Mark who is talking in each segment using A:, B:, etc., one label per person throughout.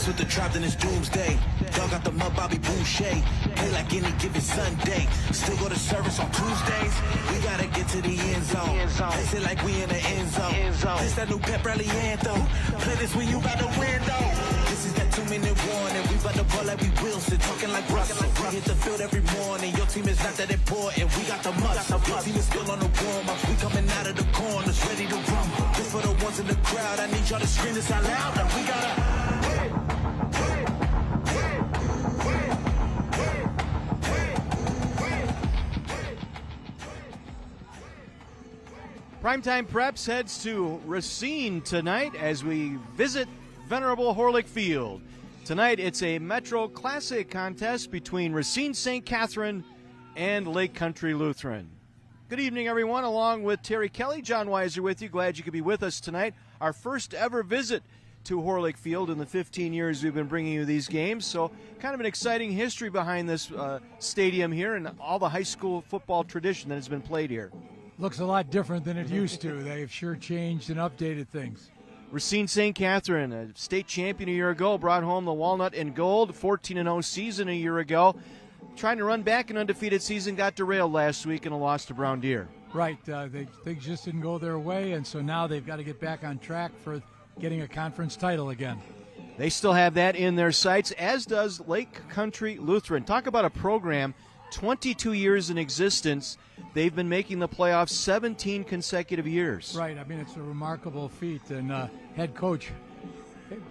A: with the tribe, then it's doomsday. Dog got the mud, Bobby Boucher. Play like any given Sunday. Still go to service on Tuesdays. We gotta get to the end zone. Place it like we in the end zone. This that new pep rally anthem. Play this when you got the window. This is that 2-minute warning. We bout to ball like we Wilson. Talking like Russell. We hit the field every morning. Your team is not that important. We got the muscle. Your team is still on the warm-ups. We coming out of the corners, ready to rumble. This for the ones in the crowd. I need y'all to scream this out loud. Now we gotta.
B: Primetime Preps heads to Racine tonight as we visit Venerable Horlick Field. Tonight it's a Metro Classic contest between Racine St. Catherine and Lake Country Lutheran. Good evening, everyone. Along with Terry Kelly, John Weiser with you. Glad you could be with us tonight. Our first ever visit to Horlick Field in the 15 years we've been bringing you these games. So kind of an exciting history behind this stadium here and all the high school football tradition that has been played here.
C: Looks a lot different than it used to. They've sure changed and updated things.
B: Racine St. Catherine, a state champion a year ago, brought home the Walnut and Gold, 14-0 season a year ago. Trying to run back an undefeated season, got derailed last week in a loss to Brown Deer.
C: Right. Things just didn't go their way, and so now they've got to get back on track for getting a conference title again.
B: They still have that in their sights, as does Lake Country Lutheran. Talk about a program, 22 years in existence. They've been making the playoffs 17 consecutive years.
C: Right. I mean, it's a remarkable feat, and head coach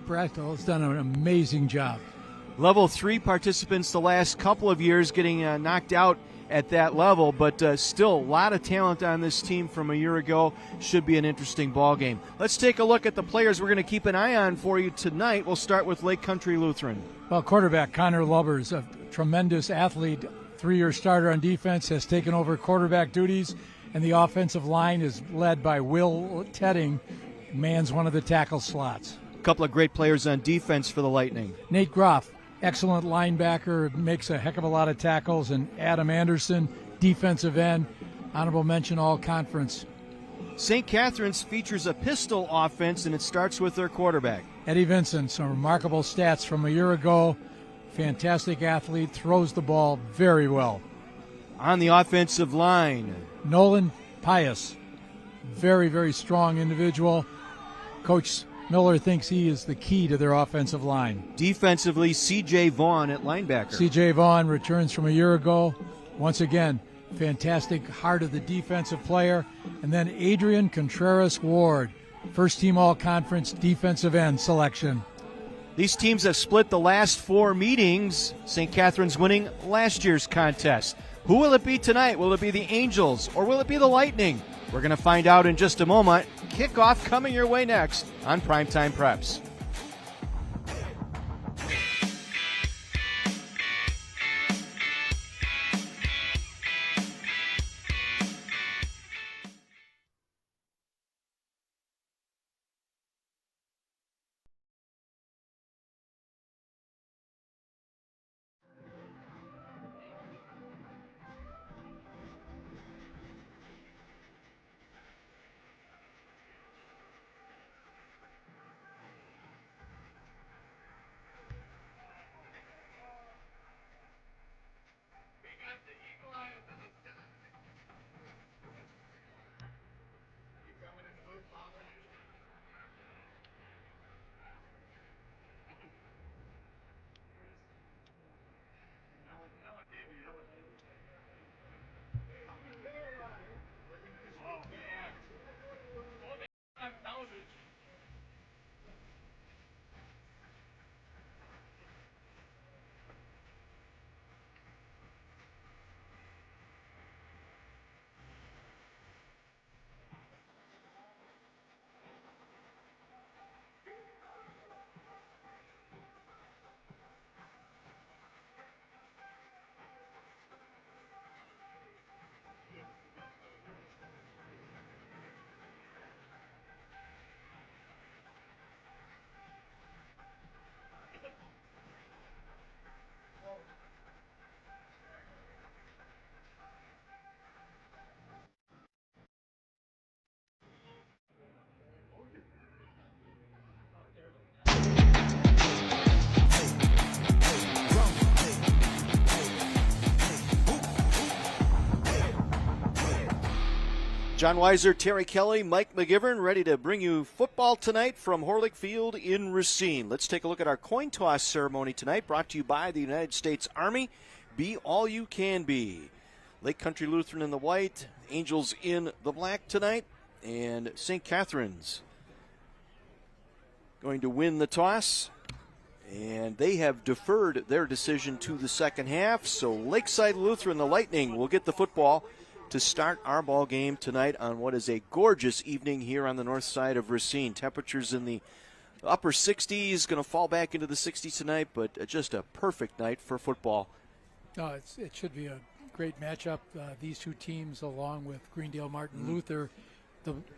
C: Brastel has done an amazing job.
B: Level 3 participants the last couple of years getting knocked out at that level, but still a lot of talent on this team from a year ago. Should be an interesting ball game. Let's take a look at the players we're going to keep an eye on for you tonight. We'll start with Lake Country Lutheran.
C: Well, quarterback Connor Lubbers, a tremendous athlete, 3-year starter on defense, has taken over quarterback duties, and the offensive line is led by Will Tedding, mans one of the tackle slots.
B: A couple of great players on defense for the Lightning.
C: Nate Groff, excellent linebacker, makes a heck of a lot of tackles, and Adam Anderson, defensive end, honorable mention all conference.
B: St. Catherine's features a pistol offense, and it starts with their quarterback.
C: Eddie Vincent, some remarkable stats from a year ago. Fantastic athlete, throws the ball very well.
B: On the offensive line,
C: Nolan Pius, very, very strong individual. Coach Miller thinks he is the key to their offensive line.
B: Defensively, C.J. Vaughn at linebacker.
C: C.J. Vaughn returns from a year ago. Once again, fantastic heart of the defensive player. And then Adrian Contreras Ward, first team all-conference defensive end selection.
B: These teams have split the last 4 meetings. St. Catherine's winning last year's contest. Who will it be tonight? Will it be the Angels or will it be the Lightning? We're going to find out in just a moment. Kickoff coming your way next on Primetime Preps. John Weiser, Terry Kelly, Mike McGivern, ready to bring you football tonight from Horlick Field in Racine. Let's take a look at our coin toss ceremony tonight, brought to you by the United States Army. Be all you can be. Lake Country Lutheran in the white, Angels in the black tonight, and St. Catherine's going to win the toss. And they have deferred their decision to the second half, so Lakeside Lutheran, the Lightning, will get the football to start our ball game tonight on what is a gorgeous evening here on the north side of Racine. Temperatures in the upper 60s, going to fall back into the 60s tonight, but just a perfect night for football.
C: It should be a great matchup. These two teams, along with Greendale Martin Luther,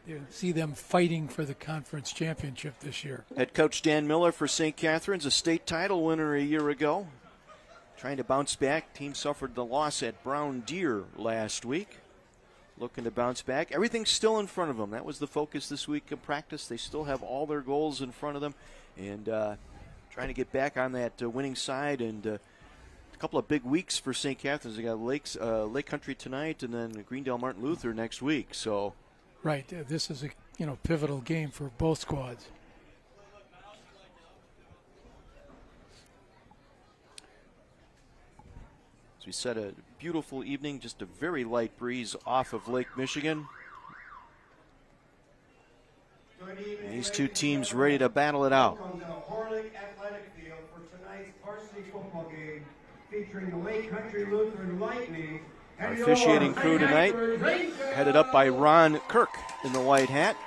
C: you see them fighting for the conference championship this year.
B: Head coach Dan Miller for St. Catherine's, a state title winner a year ago. Trying to bounce back. Team suffered the loss at Brown Deer last week. Looking to bounce back. Everything's still in front of them. That was the focus this week of practice. They still have all their goals in front of them. And trying to get back on that winning side. And a couple of big weeks for St. Catherine's. They got Lake Country tonight and then Greendale Martin Luther next week. So,
C: right. This is a pivotal game for both squads.
B: So we set a beautiful evening, just a very light breeze off of Lake Michigan. And these two teams ready to battle it out.
D: Welcome to Horlick Athletic Field for tonight's varsity football game featuring the Lake Country Lutheran Lightning.
B: Our officiating crew tonight, headed up by Ron Kirk in the white hat.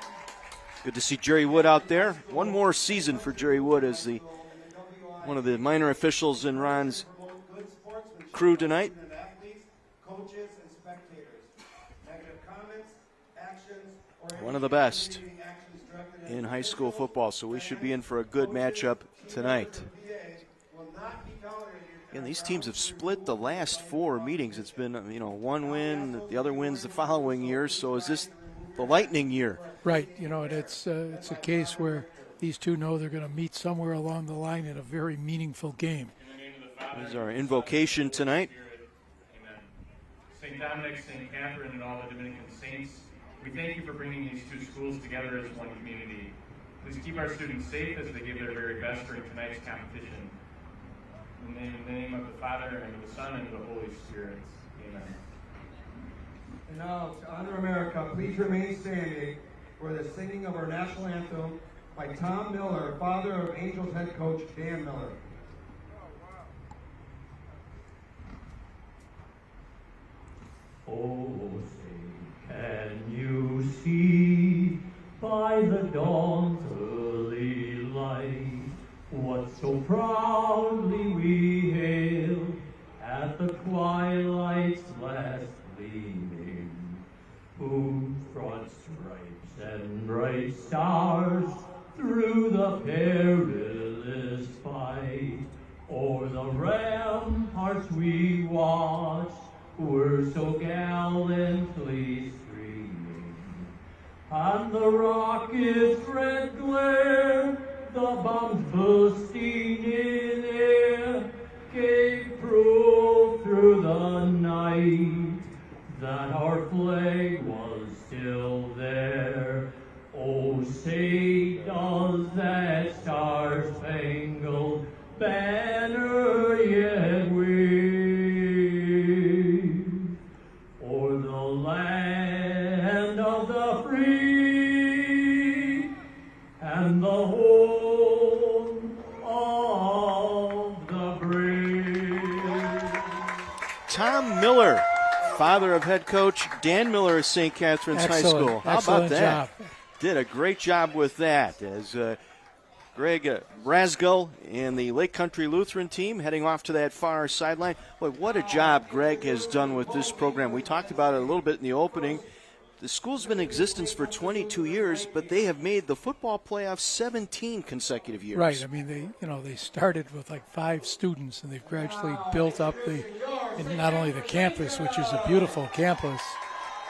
B: Good to see Jerry Wood out there. One more season for Jerry Wood as one of the minor officials in Ron's crew tonight. One of the best in high school football, so we should be in for a good matchup tonight. And these teams have split the last 4 meetings. It's been, one win, the other wins the following year. So is this the Lightning year?
C: Right. It's a case where these two know they're going to meet somewhere along the line in a very meaningful game.
B: This is our invocation tonight.
E: Amen. St. Dominic, St. Catherine, and all the Dominican saints, we thank you for bringing these two schools together as one community. Please keep our students safe as they give their very best during tonight's competition. In the name of the Father, and of the Son, and of the Holy Spirit. Amen.
D: And now, to honor America, please remain standing for the singing of our national anthem by Tom Miller, father of Angels head coach Dan Miller.
F: Oh, say, can you see by the dawn's early light what so proudly we hailed at the twilight's last gleaming, whose broad stripes and bright stars through the perilous fight o'er the ramparts we watched were so gallantly streaming, and the rocket's red glare, the bombs bursting in air, gave proof through the night that our flag was still there. Oh, say does that star-spangled banner yet wave o'er the land of the free and the home of the brave.
B: Tom Miller, father of head coach Dan Miller of St. Catherine's High School. How about that?
C: Job.
B: Did a great job with that as Greg Rasgo and the Lake Country Lutheran team heading off to that far sideline. Boy, what a job Greg has done with this program. We talked about it a little bit in the opening. The school's been in existence for 22 years, but they have made the football playoffs 17 consecutive years.
C: Right. I mean, they started with like 5 students, and they've gradually built up not only the campus, which is a beautiful campus,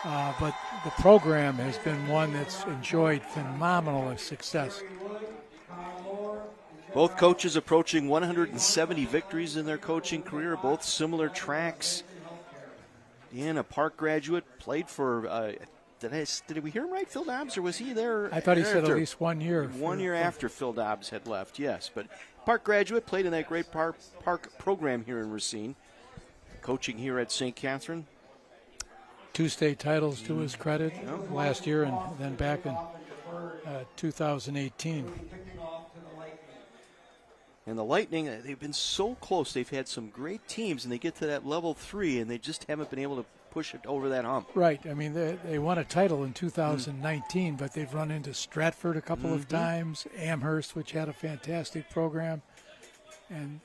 C: but the program has been one that's enjoyed phenomenal success.
B: Both coaches approaching 170 victories in their coaching career, both similar tracks. Dan, a Park graduate, played for did we hear him right, Phil Dobbs, or was he there?
C: I thought he said
B: after?
C: at least 1 year.
B: 1 year after Phil Dobbs had left, yes. But Park graduate, played in that great Park program here in Racine, coaching here at St. Catherine.
C: 2 state titles to his credit last year, and then back in 2018.
B: And the Lightning, they've been so close. They've had some great teams, and they get to that level 3, and they just haven't been able to push it over that hump.
C: Right. I mean, they won a title in 2019, but they've run into Stratford a couple of times, Amherst, which had a fantastic program. And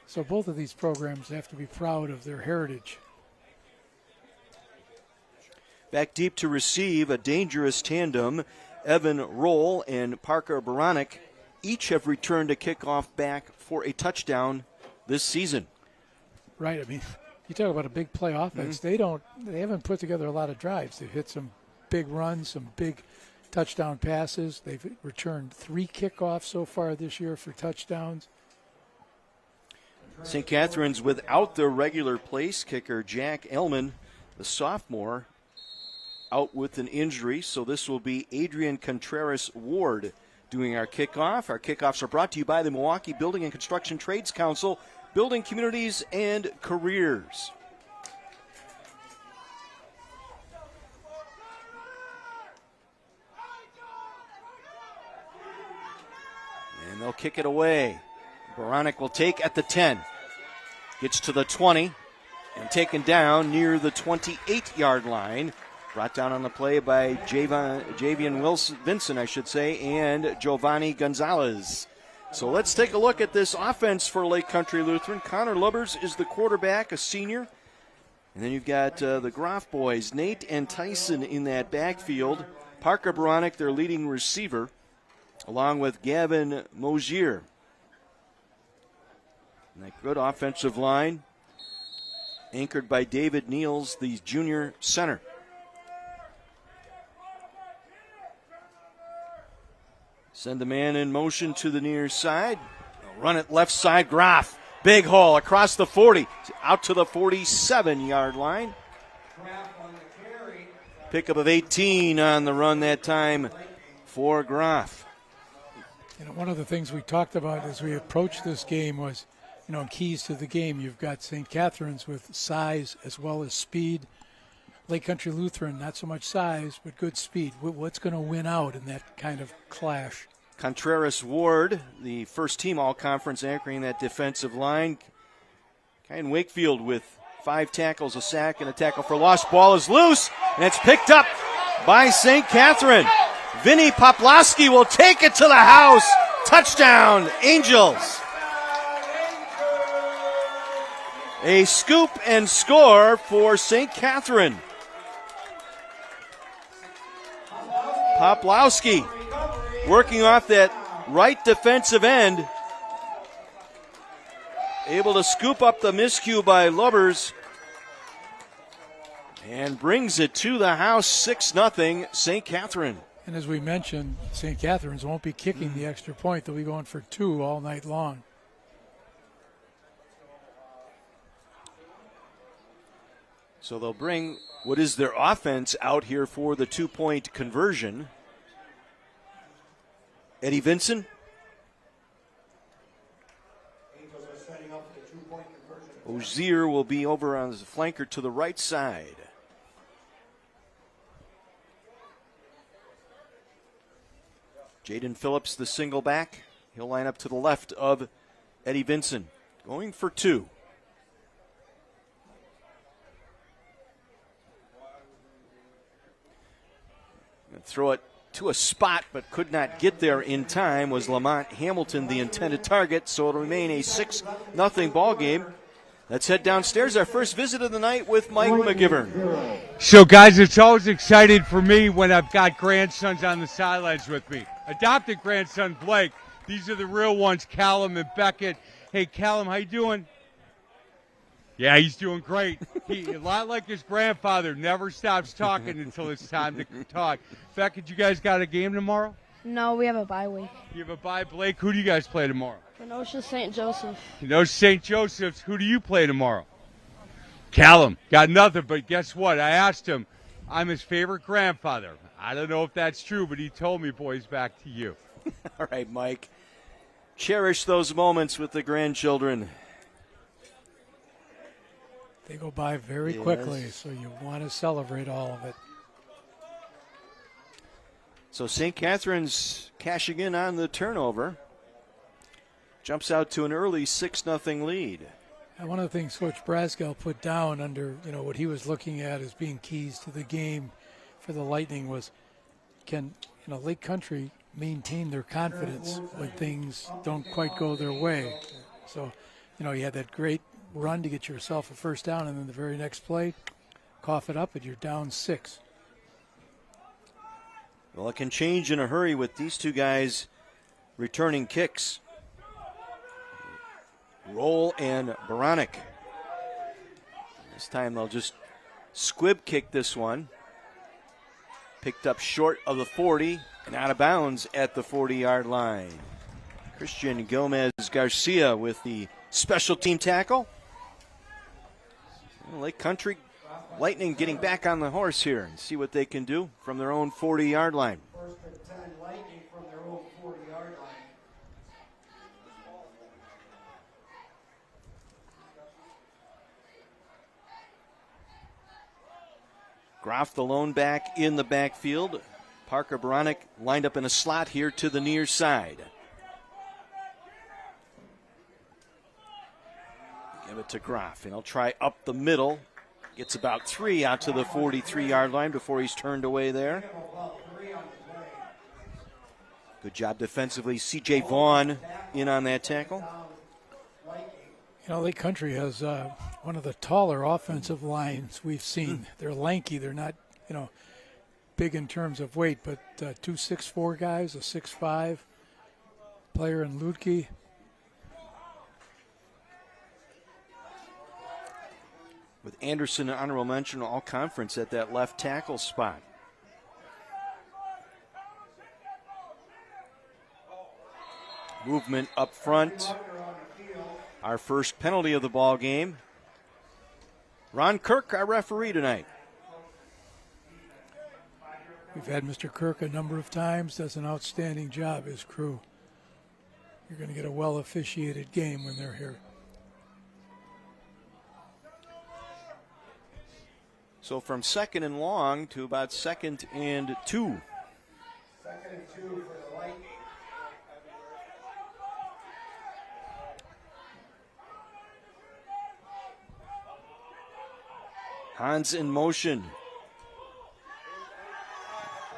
C: so both of these programs have to be proud of their heritage.
B: Back deep to receive, a dangerous tandem. Evan Roll and Parker Baranek each have returned a kickoff back for a touchdown this season.
C: Right. I mean, you talk about a big play offense. They haven't put together a lot of drives. They've hit some big runs, some big touchdown passes. They've returned 3 kickoffs so far this year for touchdowns.
B: St. Catherine's without their regular place kicker, Jack Ellman, the sophomore, out with an injury. So this will be Adrian Contreras Ward doing our kickoff. Our kickoffs are brought to you by the Milwaukee Building and Construction Trades Council, building communities and careers. And they'll kick it away. Baranek will take at the 10. Gets to the 20 and taken down near the 28-yard line. Brought down on the play by Javian Vincent, and Giovanni Gonzalez. So let's take a look at this offense for Lake Country Lutheran. Connor Lubbers is the quarterback, a senior. And then you've got the Groff boys, Nate and Tyson in that backfield. Parker Baranek, their leading receiver, along with Gavin Mosier. And that good offensive line, anchored by David Niels, the junior center. Send the man in motion to the near side. Run it left side, Groff. Big hole across the 40, out to the 47-yard line. Pickup of 18 on the run that time for Groff.
C: You know, one of the things we talked about as we approached this game was, keys to the game. You've got St. Catherine's with size as well as speed. Lake Country Lutheran, not so much size, but good speed. What's going to win out in that kind of clash?
B: Contreras Ward, the first team all-conference anchoring that defensive line. Kyan Wakefield with 5 tackles, a sack, and a tackle for loss. Ball is loose, and it's picked up by St. Catherine. Vinny Poplowski will take it to the house. Touchdown, Angels. A scoop and score for St. Catherine. Poplowski working off that right defensive end. Able to scoop up the miscue by Lubbers. And brings it to the house, 6-0, St. Catherine.
C: And as we mentioned, St. Catherine's won't be kicking the extra point. They'll be going for 2 all night long.
B: So they'll bring what is their offense out here for the 2-point conversion. Eddie Vincent. Ozier will be over on the flanker to the right side. Jaden Phillips, the single back. He'll line up to the left of Eddie Vincent. Going for 2. Throw it to a spot, but could not get there in time. Was Lamont Hamilton the intended target? So it'll remain a 6-0 ball game. Let's head downstairs. Our first visit of the night with Mike McGivern.
G: So, guys, it's always exciting for me when I've got grandsons on the sidelines with me. Adopted grandson Blake. These are the real ones, Callum and Beckett. Hey, Callum, how you doing? Yeah, he's doing great. He, a lot like his grandfather, never stops talking until it's time to talk. Beckett, you guys got a game tomorrow?
H: No, we have a bye week.
G: You have a bye, Blake. Who do you guys play tomorrow?
H: Kenosha St. Joseph.
G: Kenosha St. Joseph's. Who do you play tomorrow? Callum. Got nothing, but guess what? I asked him, I'm his favorite grandfather. I don't know if that's true, but he told me, boys, back to you.
B: All right, Mike. Cherish those moments with the grandchildren.
C: They go by very quickly, so you want to celebrate all of it.
B: So St. Catherine's cashing in on the turnover. Jumps out to an early 6-0 lead.
C: And one of the things Coach Brasgell put down under, what he was looking at as being keys to the game for the Lightning was, can Lake Country maintain their confidence when things don't quite go their way? So, you had that great run to get yourself a first down, and then the very next play, cough it up, and you're down 6.
B: Well, it can change in a hurry with these two guys returning kicks. Roll and Baranek. This time they'll just squib kick this one. Picked up short of the 40 and out of bounds at the 40-yard line. Christian Gomez Garcia with the special team tackle. Lake Country Lightning getting back on the horse here and see what they can do from their own 40-yard line.
D: First and 10 Lightning from their own 40-yard line.
B: Groff, the lone back in the backfield. Parker Baranek lined up in a slot here to the near side. Give it to Groff, and he'll try up the middle. Gets about 3 out to the 43-yard line before he's turned away there. Good job defensively. C.J. Vaughn in on that tackle.
C: Lake Country has one of the taller offensive lines we've seen. They're lanky. They're not, big in terms of weight, but 2 6'4" guys, a 6'5" player in Ludke.
B: With Anderson, an honorable mention, all conference at that left tackle spot. Movement up front. Our first penalty of the ball game. Ron Kirk, our referee tonight.
C: We've had Mr. Kirk a number of times. Does an outstanding job, his crew. You're going to get a well-officiated game when they're here.
B: So from 2nd and long to about 2nd and 2.
D: 2nd and 2 for the Lightning.
B: Hans in motion.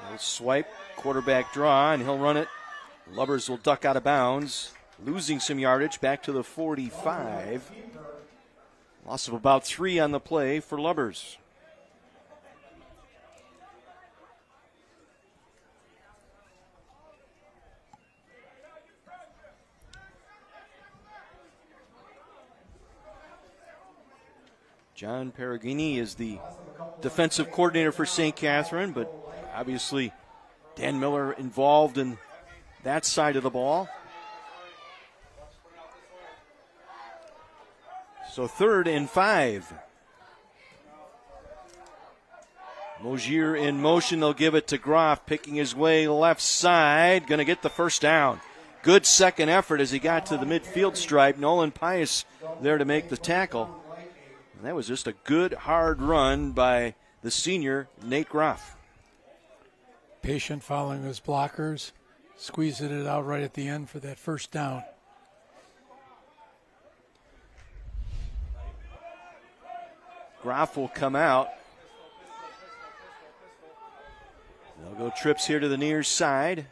B: Little swipe, quarterback draw, and he'll run it. Lubbers will duck out of bounds, losing some yardage back to the 45. Loss of about 3 on the play for Lubbers. John Perugini is the defensive coordinator for St. Catherine, but obviously Dan Miller involved in that side of the ball. So 3rd and 5. Mogier in motion. They'll give it to Groff, picking his way left side. Going to get the first down. Good second effort as he got to the midfield stripe. Nolan Pius there to make the tackle. And that was just a good, hard run by the senior, Nate Groff.
C: Patient following his blockers, squeezing it out right at the end for that first down.
B: Groff will come out. They'll go trips here to the near side.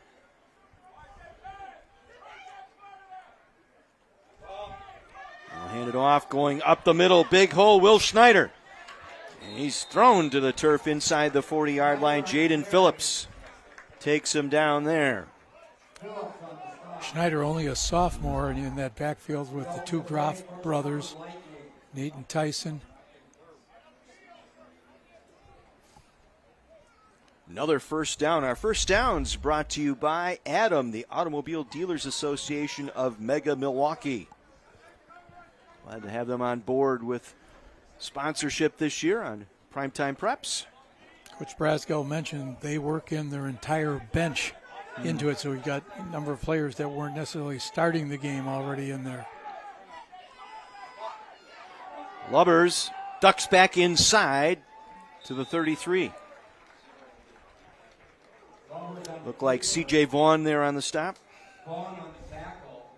B: They'll hand it off, going up the middle, big hole, Will Schneider. And he's thrown to the turf inside the 40-yard line. Jaden Phillips takes him down there.
C: Schneider only a sophomore, and in that backfield with the 2 Groff brothers, Nate and Tyson.
B: Another first down. Our first downs brought to you by Adam, the Automobile Dealers Association of Mega Milwaukee. Glad to have them on board with sponsorship this year on Primetime Preps.
C: Coach Brasco mentioned they work in their entire bench into it, so we've got a number of players that weren't necessarily starting the game already in there.
B: Lubbers ducks back inside to the 33. Looked like C.J. Vaughn there on the stop.
D: Vaughn on the tackle.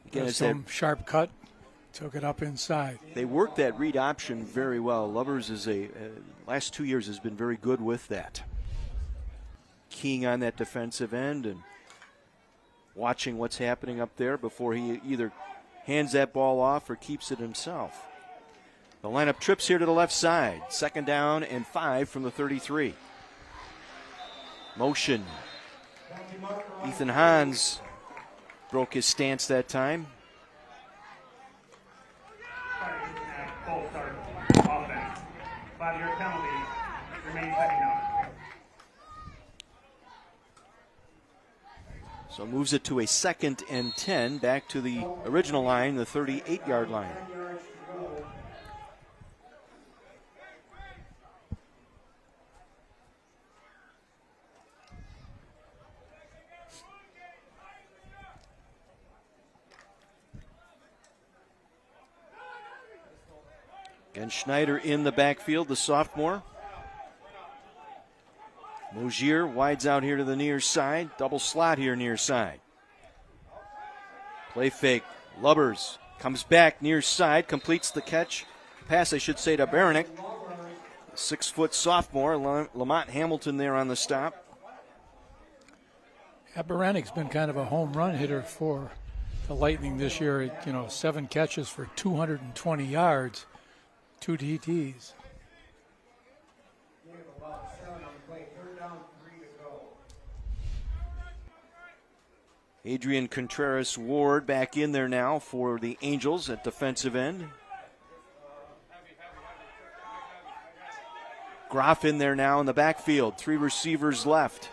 B: Again,
C: Some sharp cut, took it up inside.
B: they worked that read option very well. Lubbers is last 2 years has been very good with that. Keying on that defensive end and watching what's happening up there before he either hands that ball off or keeps it himself. The lineup trips here to the left side. 2nd down and 5 from the 33. Motion. Ethan Hans broke his stance that time.
E: Full start offense. 5-yard penalty. Remains 2nd down.
B: So moves it to a 2nd and 10, back to the original line, the 38-yard line. Again, Schneider in the backfield, the sophomore. Mogier wides out here to the near side. Double slot here near side. Play fake. Lubbers comes back near side, completes the catch. Pass, I should say, to Baranek. 6-foot sophomore, Lamont Hamilton there on the stop.
C: Yeah, Baranek's been kind of a home run hitter for the Lightning this year. 7 catches for 220 yards, 2 DTs.
B: Adrian Contreras Ward back in there now for the Angels at defensive end. Groff in there now in the backfield. 3 receivers left.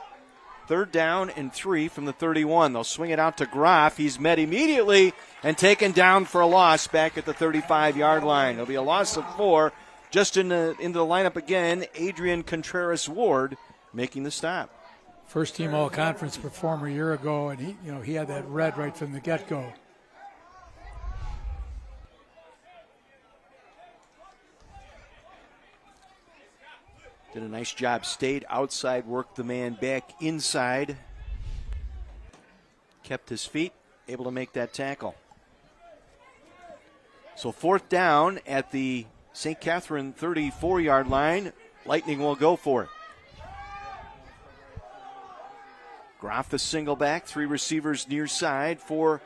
B: 3rd down and 3 from the 31. They'll swing it out to Groff. He's met immediately and taken down for a loss back at the 35-yard line. It'll be a loss of 4. Just into the lineup again, Adrian Contreras Ward making the stop.
C: First team all-conference performer a year ago, and he had that red right from the get-go.
B: Did a nice job, stayed outside, worked the man back inside. Kept his feet, able to make that tackle. So 4th down at the St. Catherine 34-yard line. Lightning will go for it. Groff the single back, 3 receivers near side for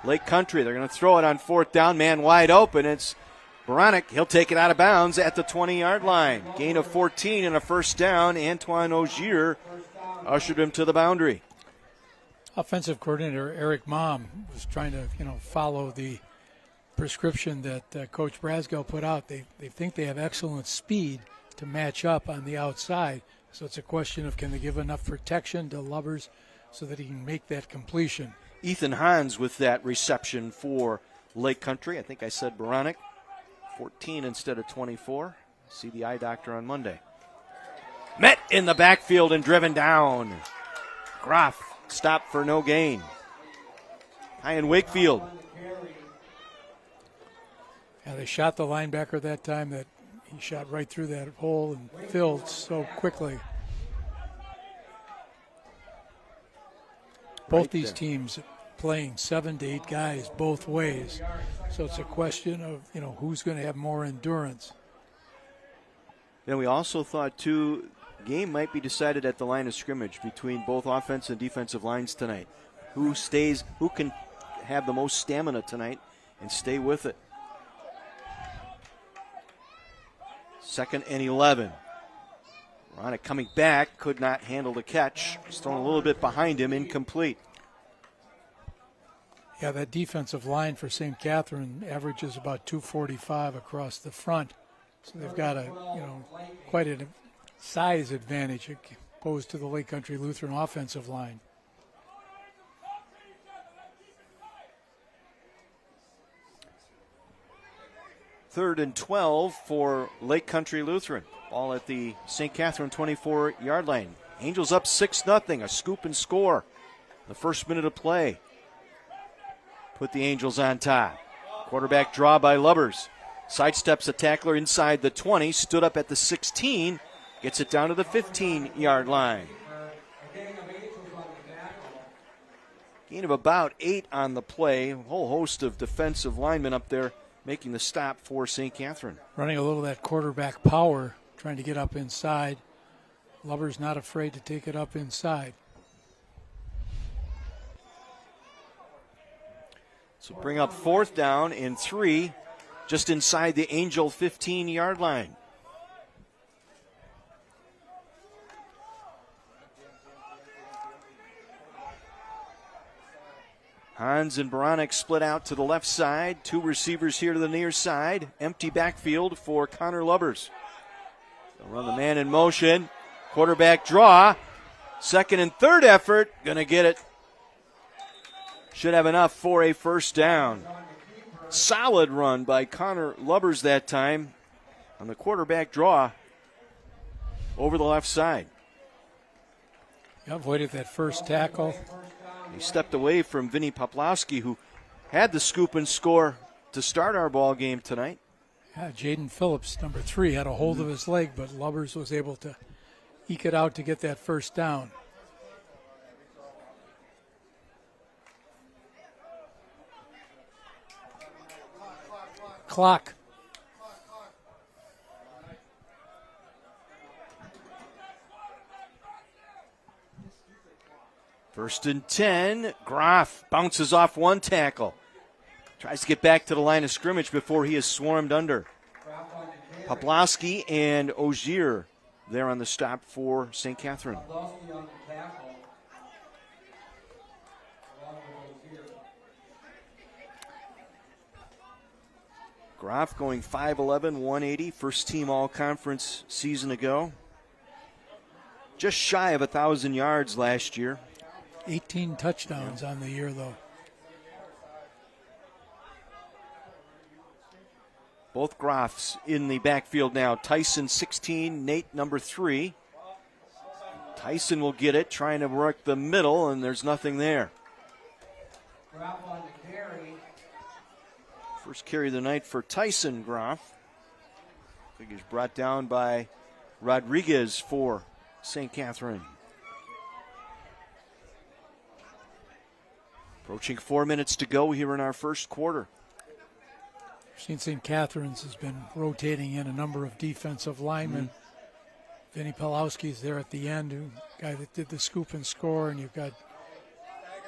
B: Lake Country. They're going to throw it on 4th down, man wide open. It's Baranek. He'll take it out of bounds at the 20-yard line. Gain of 14 and a 1st down. Antoine Ogier ushered him to the boundary.
C: Offensive coordinator Eric Mom was trying to, follow the prescription that Coach Brasco put out. They think they have excellent speed to match up on the outside. So it's a question of can they give enough protection to Lubbers so that he can make that completion.
B: Ethan Hans with that reception for Lake Country. I think I said Baranek. 14 instead of 24. See the eye doctor on Monday. Met in the backfield and driven down. Groff stopped for no gain. High in Wakefield.
C: Yeah, they shot the linebacker that time. That he shot right through that hole and filled so quickly. Both these teams playing 7 to 8 guys both ways. So it's a question of, who's going to have more endurance.
B: Then we also thought, too, game might be decided at the line of scrimmage between both offense and defensive lines tonight. Who can have the most stamina tonight and stay with it. 2nd and 11. Ronick coming back, could not handle the catch. Was thrown a little bit behind him, incomplete.
C: Yeah, that defensive line for St. Catherine averages about 245 across the front. So they've got quite a size advantage opposed to the Lake Country Lutheran offensive line.
B: 3rd and 12 for Lake Country Lutheran. Ball at the St. Catherine 24-yard line. Angels up 6-0, a scoop and score. The first minute of play put the Angels on top. Quarterback draw by Lubbers. Sidesteps a tackler inside the 20, stood up at the 16, gets it down to the 15-yard line. Gain of about 8 on the play. A whole host of defensive linemen up there making the stop for St. Catherine.
C: Running a little of that quarterback power, trying to get up inside. Lubbers not afraid to take it up inside.
B: So bring up 4th down and 3 just inside the Angel 15-yard line. Hans and Baranek split out to the left side. 2 receivers here to the near side. Empty backfield for Connor Lubbers. They'll run the man in motion. Quarterback draw. 2nd and 3rd effort. Gonna get it. Should have enough for a first down. Solid run by Connor Lubbers that time on the quarterback draw over the left side.
C: He avoided that first tackle.
B: He stepped away from Vinny Poplowski, who had the scoop and score to start our ball game tonight.
C: Yeah, Jaden Phillips, number 3, had a hold of his leg, but Lubbers was able to eke it out to get that first down. Clock.
B: First and 10. Groff bounces off one tackle. Tries to get back to the line of scrimmage before he is swarmed under. Poplowski and Ogier there on the stop for St. Catherine. Groff going 5'11", 180, first team all-conference season ago. Just shy of 1,000 yards last year.
C: 18 touchdowns on the year, though.
B: Both Groffs in the backfield now. Tyson 16, Nate number 3. Tyson will get it, trying to work the middle, and there's nothing there. First carry of the night for Tyson Groff. I think he's brought down by Rodriguez for St. Catherine. Approaching 4 minutes to go here in our first quarter.
C: St. Catherine's has been rotating in a number of defensive linemen. Vinny Pawlowski's there at the end, who guy that did the scoop and score, and you've got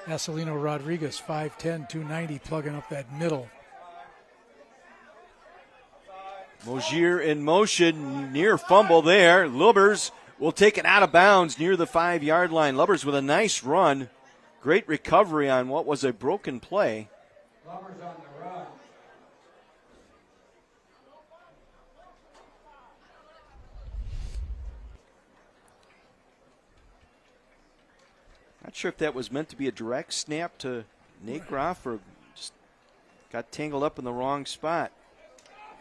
C: Acelino Rodriguez, 5'10", 290, plugging up that middle.
B: Mogier in motion, near fumble there. Lubbers will take it out of bounds near the 5-yard line. Lubbers with a nice run. Great recovery on what was a broken play.
D: Lubbers on the run.
B: Not sure if that was meant to be a direct snap to Nate Groff or just got tangled up in the wrong spot.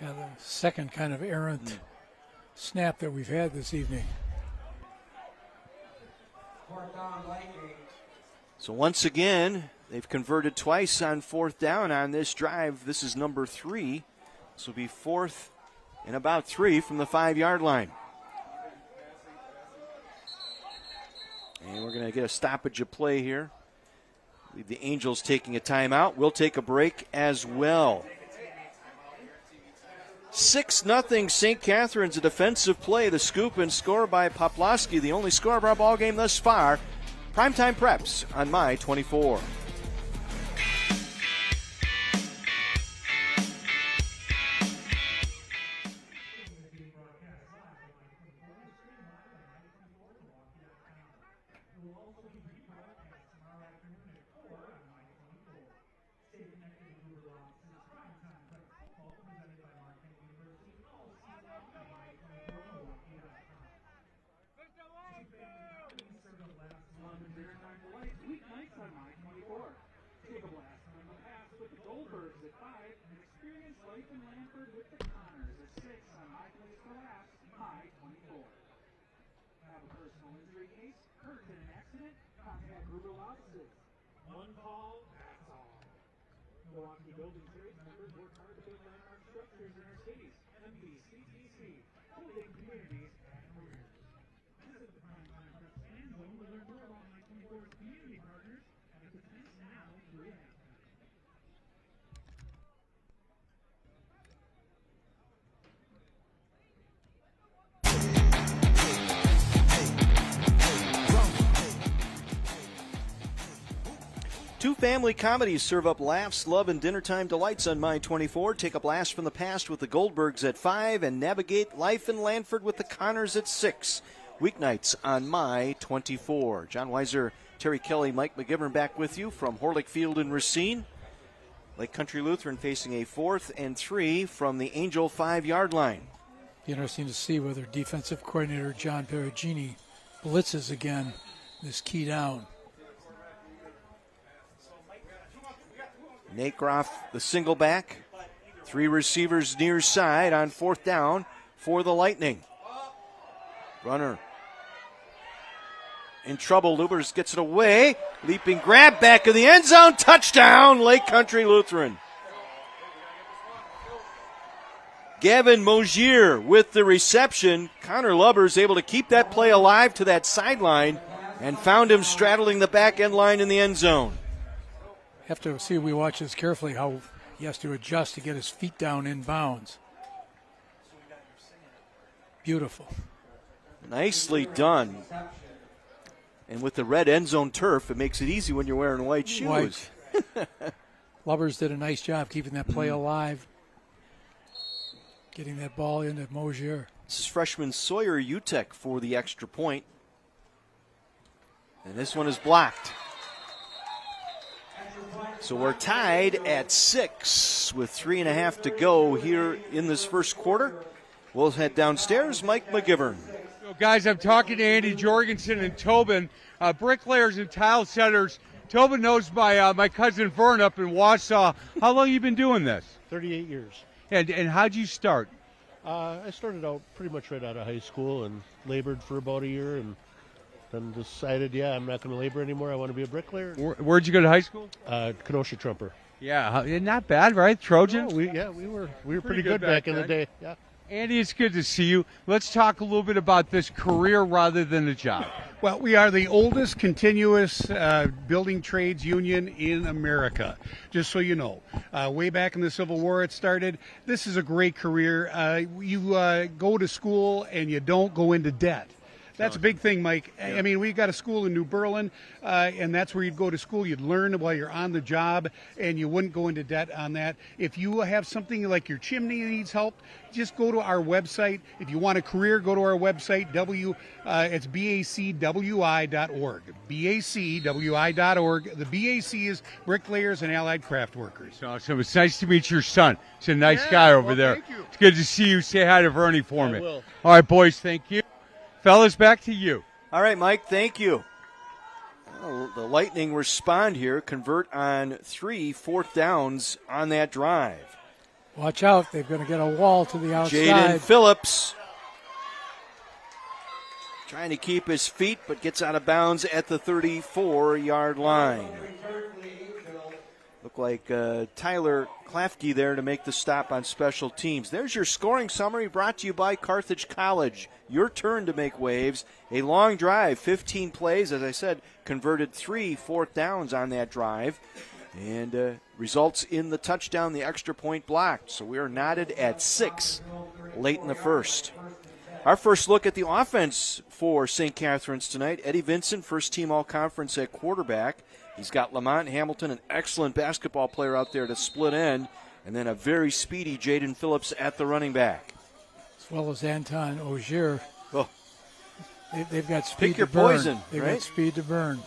C: Yeah, the second kind of errant snap that we've had this evening.
B: So once again, they've converted twice on 4th down on this drive. This is number 3. This will be 4th and about 3 from the 5-yard line. And we're going to get a stoppage of play here. I believe the Angels taking a timeout. We'll take a break as well. 6-0 St. Catherine's, a defensive play. The scoop and score by Poplowski, the only score of our ball game thus far. Primetime Preps on My 24.
I: accident, contact Gruber offices. One call, that's all. Milwaukee Building Series members work hard to build landmark structures in our cities. MBCTC, building communities and careers. Visit the Primetime Preps fan zone to learn more about my 24 community partners and it's events now through halftime.
B: Two family comedies serve up laughs, love, and dinnertime delights on My 24. Take a blast from the past with the Goldbergs at 5 and navigate life in Lanford with the Connors at 6. Weeknights on My 24. John Weiser, Terry Kelly, Mike McGivern back with you from Horlick Field in Racine. Lake Country Lutheran facing a 4th and 3 from the Angel 5-yard line.
C: Be interesting to see whether defensive coordinator John Perugini blitzes again this key down.
B: Nate Groff, the single back. 3 receivers near side on 4th down for the Lightning. Runner in trouble. Lubers gets it away. Leaping grab back of the end zone. Touchdown, Lake Country Lutheran. Gavin Mogier with the reception. Connor Lubbers able to keep that play alive to that sideline and found him straddling the back end line in the end zone.
C: Have to see if we watch this carefully how he has to adjust to get his feet down in bounds. Beautiful.
B: Nicely done. And with the red end zone turf, it makes it easy when you're wearing white shoes.
C: White. Lubbers did a nice job keeping that play alive, getting that ball into Mogier.
B: This is freshman Sawyer Utek for the extra point. And this one is blocked. So we're tied at 6 with 3.5 to go here in this first quarter. We'll head downstairs. Mike McGivern.
G: So guys, I'm talking to Andy Jorgensen and Tobin, bricklayers and tile setters. Tobin knows my cousin Vern up in Wausau. How long you been doing this?
J: 38 years.
G: And how'd you start?
J: I started out pretty much right out of high school and labored for about a year and then decided, I'm not going to labor anymore. I want to be a bricklayer.
G: Where'd you go to high school?
J: Kenosha Trumper.
G: Yeah, not bad, right? Trojan?
J: Oh, we were pretty good back in the day. Yeah.
G: Andy, it's good to see you. Let's talk a little bit about this career rather than a job.
K: Well, we are the oldest continuous building trades union in America, just so you know. Way back in the Civil War it started. This is a great career. You go to school and you don't go into debt. That's a big thing, Mike. Yeah. I mean, we got a school in New Berlin, and that's where you'd go to school. You'd learn while you're on the job, and you wouldn't go into debt on that. If you have something like your chimney needs help, just go to our website. If you want a career, go to our website. It's bacwi.org. bacwi.org. The BAC is Bricklayers and Allied Craft Workers.
G: Awesome. It's nice to meet your son. He's a nice guy over there.
K: Thank you.
G: It's good to see you. Say hi to Vernie for me.
J: I will.
G: All right, boys, thank you. Fellas, back to you.
B: All right, Mike, thank you. Well, the Lightning respond here, convert on 3 4th downs on that drive.
C: Watch out, they're going to get a wall to the outside.
B: Jaden Phillips trying to keep his feet, but gets out of bounds at the 34-yard line. Look like Tyler Klafke there to make the stop on special teams. There's your scoring summary brought to you by Carthage College. Your turn to make waves. A long drive, 15 plays, as I said, converted 3 4th downs on that drive. And results in the touchdown, the extra point blocked. So we are knotted at 6 late in the first. Our first look at the offense for St. Catherine's tonight. Eddie Vincent, first team all-conference at quarterback. He's got Lamont Hamilton, an excellent basketball player out there to split end, and then a very speedy Jaden Phillips at the running back.
C: As well as Anton Ogier.
B: Oh.
C: They've got speed
B: Pick your
C: to burn.
B: poison,
C: They've
B: right?
C: got speed to burn.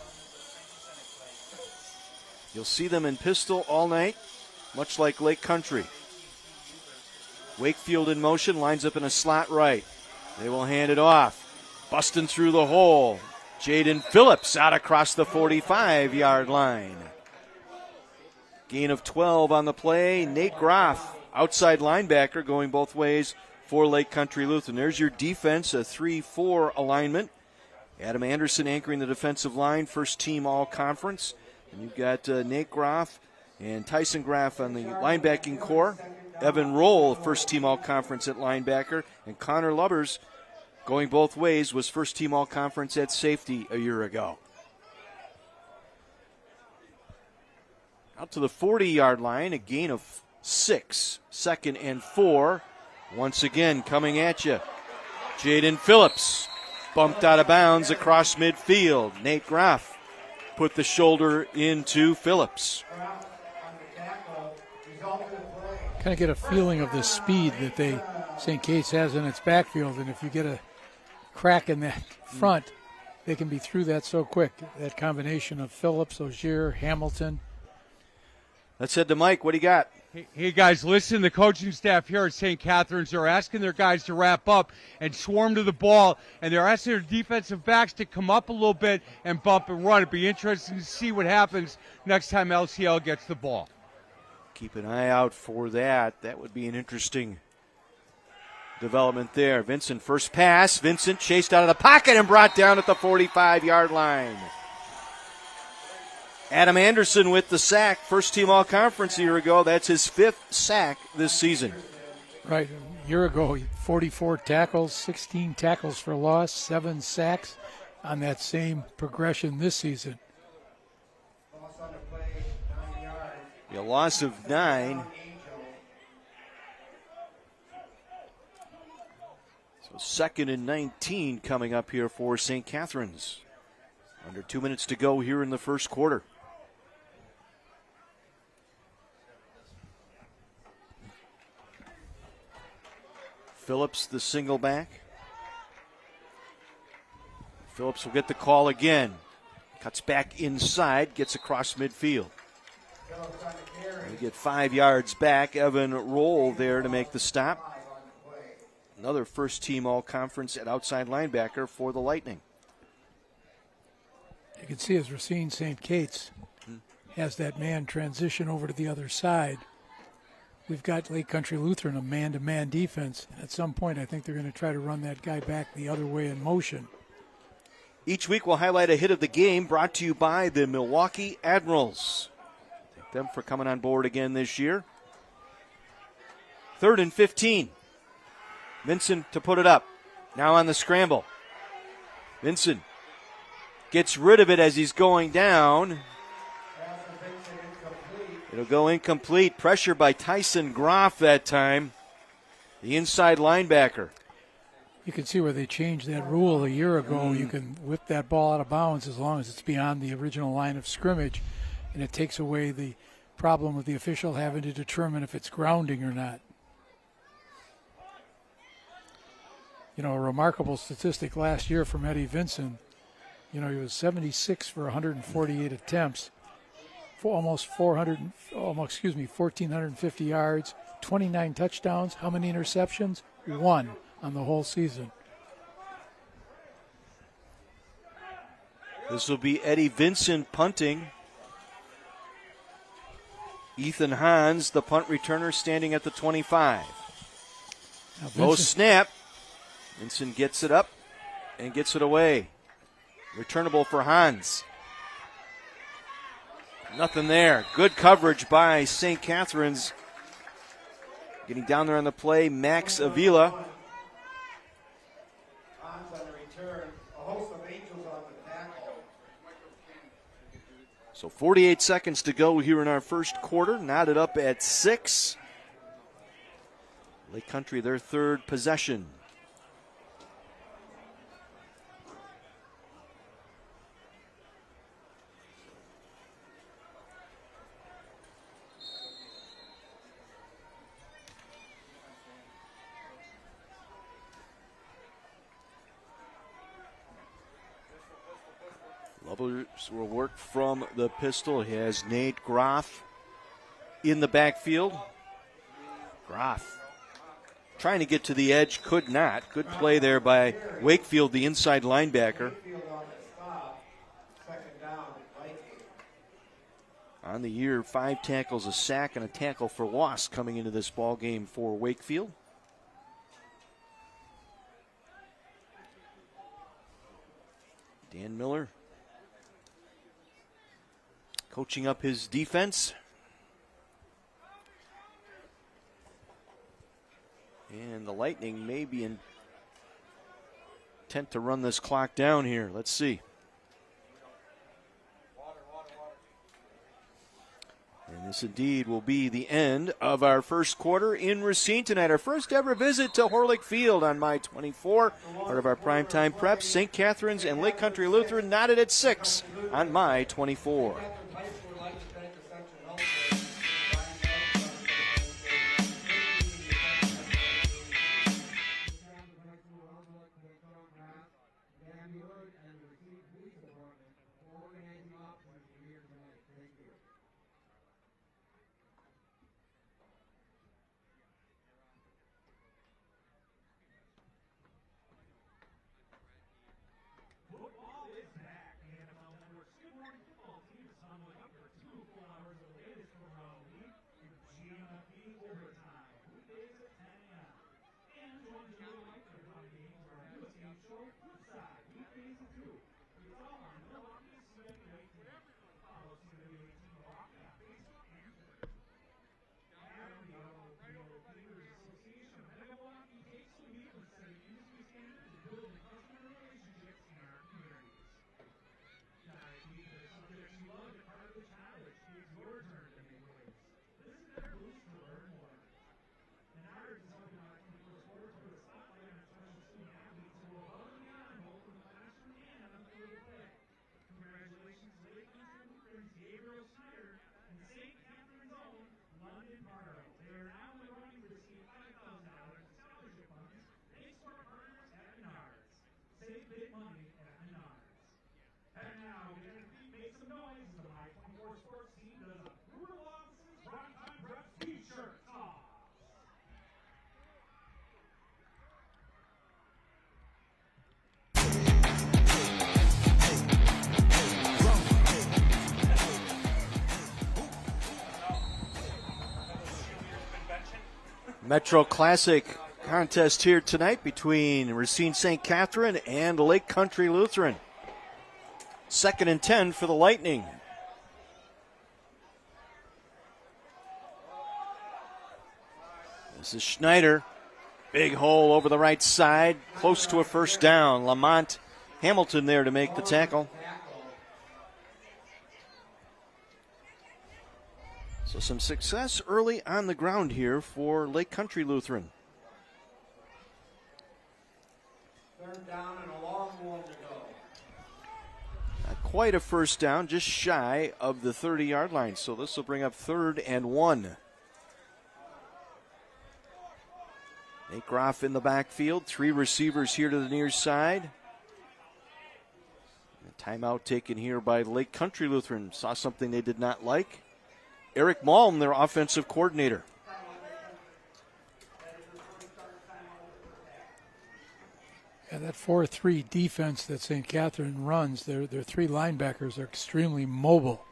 B: You'll see them in pistol all night, much like Lake Country. Wakefield in motion, lines up in a slot right. They will hand it off. Busting through the hole. Jaden Phillips out across the 45-yard line. Gain of 12 on the play. Nate Groff, outside linebacker, going both ways for Lake Country Lutheran. There's your defense, a 3-4 alignment. Adam Anderson anchoring the defensive line, first team all-conference. And you've got Nate Groff and Tyson Graff on the linebacking core. Evan Roll, first team all-conference at linebacker. And Connor Lubbers, going both ways, was first team all-conference at safety a year ago. Out to the 40-yard line, a gain of 6, 2nd and 4. Once again, coming at you. Jaden Phillips bumped out of bounds across midfield. Nate Graff put the shoulder into Phillips.
C: Kind of get a feeling of the speed that St. Kate's has in its backfield, and if you get a crack in that front, they can be through that so quick. That combination of Phillips, Ogier, Hamilton.
B: Let's head to Mike. What do you got?
G: Hey, guys, listen, the coaching staff here at St. Catherine's are asking their guys to wrap up and swarm to the ball, and they're asking their defensive backs to come up a little bit and bump and run. It'd be interesting to see what happens next time LCL gets the ball.
B: Keep an eye out for that. That would be an interesting development there. Vincent, first pass. Vincent chased out of the pocket and brought down at the 45-yard line. Adam Anderson with the sack. First team all-conference a year ago. That's his 5th sack this season.
C: Right. A year ago, 44 tackles, 16 tackles for loss, 7 sacks on that same progression this season.
B: A loss of 9. So 2nd and 19 coming up here for St. Catherine's. Under 2 minutes to go here in the first quarter. Phillips, the single back. Phillips will get the call again. Cuts back inside, gets across midfield. We get 5 yards back. Evan Roll there to make the stop. Another first team all-conference at outside linebacker for the Lightning.
C: You can see as Racine St. Kate's has that man transition over to the other side. We've got Lake Country Lutheran, a man-to-man defense. And at some point, I think they're going to try to run that guy back the other way in motion.
B: Each week we'll highlight a hit of the game brought to you by the Milwaukee Admirals. Thank them for coming on board again this year. 3rd and 15. Vincent to put it up. Now on the scramble. Vincent gets rid of it as he's going down. It'll go incomplete. Pressure by Tyson Groff that time, the inside linebacker.
C: You can see where they changed that rule a year ago. You can whip that ball out of bounds as long as it's beyond the original line of scrimmage, and it takes away the problem of the official having to determine if it's grounding or not. You know, a remarkable statistic last year from Eddie Vincent. You know, he was 76 for 148 attempts, for almost 1,450 yards, 29 touchdowns. How many interceptions? 1 on the whole season.
B: This will be Eddie Vincent punting. Ethan Hans, the punt returner, standing at the 25. Low snap. Vincent gets it up and gets it away. Returnable for Hans. Nothing there. Good coverage by St. Catherine's. Getting down there on the play, Max Avila. So 48 seconds to go here in our first quarter. Knotted up at 6. Lake Country, their 3rd possession. Lubbers will work from the pistol. He has Nate Groff in the backfield. Groff trying to get to the edge, could not. Good play there by Wakefield, the inside linebacker. On the year, 5 tackles, a sack, and a tackle for loss coming into this ball game for Wakefield. Dan Miller coaching up his defense. And the Lightning may be intent to run this clock down here. Let's see. And this indeed will be the end of our first quarter in Racine tonight. Our first ever visit to Horlick Field on my 24. Part of our Primetime Preps. St. Catherine's and Lake Country Lutheran knotted at 6 on my 24. Metro Classic contest here tonight between Racine St. Catherine and Lake Country Lutheran. 2nd and 10 for the Lightning. This is Schneider. Big hole over the right side, close to a first down. Lamont Hamilton there to make the tackle. So some success early on the ground here for Lake Country Lutheran.
D: 3rd down and a long one to go.
B: Not quite a first down, just shy of the 30-yard line. So this will bring up 3rd and 1. Nate Groff in the backfield. 3 receivers here to the near side. A timeout taken here by Lake Country Lutheran. Saw something they did not like. Eric Malm, their offensive coordinator.
C: Yeah, that 4-3 defense that St. Catherine runs, their 3 linebackers are extremely mobile.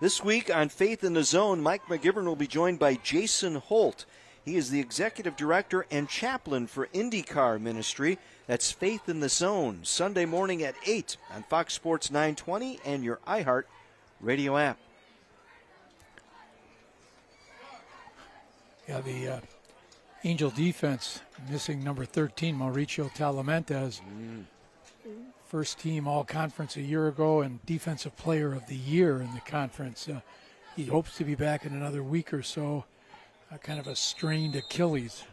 B: This week on Faith in the Zone, Mike McGivern will be joined by Jason Holt. He is the executive director and chaplain for IndyCar Ministry. That's Faith in the Zone, Sunday morning at 8 on Fox Sports 920 and your iHeart radio app.
C: Yeah, the Angel defense missing number 13, Mauricio Talamentes. First team all-conference a year ago and defensive player of the year in the conference. He hopes to be back in another week or so. Kind of a strained Achilles.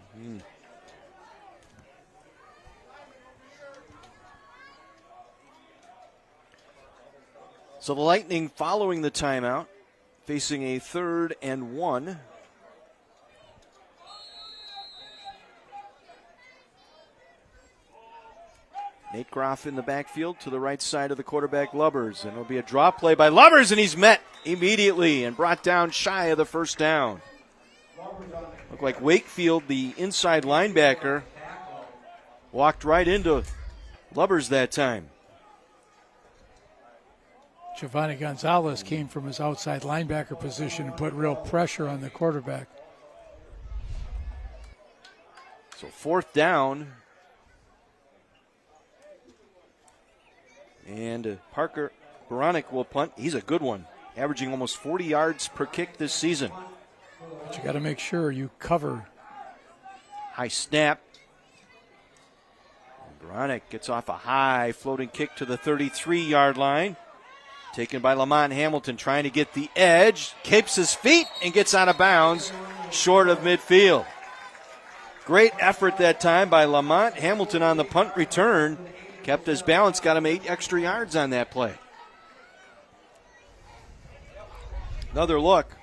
B: So the Lightning following the timeout, facing a 3rd and 1. Nate Groff in the backfield to the right side of the quarterback, Lubbers. And it'll be a draw play by Lubbers, and he's met immediately and brought down shy of the first down. Looked like Wakefield, the inside linebacker, walked right into Lubbers that time.
C: Giovanni Gonzalez came from his outside linebacker position and put real pressure on the quarterback.
B: So 4th down. And Parker Baranek will punt. He's a good one, averaging almost 40 yards per kick this season.
C: But you got to make sure you cover.
B: High snap. Baranek gets off a high floating kick to the 33-yard line. Taken by Lamont Hamilton, trying to get the edge. Keeps his feet and gets out of bounds, short of midfield. Great effort that time by Lamont Hamilton on the punt return. Kept his balance, got him 8 extra yards on that play. Another look.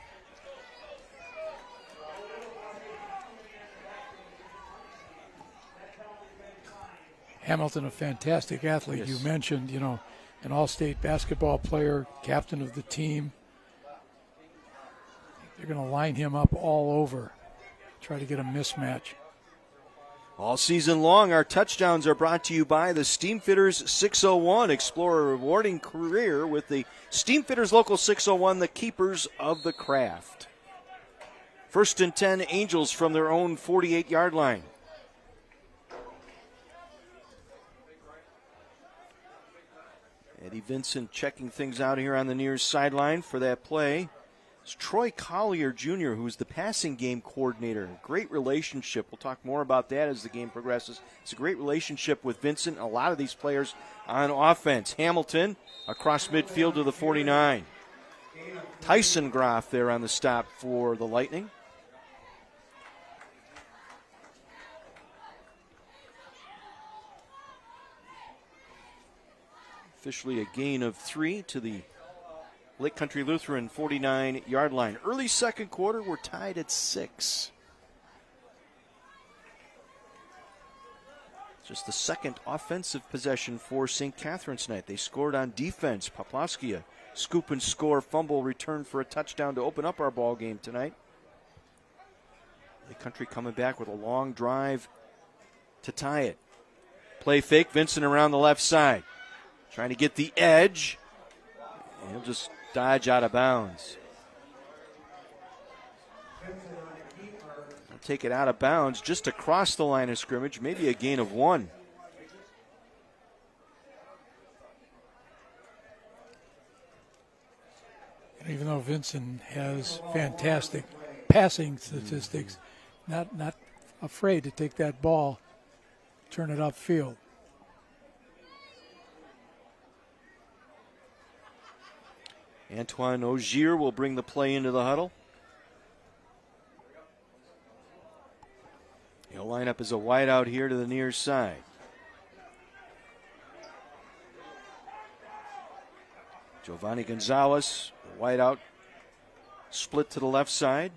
C: Hamilton, a fantastic athlete. Yes. You mentioned, an all-state basketball player, captain of the team. They're going to line him up all over, try to get a mismatch.
B: All season long, our touchdowns are brought to you by the Steamfitters 601. Explore a rewarding career with the Steamfitters Local 601, the keepers of the craft. 1st and 10, Angels from their own 48-yard line. Eddie Vincent checking things out here on the near sideline for that play. It's Troy Collier Jr., who's the passing game coordinator. Great relationship. We'll talk more about that as the game progresses. It's a great relationship with Vincent and a lot of these players on offense. Hamilton across midfield to the 49. Tyson Groff there on the stop for the Lightning. Officially a gain of 3 to the Lake Country Lutheran 49-yard line. Early second quarter, we're tied at 6. Just the second offensive possession for St. Catherine's tonight. They scored on defense. Poplawski, a scoop and score fumble return for a touchdown to open up our ball game tonight. Lake Country coming back with a long drive to tie it. Play fake, Vincent around the left side. Trying to get the edge. He'll just dodge out of bounds. He'll take it out of bounds just across the line of scrimmage, maybe a gain of 1.
C: And even though Vincent has fantastic passing statistics, not afraid to take that ball, turn it upfield.
B: Antoine Ogier will bring the play into the huddle. He'll line up as a wideout here to the near side. Giovanni Gonzalez, wideout, split to the left side.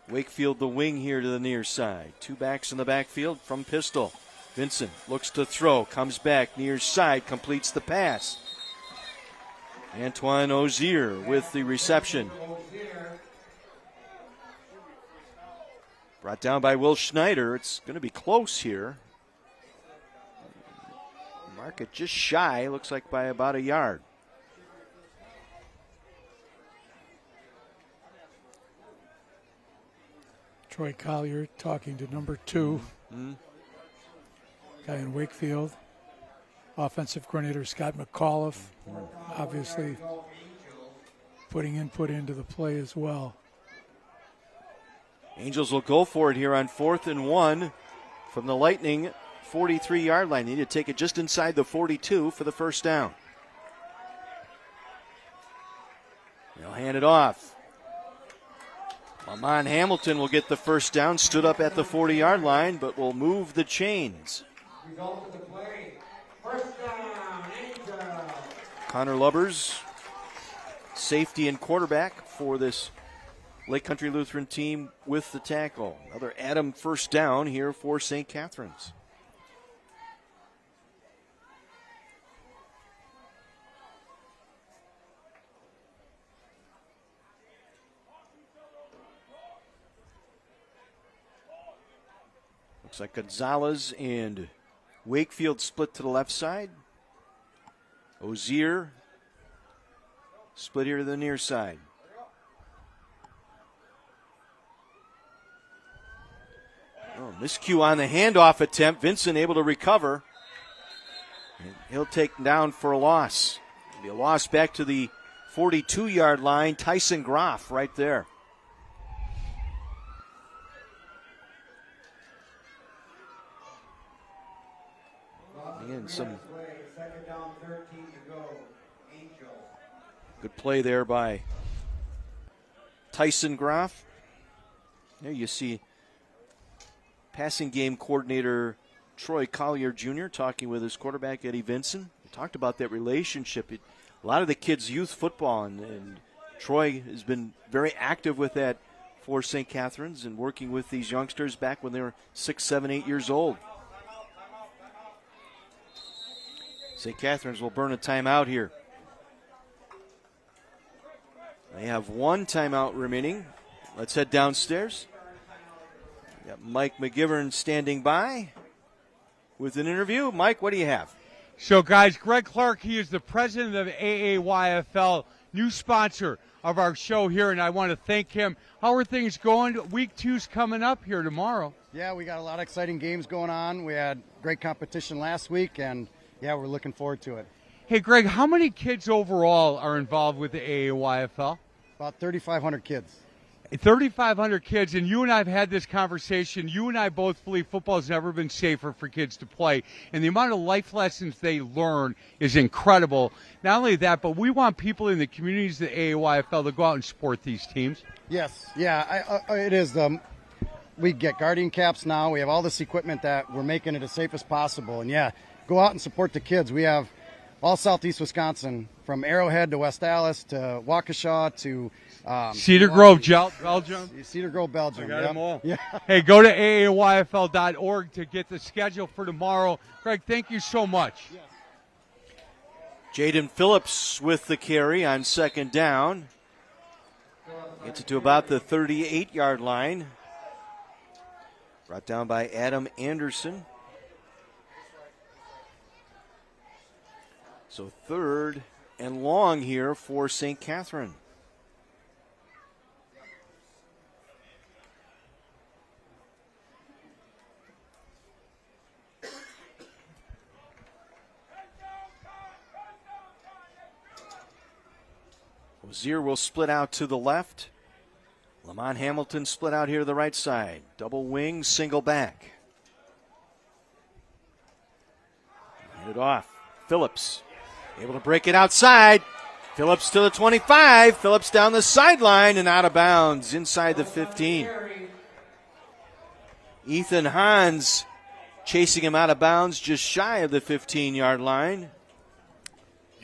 B: Wakefield the wing here to the near side. 2 backs in the backfield from pistol. Vincent looks to throw, comes back near side, completes the pass. Antoine Ozier with the reception. Brought down by Will Schneider. It's going to be close here. Marquette just shy, looks like by about a yard.
C: Troy Collier talking to number 2. Guy in Wakefield. Offensive coordinator Scott McAuliffe, obviously putting input into the play as well.
B: Angels will go for it here on 4th and 1 from the Lightning 43-yard line. They need to take it just inside the 42 for the first down. They'll hand it off. Lamont Hamilton will get the first down, stood up at the 40-yard line, but will move the chains.
D: Result of the play. First down, Angels.
B: Connor Lubbers, safety and quarterback for this Lake Country Lutheran team with the tackle. Another Adam first down here for St. Catherine's. Looks like Gonzalez and Wakefield split to the left side. Ozier split here to the near side. Miscue on the handoff attempt. Vincent able to recover. And he'll take down for a loss. It'll be a loss back to the 42-yard line. Tyson Groff right there. Again, some good play there by Tyson Groff. There you see passing game coordinator Troy Collier Jr. talking with his quarterback Eddie Vinson. We talked about that relationship. A lot of the kids' youth football, and Troy has been very active with that for St. Catherine's and working with these youngsters back when they were 6, 7, 8 years old. St. Catherine's will burn a timeout here. They have one timeout remaining. Let's head downstairs. Got Mike McGivern standing by with an interview. Mike, what do you have?
G: So, guys, Greg Clark, he is the president of AAYFL, new sponsor of our show here, and I want to thank him. How are things going? Week 2's coming up here tomorrow.
L: Yeah, we got a lot of exciting games going on. We had great competition last week, and yeah, we're looking forward to it.
G: Hey, Greg, how many kids overall are involved with the AAYFL?
L: About 3,500 kids.
G: 3,500 kids, and you and I have had this conversation. You and I both believe football has never been safer for kids to play, and the amount of life lessons they learn is incredible. Not only that, but we want people in the communities of the AAYFL to go out and support these teams.
L: Yes, yeah, it is. We get guardian caps now. We have all this equipment that we're making it as safe as possible, and yeah, go out and support the kids. We have all southeast Wisconsin, from Arrowhead to West Allis to Waukesha to
G: Cedar Grove, Belgium.
L: Cedar Grove, Belgium.
G: I got them all.
L: Yeah.
G: Hey, go to aayfl.org to get the schedule for tomorrow. Greg, thank you so much.
L: Yes.
B: Jaden Phillips with the carry on second down. Gets it to about the 38-yard line. Brought down by Adam Anderson. So 3rd and long here for St. Catherine. Ozier will split out to the left. Lamont Hamilton split out here to the right side. Double wing, single back. Hand it off. Phillips able to break it outside. Phillips to the 25. Phillips down the sideline and out of bounds inside the 15. Ethan Hans chasing him out of bounds just shy of the 15-yard line.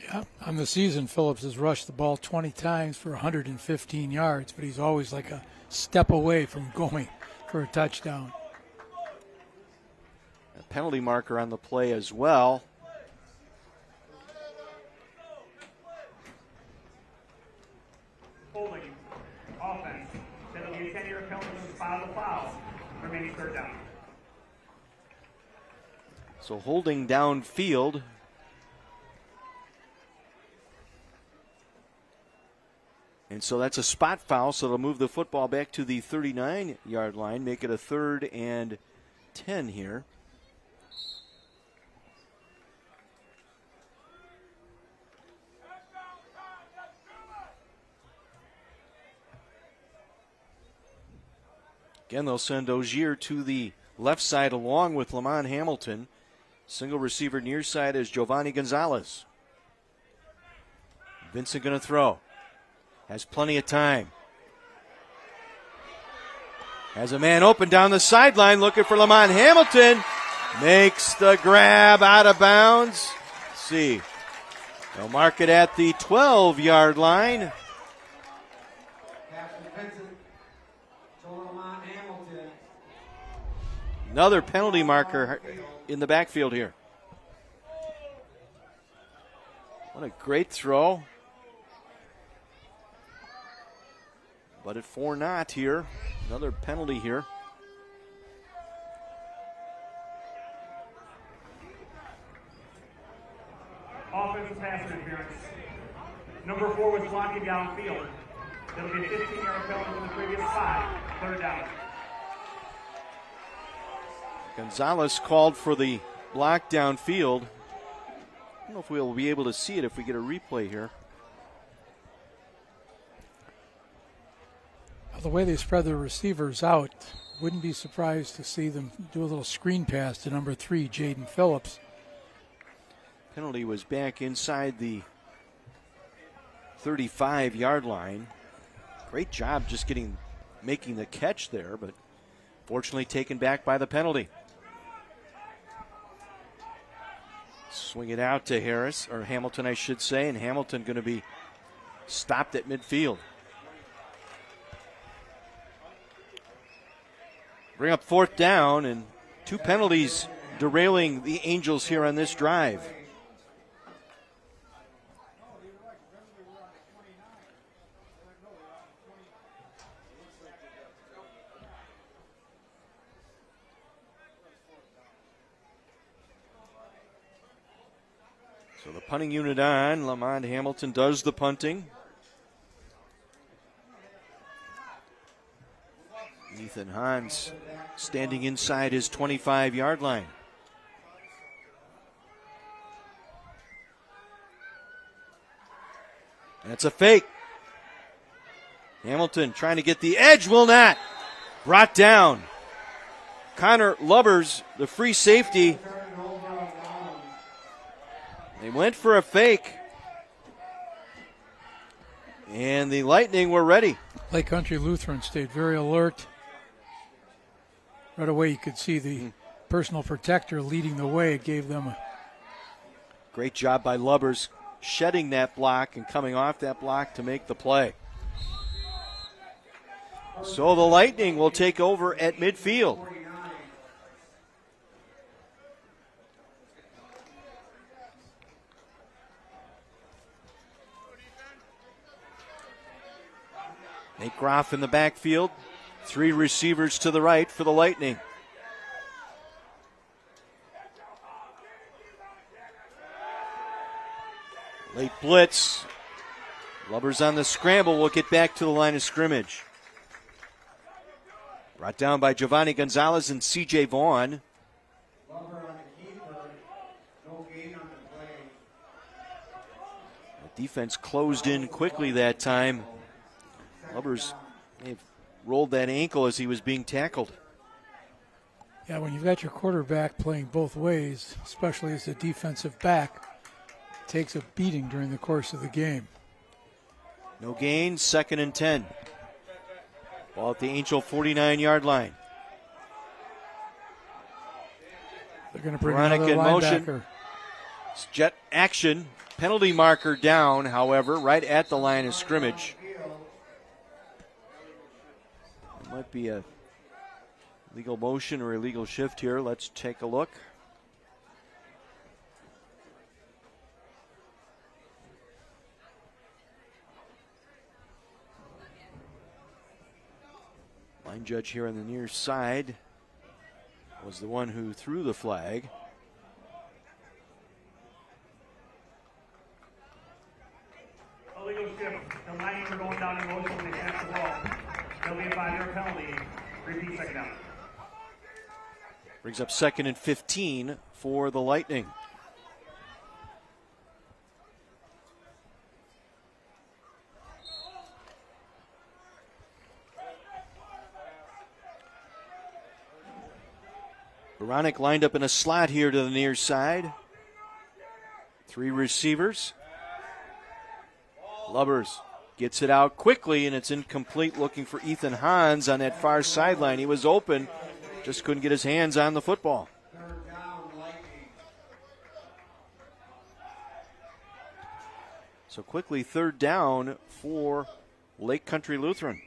C: Yeah, on the season, Phillips has rushed the ball 20 times for 115 yards, but he's always like a step away from going for a touchdown.
B: A penalty marker on the play as well.
I: Holding. Offense. That'll be a 10-yard penalty to foul the foul. Remaining 3rd down.
B: So holding downfield. And so that's a spot foul, so it'll move the football back to the 39-yard line, make it a 3rd and 10 here. Again, they'll send Ogier to the left side along with Lamont Hamilton. Single receiver near side is Giovanni Gonzalez. Vincent going to throw. Has plenty of time. Has a man open down the sideline looking for Lamont Hamilton. Makes the grab out of bounds. Let's see. They'll mark it at the 12-yard line. Another penalty marker in the backfield here. What a great throw. But at 4-0 here. Another penalty here.
I: Offensive pass interference. Number 4 was blocking downfield. That'll be a 15-yard penalty from the previous 5. 3rd down.
B: Gonzalez called for the block downfield. don't know if we'll be able to see it if we get a replay here.
C: The way they spread the receivers out, wouldn't be surprised to see them do a little screen pass to number 3, Jaden Phillips.
B: Penalty was back inside the 35-yard line. Great job just making the catch there, but fortunately taken back by the penalty. Swing it out to Hamilton, I should say, and Hamilton going to be stopped at midfield. Bring up 4th down, and 2 penalties derailing the Angels here on this drive. So the punting unit on. Lamont Hamilton does the punting. Ethan Hans standing inside his 25-yard line. That's a fake. Hamilton trying to get the edge, will not. Brought down. Connor Lubbers, the free safety. They went for a fake. And the Lightning were ready.
C: Lake Country Lutheran stayed very alert. Right away you could see the personal protector leading the way. It gave them a
B: great job by Lubbers shedding that block and coming off that block to make the play. So the Lightning will take over at midfield. Nate Groff in the backfield. 3 receivers to the right for the Lightning. Late blitz. Lubbers on the scramble. Will get back to the line of scrimmage. Brought down by Giovanni Gonzalez and C.J. Vaughn. The defense closed in quickly that time. Lubbers may have rolled that ankle as he was being tackled.
C: Yeah, when you've got your quarterback playing both ways, especially as a defensive back, it takes a beating during the course of the game.
B: No gain, 2nd and 10. Ball at the Angel 49-yard line.
C: They're going to bring
B: Veronica
C: another
B: in
C: linebacker.
B: motion. It's jet action. Penalty marker down, however, right at the line of scrimmage. It might be a legal motion or illegal shift here. Let's take a look. Line judge here on the near side was the one who threw the flag.
I: Illegal shift. The linemen are going down in motion when they catch the ball. There'll be a 5-yard penalty. Repeat 2nd down.
B: Brings up 2nd and 15 for the Lightning. Baronic lined up in a slot here to the near side. 3 receivers. Lubbers gets it out quickly, and it's incomplete, looking for Ethan Hans on that far sideline. He was open, just couldn't get his hands on the football. So quickly 3rd down for Lake Country Lutheran.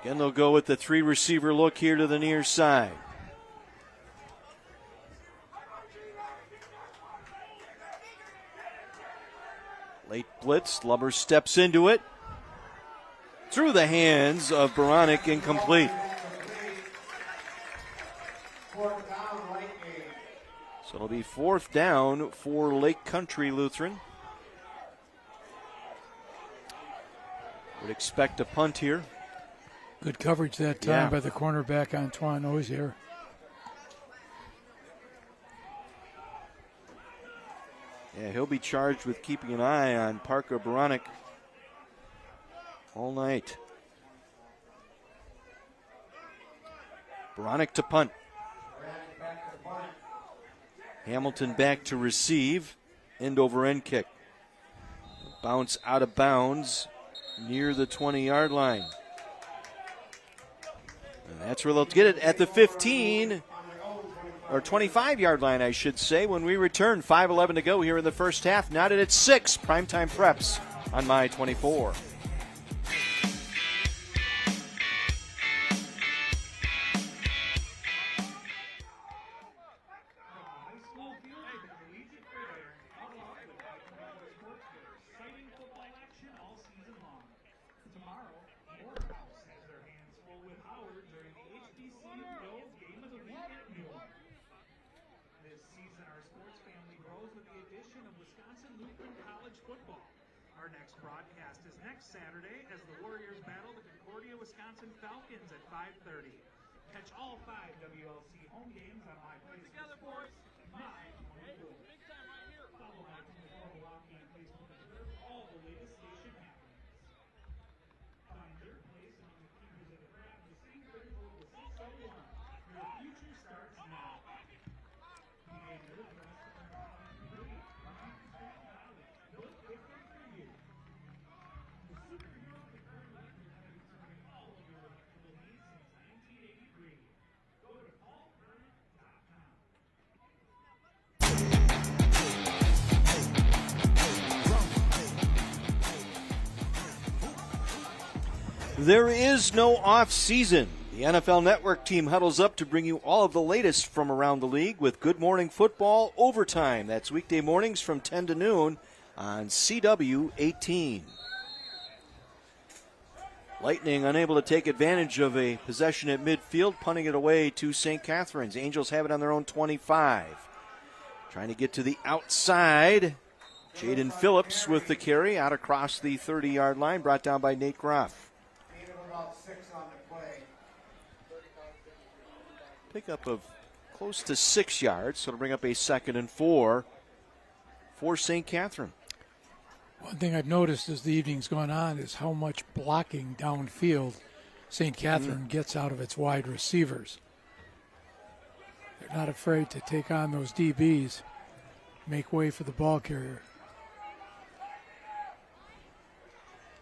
B: Again, they'll go with the 3 receiver look here to the near side. Late blitz. Lubbers steps into it. Through the hands of Baronic, incomplete. So it'll be 4th down for Lake Country Lutheran. Would expect a punt here.
C: Good coverage that time by the cornerback Antoine Ozier.
B: Yeah, he'll be charged with keeping an eye on Parker Baranek all night. Baranek to punt. Hamilton back to receive. End over end kick. Bounce out of bounds near the 20-yard line. And that's where they'll get it at the 15, or 25-yard line, I should say, when we return. 5:11 to go here in the first half. Knotted at 6. Primetime Preps on My 24.
I: Our next broadcast is next Saturday as the Warriors battle the Concordia, Wisconsin Falcons at 5:30. Catch all 5 WLC home games on My Together, boys. My 24. Follow My 24 Milwaukee on Facebook and Twitter for all the latest station happenings. Find your place among the keepers of the crowd to sing critical to 601. Your future starts now.
B: There is no off season. The NFL Network team huddles up to bring you all of the latest from around the league with Good Morning Football Overtime. That's weekday mornings from 10 to noon on CW 18. Lightning unable to take advantage of a possession at midfield, punting it away to St. Catherine's. Angels have it on their own 25. Trying to get to the outside. Jaden Phillips with the carry out across the 30-yard line, brought down by Nate Groff. Pickup of close to 6 yards, so it'll bring up a 2nd and 4 for St. Catherine.
C: One thing I've noticed as the evening's gone on is how much blocking downfield St. Catherine gets out of its wide receivers. They're not afraid to take on those DBs, make way for the ball carrier.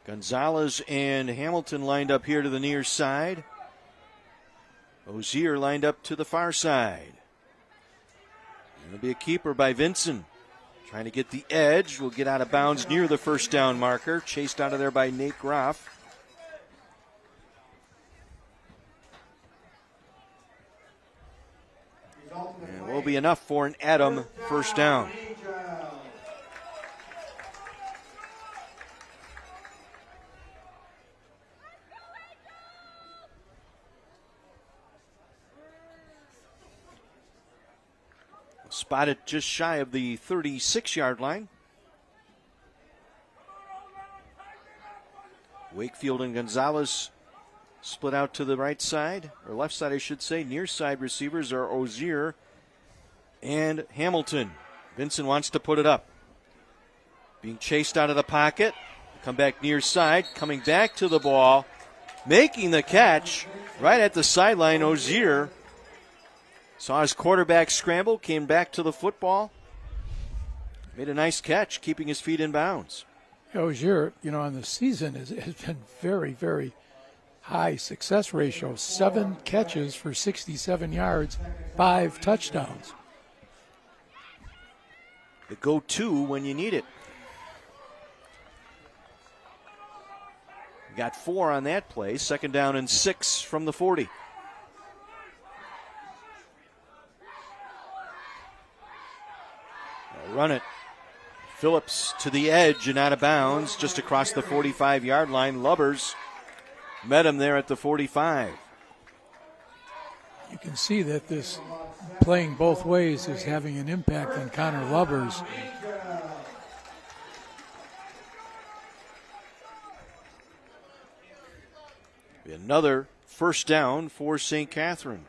B: Gonzalez and Hamilton lined up here to the near side. Ozier lined up to the far side. It'll be a keeper by Vinson. Trying to get the edge. Will get out of bounds near the first down marker. Chased out of there by Nate Groff. And will be enough for an Adam first down. Spotted just shy of the 36-yard line. Wakefield and Gonzalez split out to the right side, or left side, I should say. Near side receivers are Ozier and Hamilton. Vincent wants to put it up. Being chased out of the pocket. Come back near side, coming back to the ball, making the catch right at the sideline. Ozier saw his quarterback scramble, came back to the football, made a nice catch, keeping his feet in bounds.
C: Ozier, on the season has been very, very high success ratio. 7 catches for 67 yards, 5 touchdowns.
B: The go-to when you need it. Got 4 on that play. 2nd down and 6 from the 40. Run it. Phillips to the edge and out of bounds just across the 45-yard line. Lubbers met him there at the 45.
C: You can see that this playing both ways is having an impact on Connor Lubbers.
B: Another first down for St. Catherine.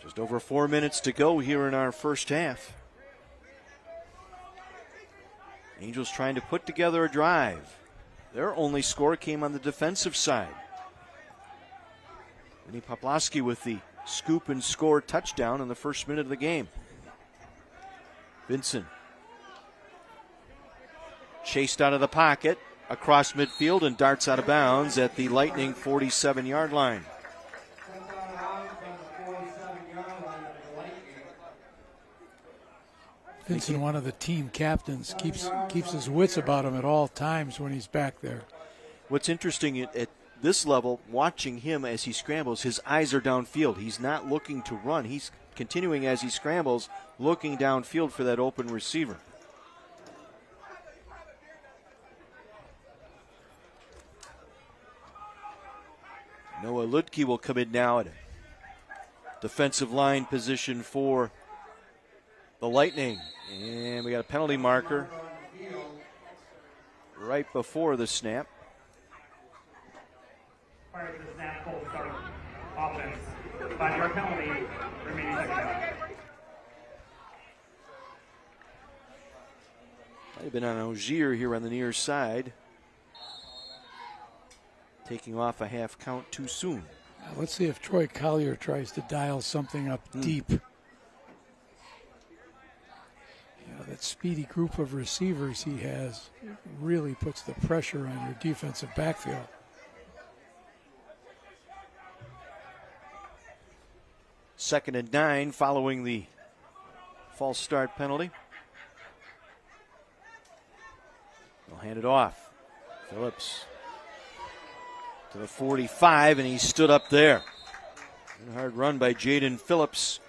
B: Just over 4 minutes to go here in our first half. Angels trying to put together a drive. Their only score came on the defensive side. Vinny Poplawski with the scoop and score touchdown in the first minute of the game. Vincent chased out of the pocket across midfield and darts out of bounds at the Lightning 47-yard line.
C: Vincent, one of the team captains, keeps his wits about him at all times when he's back there.
B: What's interesting at this level, watching him as he scrambles, his eyes are downfield. He's not looking to run. He's continuing as he scrambles, looking downfield for that open receiver. Noah Ludke will come in now at a defensive line position for the Lightning. And we got a penalty marker right before the snap.
I: Prior to the snap, full start offense. 5-yard penalty, remaining second down.
B: Might have been on Ogier here on the near side. Taking off a half count too soon.
C: Let's see if Troy Collier tries to dial something up deep. That speedy group of receivers he has really puts the pressure on your defensive backfield.
B: Second and 9 following the false start penalty. They'll hand it off. Phillips to the 45, and he stood up there. A hard run by Jaden Phillips.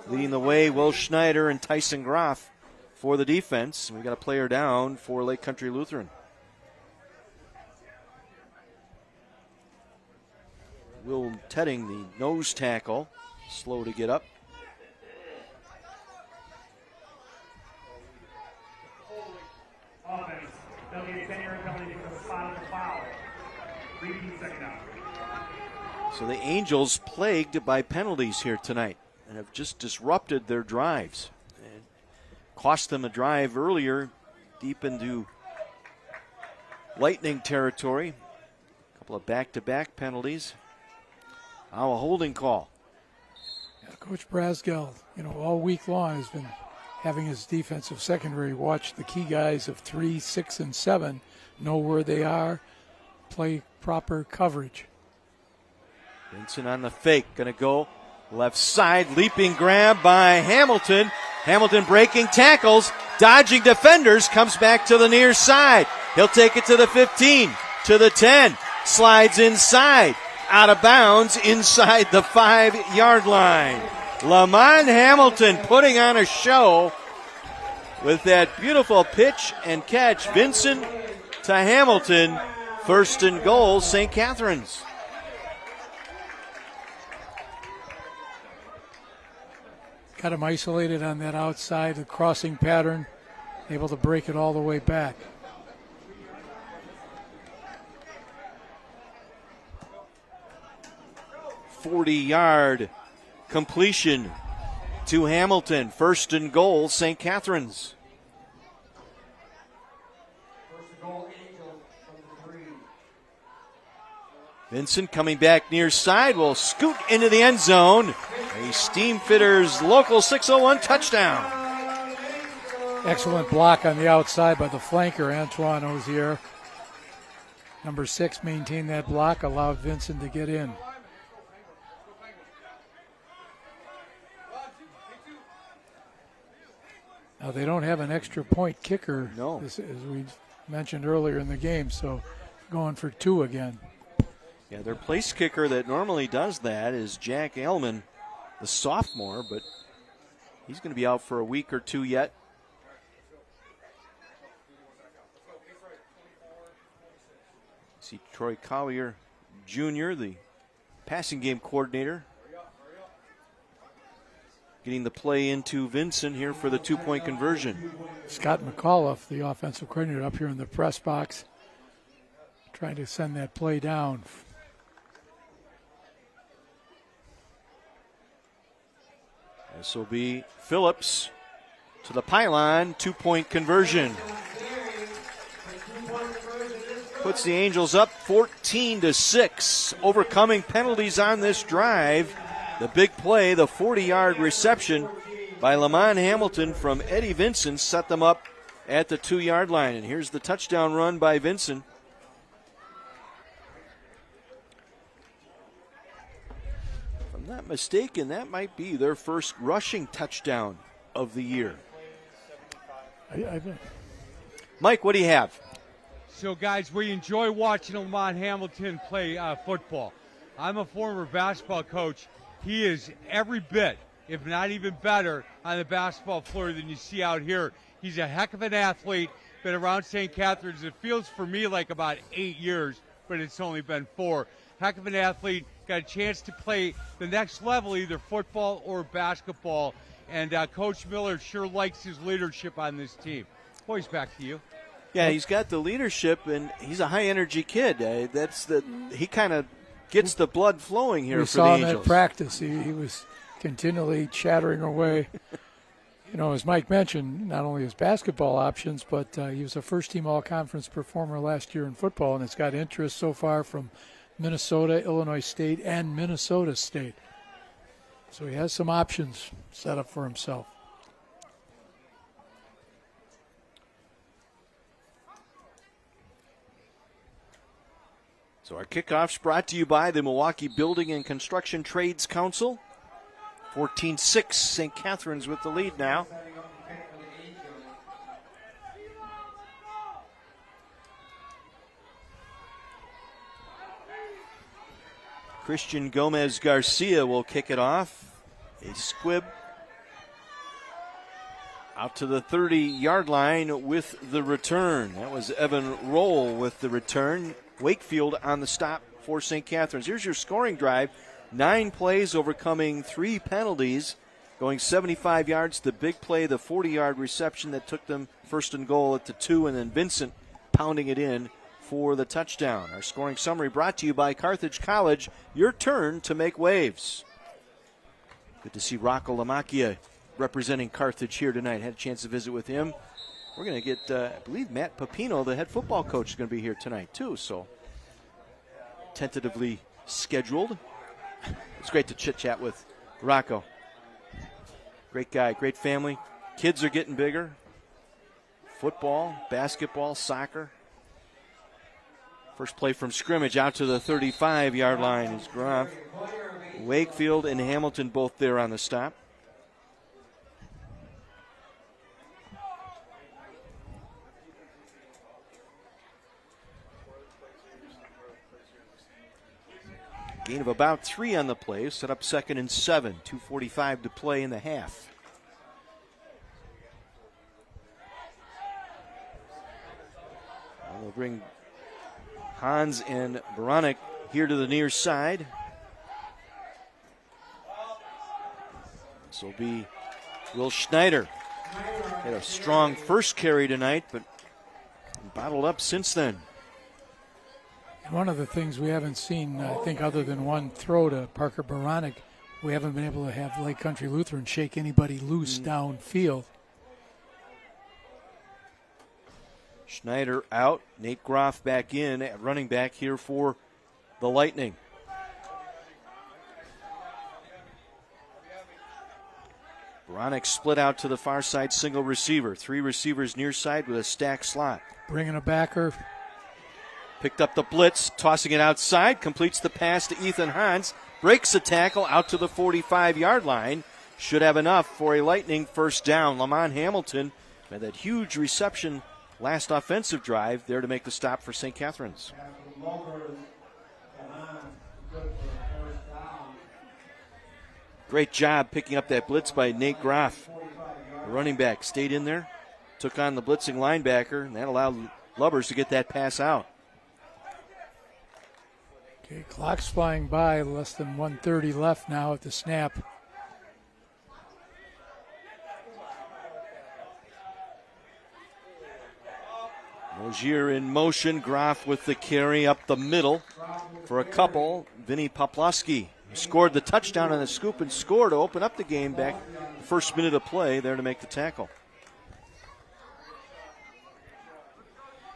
B: Leading the way, Will Schneider and Tyson Groff for the defense. We got a player down for Lake Country Lutheran. Will Tedding, the nose tackle, slow to get up.
I: Offense, there'll be a 10-yard penalty for the spot of the foul. Repeat second down.
B: So the Angels plagued by penalties here tonight and have just disrupted their drives. And cost them a drive earlier deep into Lightning territory. A couple of back-to-back penalties. Now a holding call.
C: Yeah, Coach Brasgell, all week long has been having his defensive secondary watch the key guys of 3, 6, and 7, know where they are, play proper coverage.
B: Vincent on the fake, going to go left side, leaping grab by Hamilton. Hamilton breaking tackles, dodging defenders, comes back to the near side. He'll take it to the 15, to the 10, slides inside, out of bounds inside the 5-yard line. Lamont Hamilton putting on a show with that beautiful pitch and catch. Vincent to Hamilton, first and goal, St. Catherine's.
C: Got him isolated on that outside, the crossing pattern, able to break it all the way back.
B: .40-yard completion to Hamilton. First and goal, St. Catherine's. Vincent coming back near side will scoot into the end zone. A Steamfitters local 601 touchdown.
C: Excellent block on the outside by the flanker, Antoine Ozier. Number 6 maintained that block, allowed Vincent to get in. Now they don't have an extra point kicker, as we mentioned earlier in the game, so going for 2 again.
B: Yeah, their place kicker that normally does that is Jack Aylman, the sophomore, but he's going to be out for a week or 2 yet. See Troy Collier junior, the passing game coordinator. Getting the play into Vincent here for the 2-point conversion.
C: Scott McAuliffe, the offensive coordinator, up here in the press box, trying to send that play down.
B: This will be Phillips to the pylon, 2-point conversion. Puts the Angels up 14-6, overcoming penalties on this drive. The big play, the 40-yard reception by Lamont Hamilton from Eddie Vincent, set them up at the 2-yard line. And here's the touchdown run by Vincent. If I'm not mistaken, that might be their first rushing touchdown of the year. Mike, what do you have?
G: So, guys, we enjoy watching Lamont Hamilton play football. I'm a former basketball coach. He is every bit, if not even better, on the basketball floor than you see out here. He's a heck of an athlete, been around St. Catherine's. It feels for me like about 8 years, but it's only been 4. Heck of an athlete, got a chance to play the next level, either football or basketball, and Coach Miller sure likes his leadership on this team. Boys, back to you.
B: Yeah, he's got the leadership, and he's a high-energy kid. He kind of gets the blood flowing here for the Angels.
C: We saw him at practice. He was continually chattering away. As Mike mentioned, not only his basketball options, but he was a first-team all-conference performer last year in football, and it's got interest so far from Minnesota, Illinois State, and Minnesota State. So he has some options set up for himself.
B: So our kickoff's brought to you by the Milwaukee Building and Construction Trades Council. 14-6, St. Catherine's with the lead now. Christian Gomez Garcia will kick it off. A squib out to the 30-yard line with the return. That was Evan Roll with the return. Wakefield on the stop for St. Catherine's. Here's your scoring drive. 9 plays, overcoming 3 penalties, going 75 yards. The big play, the 40-yard reception that took them first and goal at the 2, and then Vincent pounding it in for the touchdown. Our scoring summary brought to you by Carthage College. Your turn to make waves. Good to see Rocco Lamacchia representing Carthage here tonight. Had a chance to visit with him. We're going to get, I believe, Matt Pepino, the head football coach, is going to be here tonight, too. So, tentatively scheduled. It's great to chit-chat with Rocco. Great guy, great family. Kids are getting bigger. Football, basketball, soccer. First play from scrimmage out to the 35-yard line is Groff. Wakefield and Hamilton both there on the stop. Gain of about 3 on the play, set up 2nd and 7, 2:45 to play in the half. We'll bring Hans and Baranek here to the near side. This will be Will Schneider. Had a strong first carry tonight, but bottled up since then.
C: One of the things we haven't seen, I think, other than one throw to Parker Baranek, we haven't been able to have Lake Country Lutheran shake anybody loose downfield.
B: Schneider out. Nate Groff back in at running back here for the Lightning. Baranek split out to the far side, single receiver. 3 receivers near side with a stacked slot.
C: Bringing a backer.
B: Picked up the blitz, tossing it outside, completes the pass to Ethan Hans, breaks the tackle out to the 45-yard line. Should have enough for a Lightning first down. Lamont Hamilton had that huge reception last offensive drive there to make the stop for St. Catherine's. Great job picking up that blitz by Nate Groff. The running back stayed in there, took on the blitzing linebacker, and that allowed Lubbers to get that pass out.
C: Okay, clock's flying by, less than 1:30 left now at the snap.
B: Rozier in motion. Groff with the carry up the middle for a couple. Vinny Poplawski scored the touchdown on the scoop and score to open up the game back the first minute of play there to make the tackle.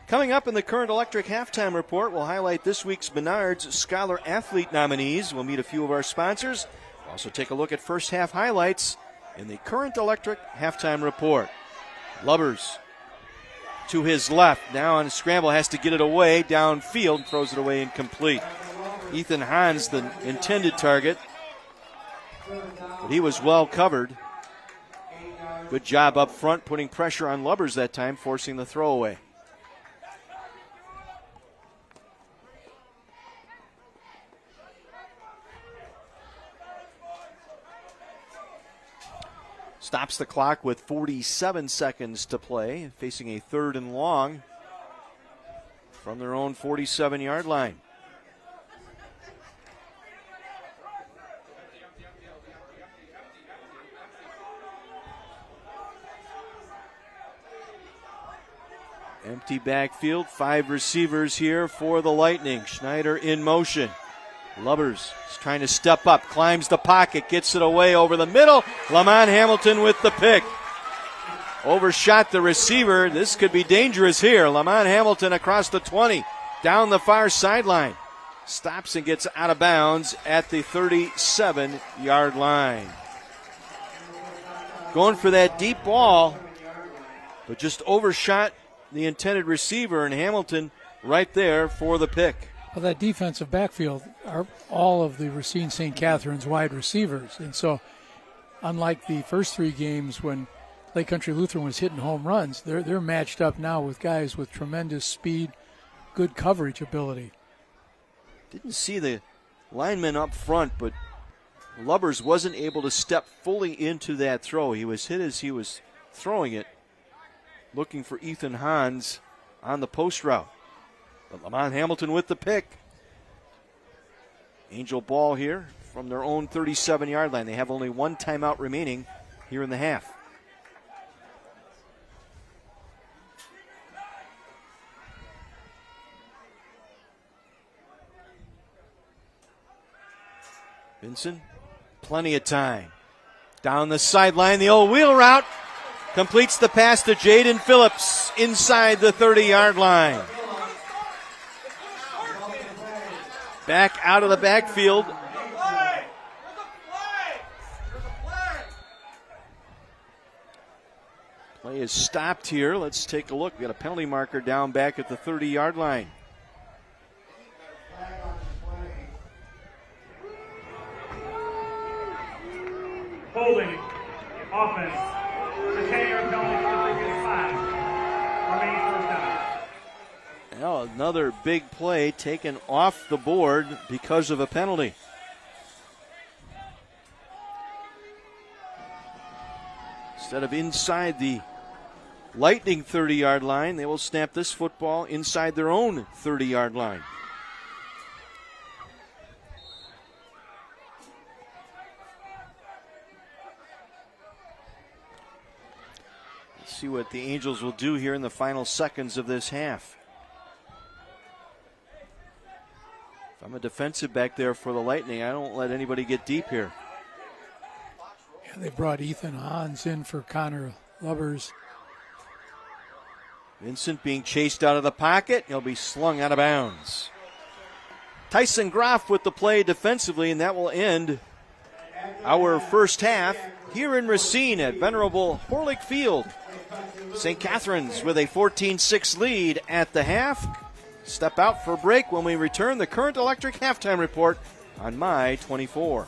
B: Coming up in the Current Electric Halftime Report, we'll highlight this week's Menards Scholar Athlete nominees. We'll meet a few of our sponsors. We'll also take a look at first half highlights in the Current Electric Halftime Report. Lubbers to his left. Now on a scramble, has to get it away downfield, throws it away incomplete. Ethan Hans, the intended target, but he was well covered. Good job up front, putting pressure on Lubbers that time, forcing the throwaway. Stops the clock with 47 seconds to play, facing a 3rd and long from their own 47-yard line. Empty backfield, 5 receivers here for the Lightning. Schneider in motion. Lubbers is trying to step up, climbs the pocket, gets it away over the middle. Lamont Hamilton with the pick. Overshot the receiver. This could be dangerous here. Lamont Hamilton across the 20, down the far sideline. Stops and gets out of bounds at the 37-yard line. Going for that deep ball, but just overshot the intended receiver, and Hamilton right there for the pick.
C: Well, that defensive backfield are all of the Racine St. Catherine's wide receivers. And so, unlike the first 3 games when Lake Country Lutheran was hitting home runs, they're matched up now with guys with tremendous speed, good coverage ability.
B: Didn't see the lineman up front, but Lubbers wasn't able to step fully into that throw. He was hit as he was throwing it, looking for Ethan Hans on the post route. But Lamont Hamilton with the pick. Angel ball here from their own 37-yard line. They have only 1 timeout remaining here in the half. Vincent, plenty of time. Down the sideline, the old wheel route. Completes the pass to Jaden Phillips inside the 30-yard line. Back out of the backfield. Play is stopped here. Let's take a look. We got a penalty marker down back at the 30-yard line.
E: Holding. Offense. Retainer penalty for the previous 5. Remaining first down.
B: Now another big play taken off the board because of a penalty. Instead of inside the Lightning 30-yard line, they will snap this football inside their own 30-yard line. Let's see what the Angels will do here in the final seconds of this half. If I'm a defensive back there for the Lightning, I don't let anybody get deep here.
C: Yeah, they brought Ethan Hans in for Connor Lubbers.
B: Vincent being chased out of the pocket. He'll be slung out of bounds. Tyson Groff with the play defensively, and that will end our first half here in Racine at Venerable Horlick Field. St. Catherine's with a 14-6 lead at the half. Step out for a break. When we return, the Current Electric Halftime Report on My 24.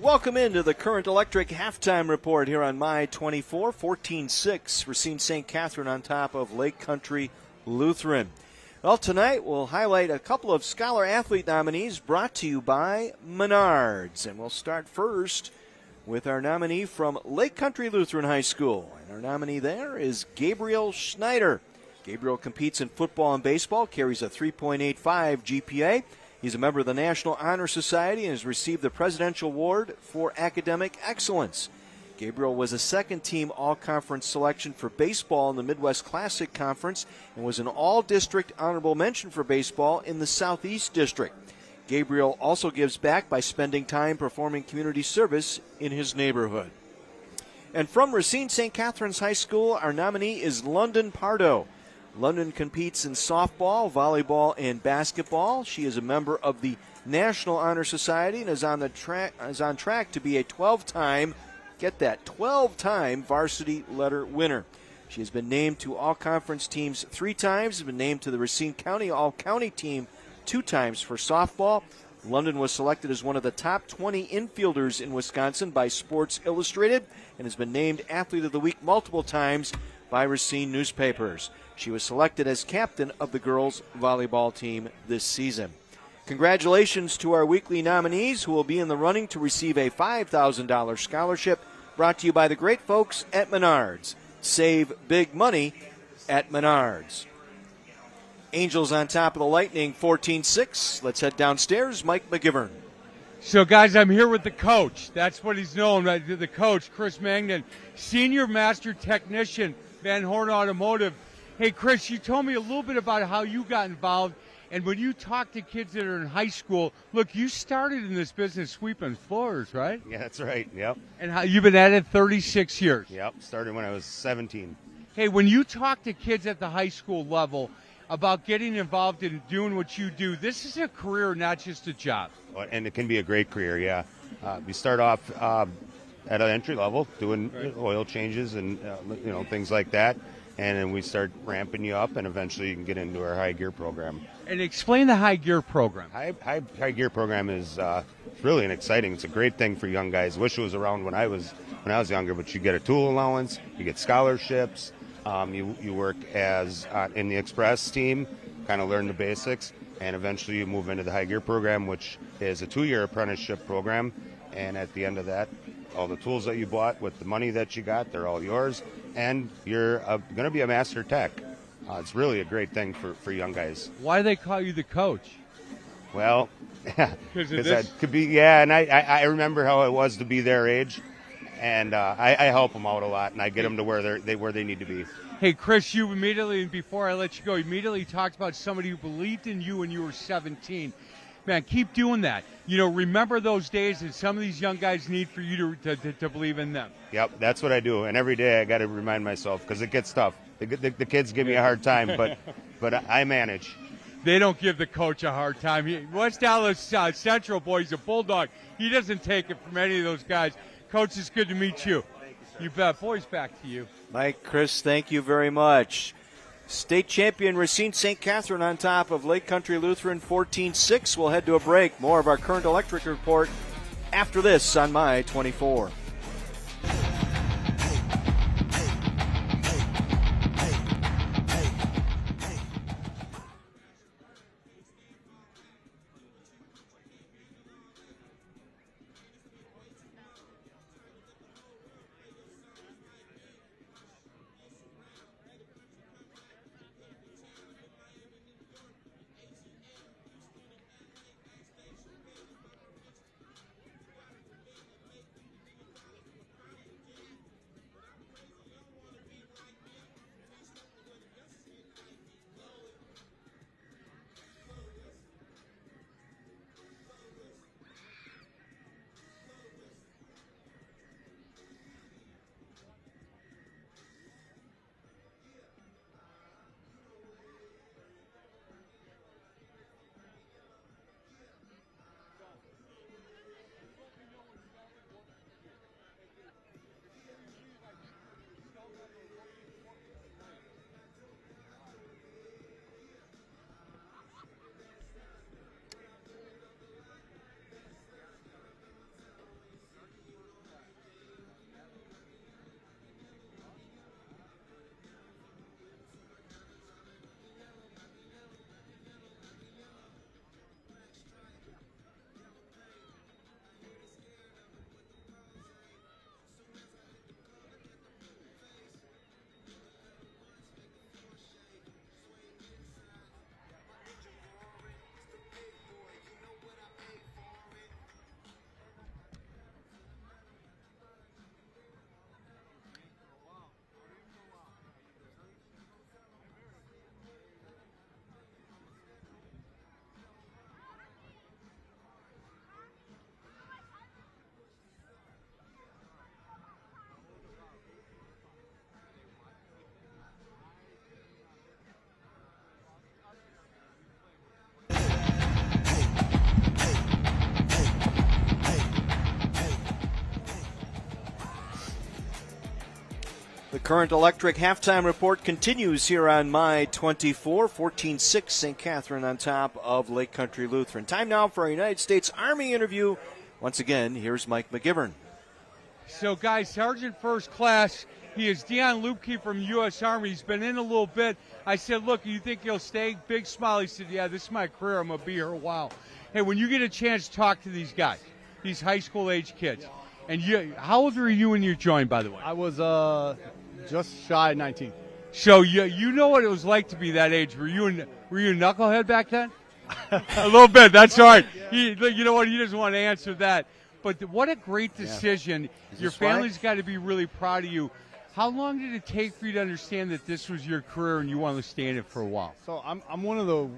B: Welcome into the Current Electric halftime report here on My 24, 14-6. Racine St. Catherine on top of Lake Country Lutheran. Well, tonight we'll highlight a couple of Scholar Athlete nominees brought to you by Menards. And we'll start first with our nominee from Lake Country Lutheran High School. And our nominee there is Gabriel Schneider. Gabriel competes in football and baseball, carries a 3.85 GPA. He's a member of the National Honor Society and has received the Presidential Award for Academic Excellence. Gabriel was a second-team all-conference selection for baseball in the Midwest Classic Conference and was an all-district honorable mention for baseball in the Southeast District. Gabriel also gives back by spending time performing community service in his neighborhood. And from Racine St. Catherine's High School, our nominee is London Pardo. London competes in softball, volleyball, and basketball. She is a member of the National Honor Society and is on track to be a 12-time, get that, 12-time varsity letter winner. She has been named to all-conference teams 3 times, has been named to the Racine County all-county team 2 times for softball. London was selected as one of the top 20 infielders in Wisconsin by Sports Illustrated and has been named Athlete of the Week multiple times by Racine newspapers. She was selected as captain of the girls' volleyball team this season. Congratulations to our weekly nominees who will be in the running to receive a $5,000 scholarship brought to you by the great folks at Menards. Save big money at Menards. Angels on top of the Lightning, 14-6. Let's head downstairs. Mike McGivern.
G: So, guys, I'm here with the coach. That's what he's known, the coach, Chris Magnan, Senior Master Technician, Van Horn Automotive. Hey, Chris, you told me a little bit about how you got involved, and when you talk to kids that are in high school, look, you started in this business sweeping floors, right?
M: Yeah, that's right, yep.
G: And how you've been at it 36 years.
M: Yep, started when I was 17.
G: Hey, when you talk to kids at the high school level about getting involved in doing what you do, this is a career, not just a job.
M: And it can be a great career, yeah. You start off at an entry level doing oil changes and things like that. And then we start ramping you up, and eventually you can get into our high gear program.
G: And explain the high gear program.
M: High gear program is really exciting. It's a great thing for young guys. Wish it was around when I was younger, but you get a tool allowance, you get scholarships, you work as in the express team, kind of learn the basics, and eventually you move into the high gear program, which is a 2-year apprenticeship program. And at the end of that, all the tools that you bought with the money that you got, they're all yours. And you're going to be a master tech. It's really a great thing for young guys.
G: Why do they call you the coach?
M: Well, because that could be, yeah, and I remember how it was to be their age, and I help them out a lot, and I get them to where they need to be.
G: Hey, Chris, you immediately, before I let you go, immediately talked about somebody who believed in you when you were 17. Man, keep doing that. Remember those days that some of these young guys need for you to believe in them.
M: Yep, that's what I do. And every day I got to remind myself because it gets tough. The kids give me a hard time, but I manage.
G: They don't give the coach a hard time. West Dallas Central boy, he's a bulldog. He doesn't take it from any of those guys. Coach, it's good to meet you. You bet. Boys, back to you.
B: Mike, Chris, thank you very much. State champion Racine St. Catherine on top of Lake Country Lutheran 14-6. We'll head to a break. More of our Current Electric report after this on My 24. Current Electric halftime report continues here on My 24, 14-6 St. Catherine on top of Lake Country Lutheran. Time now for a United States Army interview. Once again, here's Mike McGivern.
G: So, guys, Sergeant First Class, he is Dion Lupke from U.S. Army. He's been in a little bit. I said, look, you think he'll stay? Big smile. He said, yeah, this is my career. I'm going to be here a while. Hey, when you get a chance to talk to these guys, these high school age kids, and how old were you when you joined, by the way?
N: I was just shy of 19.
G: So you know what it was like to be that age. Were you a knucklehead back then? A little bit. That's all right. You know what? He doesn't want to answer that. But what a great decision.
N: Yeah.
G: Your family's got to be really proud of you. How long did it take for you to understand that this was your career and you wanted to stay in it for a while?
N: So I'm one of the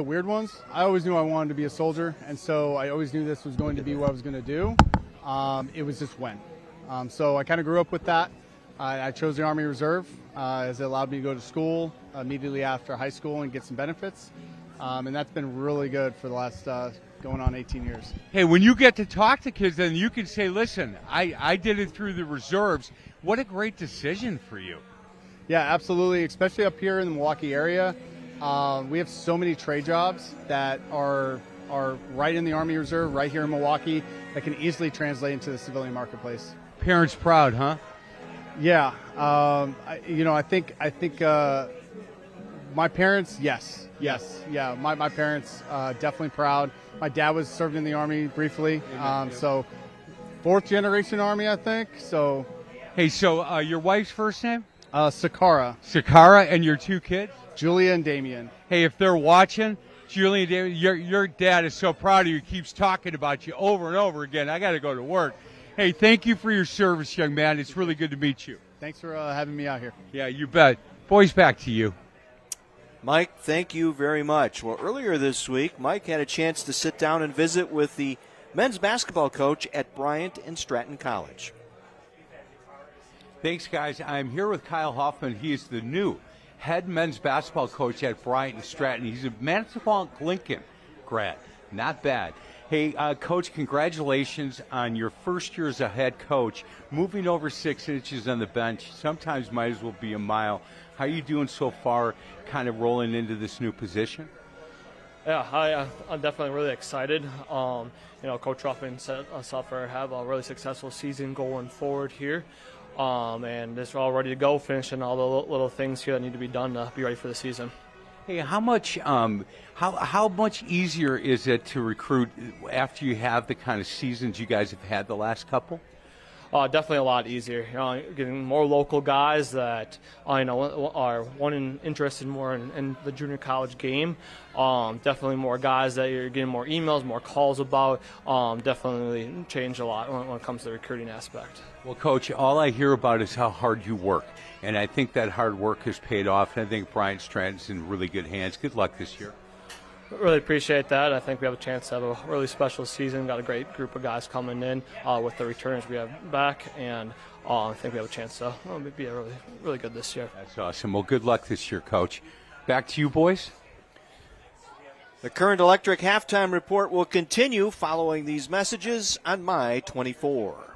N: weird ones. I always knew I wanted to be a soldier, and so I always knew this was going to be what I was going to do. It was just when. So I kind of grew up with that. I chose the Army Reserve as it allowed me to go to school immediately after high school and get some benefits. And that's been really good for the last going on 18 years.
G: Hey, when you get to talk to kids, then you can say, listen, I did it through the reserves. What a great decision for you.
N: Yeah, absolutely, especially up here in the Milwaukee area. We have so many trade jobs that are right in the Army Reserve, right here in Milwaukee, that can easily translate into the civilian marketplace.
G: Parents proud, huh?
N: Yeah, I think my parents, yes, yeah. My parents definitely proud. My dad was served in the Army briefly, so fourth generation Army, I think. So,
G: hey, so your wife's first name?
N: Sakara.
G: Sakara, and your two kids?
N: Julia and Damien.
G: Hey, if they're watching, Julia and Damien, your dad is so proud of you. He keeps talking about you over and over again. I got to go to work. Hey, thank you for your service, young man. It's really good to meet you.
N: Thanks for having me out here.
G: Yeah, you bet. Boys, back to you.
B: Mike, thank you very much. Well, earlier this week, Mike had a chance to sit down and visit with the men's basketball coach at Bryant and Stratton College.
G: Thanks, guys. I'm here with Kyle Hoffman. He is the new head men's basketball coach at Bryant and Stratton. He's a Manitowoc Lincoln grad. Not bad. Hey, Coach, congratulations on your first year as a head coach. Moving over 6 inches on the bench sometimes might as well be a mile. How are you doing so far, kind of rolling into this new position?
O: Yeah, I'm definitely really excited. Coach Hoffman set us up for have a really successful season going forward here. And we're all ready to go, finishing all the little things here that need to be done to be ready for the season.
G: Hey, how much easier is it to recruit after you have the kind of seasons you guys have had the last couple?
O: Definitely a lot easier. Getting more local guys that are interested more in the junior college game. Definitely more guys that you're getting more emails, more calls about. Definitely changed a lot when it comes to the recruiting aspect.
G: Well, Coach, all I hear about is how hard you work, and I think that hard work has paid off. And I think Bryant Stratton's in really good hands. Good luck this year.
O: Really appreciate that. I think we have a chance to have a really special season. Got a great group of guys coming in with the returners we have back, and I think we have a chance to be really, really good this year.
G: That's awesome. Well, good luck this year, Coach. Back to you, boys.
B: The Current Electric halftime report will continue following these messages on My 24.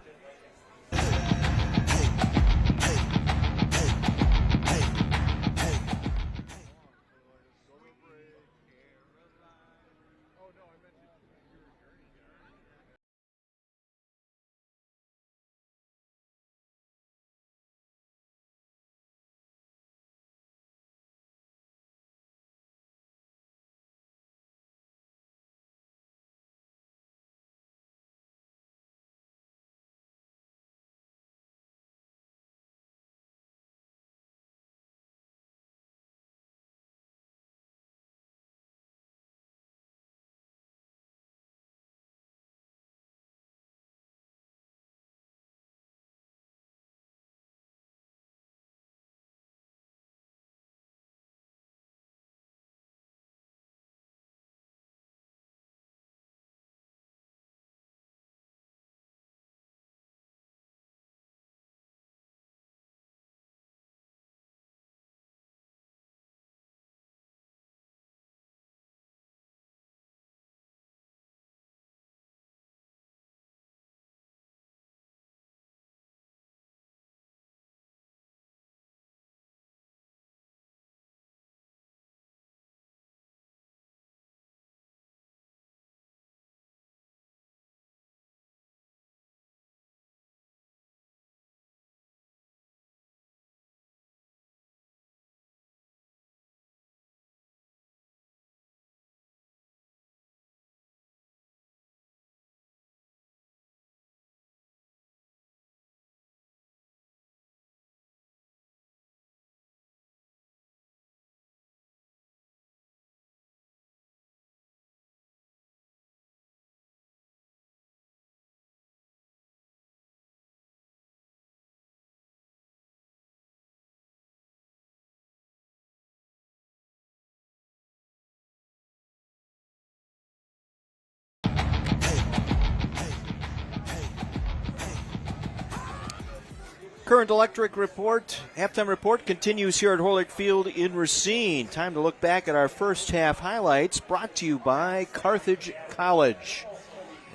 B: Current Electric report, halftime report continues here at Horlick Field in Racine. Time to look back at our first half highlights, brought to you by Carthage College.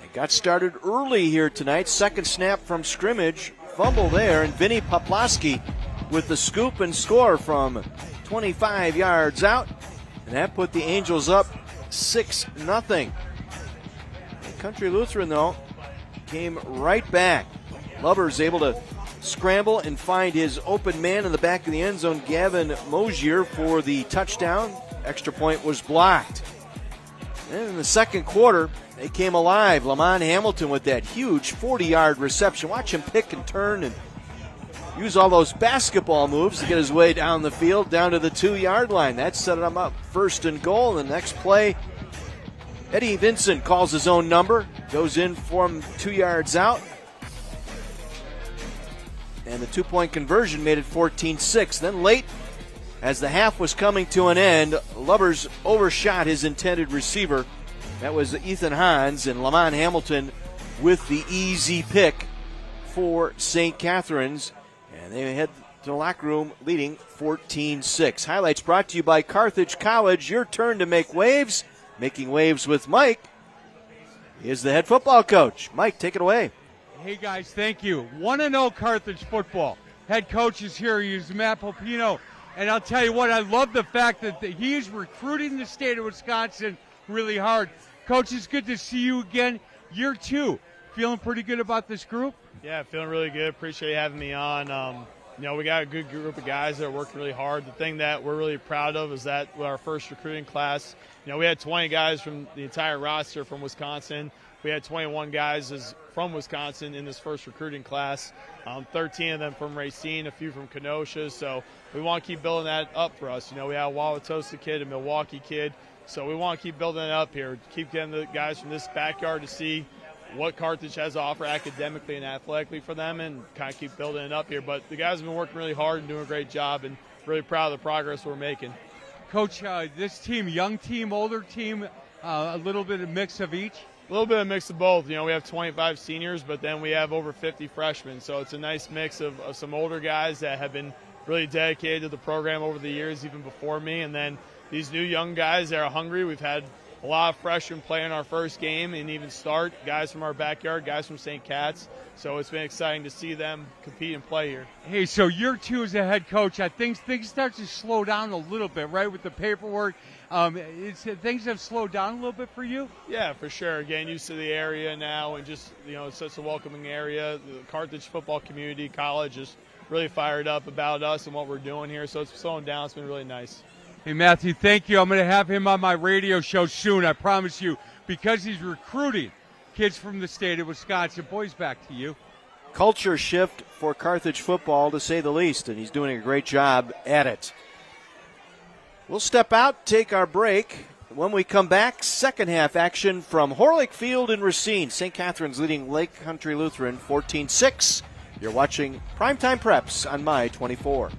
B: It got started early here tonight. Second snap from scrimmage, fumble there, and Vinny Poplawski with the scoop and score from 25 yards out. And that put the Angels up 6-0. Country Lutheran, though, came right back. Lubbers able to scramble and find his open man in the back of the end zone, Gavin Mosier, for the touchdown. Extra point was blocked. And in the second quarter, they came alive. Lamont Hamilton with that huge 40-yard reception. Watch him pick and turn and use all those basketball moves to get his way down the field, down to the 2-yard line. That set him up first and goal. The next play, Eddie Vincent calls his own number, goes in from 2 yards out. And the 2-point conversion made it 14-6. Then late, as the half was coming to an end, Lubbers overshot his intended receiver. That was Ethan Hans, and Lamont Hamilton with the easy pick for St. Catherine's. And they head to the locker room leading 14-6. Highlights brought to you by Carthage College. Your turn to make waves. Making waves with Mike is the head football coach. Mike, take it away.
G: Hey, guys, thank you. 1-0 Carthage football. Head coach is here. He's Matt Popino. And I'll tell you what, I love the fact that he is recruiting the state of Wisconsin really hard. Coach, it's good to see you again. Year 2. Feeling pretty good about this group?
P: Yeah, feeling really good. Appreciate you having me on. We got a good group of guys that are working really hard. The thing that we're really proud of is that with our first recruiting class, we had 20 guys from the entire roster from Wisconsin. We had 21 guys from Wisconsin in this first recruiting class, 13 of them from Racine, a few from Kenosha. So we want to keep building that up for us. We have a Wauwatosa kid, a Milwaukee kid. So we want to keep building it up here, keep getting the guys from this backyard to see what Carthage has to offer academically and athletically for them, and kind of keep building it up here. But the guys have been working really hard and doing a great job, and really proud of the progress we're making.
G: Coach, this team, young team, older team, a little bit of mix of each?
P: A little bit of mix of both. We have 25 seniors, but then we have over 50 freshmen. So it's a nice mix of some older guys that have been really dedicated to the program over the years, even before me. And then these new young guys that are hungry. We've had a lot of freshmen play in our first game and even start, guys from our backyard, guys from St. Cat's. So it's been exciting to see them compete and play here.
G: Hey, so year 2 as a head coach, I think things start to slow down a little bit, right, with the paperwork. Things have slowed down a little bit for you?
P: Yeah, for sure. Getting used to the area now, and just, it's such a welcoming area. The Carthage football community, college is really fired up about us and what we're doing here. So it's slowing down. It's been really nice.
G: Hey, Matthew, thank you. I'm going to have him on my radio show soon, I promise you, because he's recruiting kids from the state of Wisconsin. Boys, back to you.
B: Culture shift for Carthage football, to say the least, and he's doing a great job at it. We'll step out, take our break. When we come back, second half action from Horlick Field in Racine. St. Catherine's leading Lake Country Lutheran 14-6. You're watching Primetime Preps on My 24.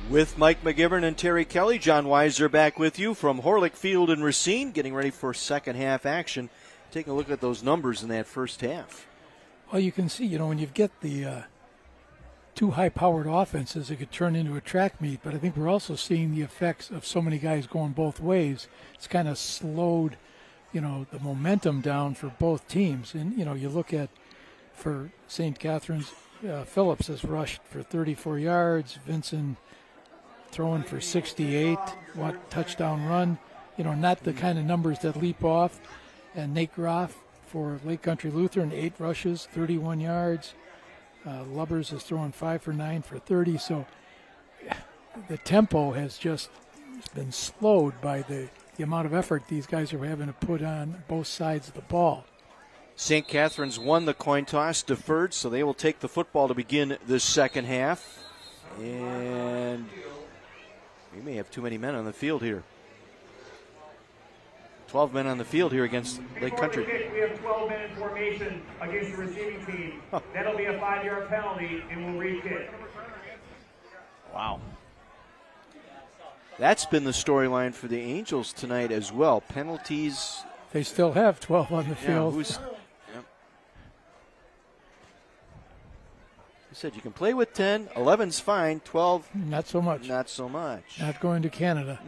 B: With Mike McGivern and Terry Kelly, John Weiser back with you from Horlick Field in Racine, getting ready for second half action. Taking a look at those numbers in that first half.
C: Well, you can see, when you get the two high-powered offenses, it could turn into a track meet, but I think we're also seeing the effects of so many guys going both ways. It's kind of slowed, the momentum down for both teams. And, you look at, for St. Catherine's, Phillips has rushed for 34 yards, Vincent throwing for 68, touchdown run, not the kind of numbers that leap off. And Nate Groff for Lake Country Lutheran, 8 rushes, 31 yards. Lubbers is throwing 5 for 9 for 30. So the tempo has just been slowed by the amount of effort these guys are having to put on both sides of the ball.
B: St. Catherine's won the coin toss, deferred, so they will take the football to begin the second half. And we may have too many men on the field here. 12 men on the field here against Lake Country.
I: We have 12 men in formation against the receiving team. That'll be a 5-yard penalty, and we'll re-kick.
B: Wow. That's been the storyline for the Angels tonight as well. Penalties.
C: They still have 12 on the field.
B: You said you can play with 10. 11's fine. 12.
C: Not so much.
B: Not so much.
C: Not going to Canada.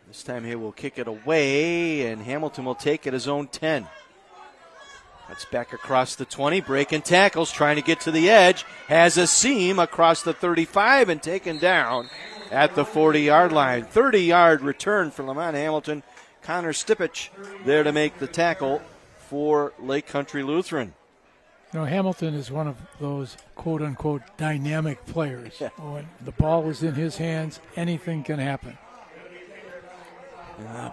B: This time he will kick it away, and Hamilton will take it his own 10. That's back across the 20, breaking tackles, trying to get to the edge. Has a seam across the 35 and taken down at the 40-yard line. 30-yard return for Lamont Hamilton. Connor Stipich there to make the tackle for Lake Country Lutheran.
C: Hamilton is one of those quote-unquote dynamic players. When the ball is in his hands, anything can happen.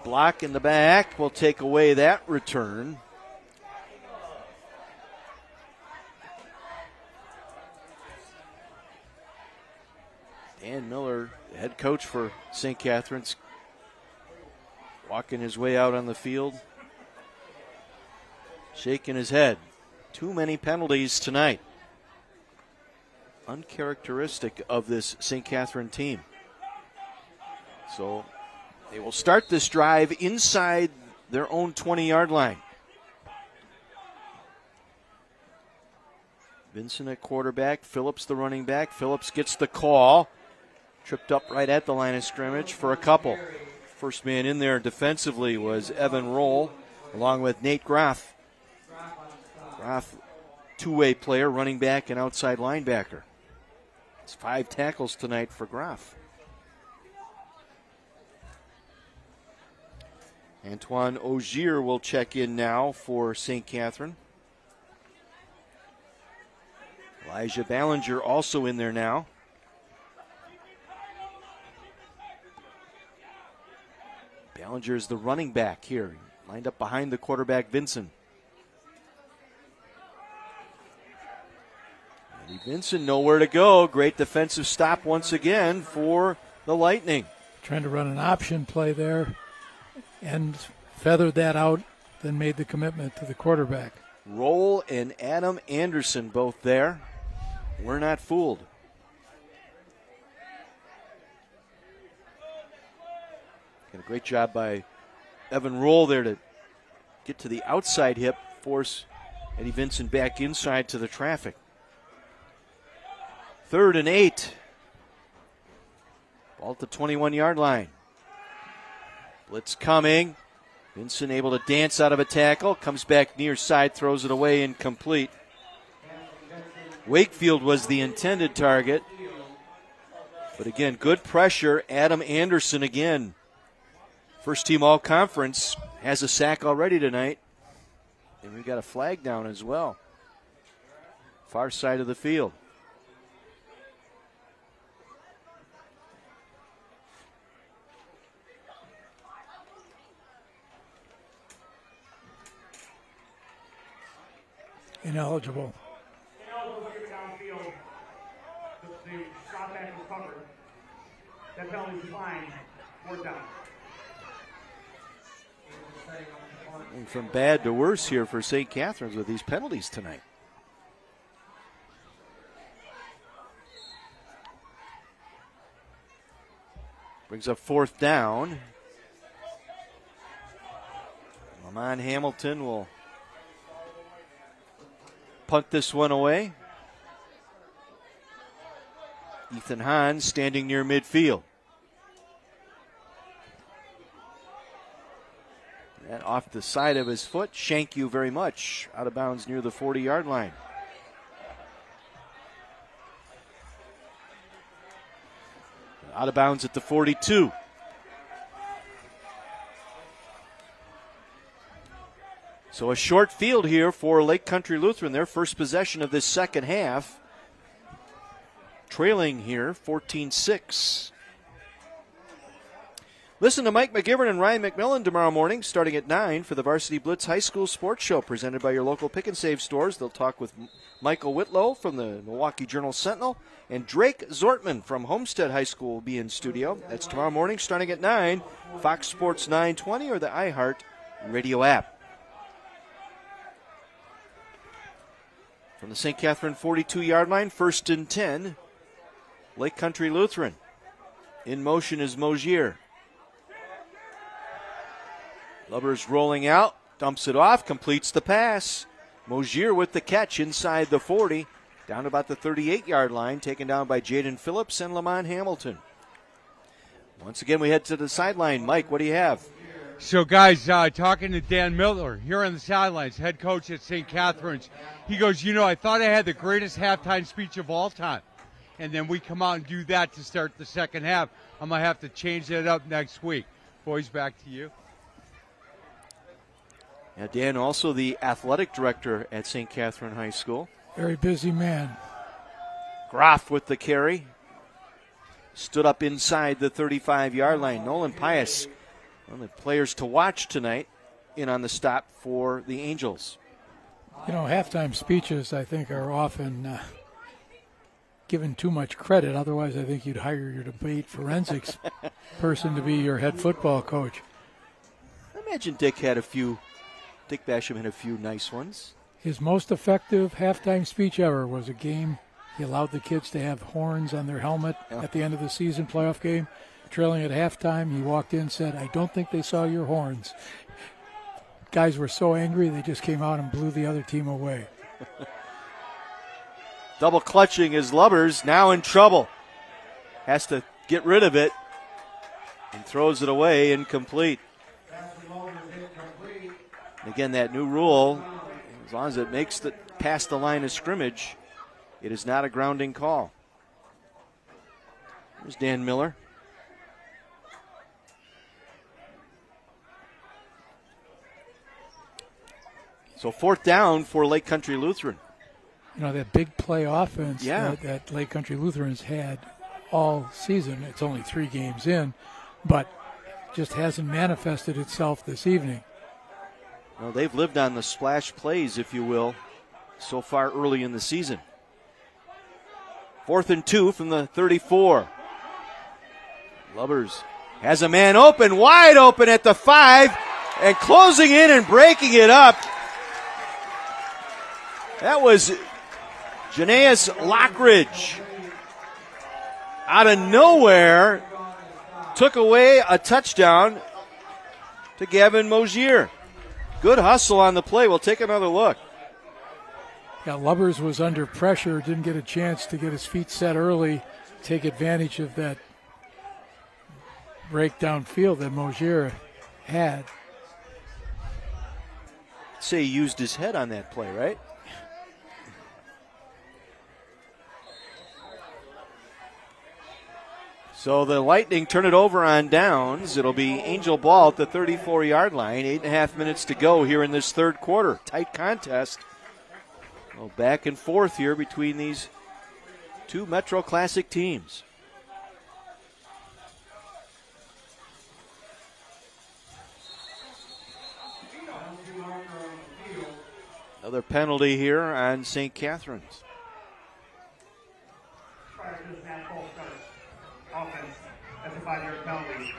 B: Block in the back will take away that return. Dan Miller, head coach for St. Catherine's, walking his way out on the field, shaking his head. Too many penalties tonight. Uncharacteristic of this St. Catherine team. So they will start this drive inside their own 20-yard line. Vincent at quarterback, Phillips the running back. Phillips gets the call. Tripped up right at the line of scrimmage for a couple. First man in there defensively was Evan Roll, along with Nate Groff. Groff, two-way player, running back and outside linebacker. It's 5 tackles tonight for Groff. Antoine Ogier will check in now for St. Catherine. Elijah Ballinger also in there now. Ballinger is the running back here, lined up behind the quarterback, Vincent. Eddie Vincent nowhere to go. Great defensive stop once again for the Lightning.
C: Trying to run an option play there and feathered that out, then made the commitment to the quarterback.
B: Roll and Adam Anderson both there. We're not fooled. Got a great job by Evan Roll there to get to the outside hip, force Eddie Vincent back inside to the traffic. 3rd and 8. Ball at the 21-yard line. Blitz coming. Vincent able to dance out of a tackle. Comes back near side, throws it away, incomplete. Wakefield was the intended target. But again, good pressure. Adam Anderson again. First team all-conference, has a sack already tonight. And we've got a flag down as well. Far side of the field.
C: Ineligible.
I: Downfield. The shot back was covered. That penalty's fine. 4th down.
B: And from bad to worse here for St. Catherine's with these penalties tonight. Brings up 4th down. Lamont Hamilton will punt this one away. Ethan Hahn standing near midfield. And off the side of his foot, shank you very much. Out of bounds near the 40-yard line. Out of bounds at the 42. So a short field here for Lake Country Lutheran. Their first possession of this second half. Trailing here 14-6. Listen to Mike McGivern and Ryan McMillan tomorrow morning starting at 9 for the Varsity Blitz High School Sports Show presented by your local Pick and Save stores. They'll talk with Michael Whitlow from the Milwaukee Journal-Sentinel, and Drake Zortman from Homestead High School will be in studio. That's tomorrow morning starting at 9, Fox Sports 920 or the iHeart radio app. From the St. Catherine 42-yard line, 1st and 10, Lake Country Lutheran. In motion is Mosier. Lubbers rolling out, dumps it off, completes the pass. Mosier with the catch inside the 40, down about the 38-yard line, taken down by Jaden Phillips and Lamont Hamilton. Once again, we head to the sideline. Mike, what do you have?
G: So, guys, talking to Dan Miller here on the sidelines, head coach at St. Catherine's, he goes, I thought I had the greatest halftime speech of all time. And then we come out and do that to start the second half. I'm going to have to change that up next week. Boys, back to you.
B: Yeah, Dan, also the athletic director at St. Catherine High School.
C: Very busy man.
B: Groff with the carry. Stood up inside the 35-yard line. Nolan Pius, one of the players to watch tonight, in on the stop for the Angels.
C: Halftime speeches, I think, are often given too much credit. Otherwise, I think you'd hire your debate forensics person to be your head football coach.
B: I imagine Dick Basham had a few nice ones.
C: His most effective halftime speech ever was a game. He allowed the kids to have horns on their helmet at the end of the season playoff game. Trailing at halftime, he walked in and said, "I don't think they saw your horns." Guys were so angry, they just came out and blew the other team away.
B: Double clutching his Lubbers, now in trouble. Has to get rid of it and throws it away, incomplete. Again, that new rule, as long as it makes it past the line of scrimmage, it is not a grounding call. There's Dan Miller. So 4th down for Lake Country Lutheran.
C: That big play offense that Lake Country Lutheran's had all season. It's only 3 games in, but just hasn't manifested itself this evening.
B: Well, they've lived on the splash plays, if you will, so far early in the season. 4th and 2 from the 34. Lubbers has a man open, wide open at the 5, and closing in and breaking it up. That was Janaeus Lockridge. Out of nowhere, took away a touchdown to Gavin Mosier. Good hustle on the play. We'll take another look.
C: Yeah, Lubbers was under pressure, didn't get a chance to get his feet set early, take advantage of that breakdown field that Mosier had.
B: Say he used his head on that play, right? So the Lightning turn it over on downs. It'll be Angel ball at the 34-yard line. 8.5 minutes to go here in this third quarter. Tight contest. Well, back and forth here between these two Metro Classic teams. Another penalty here on St. Catherine's.
D: Offense, that's a 5-yard penalty.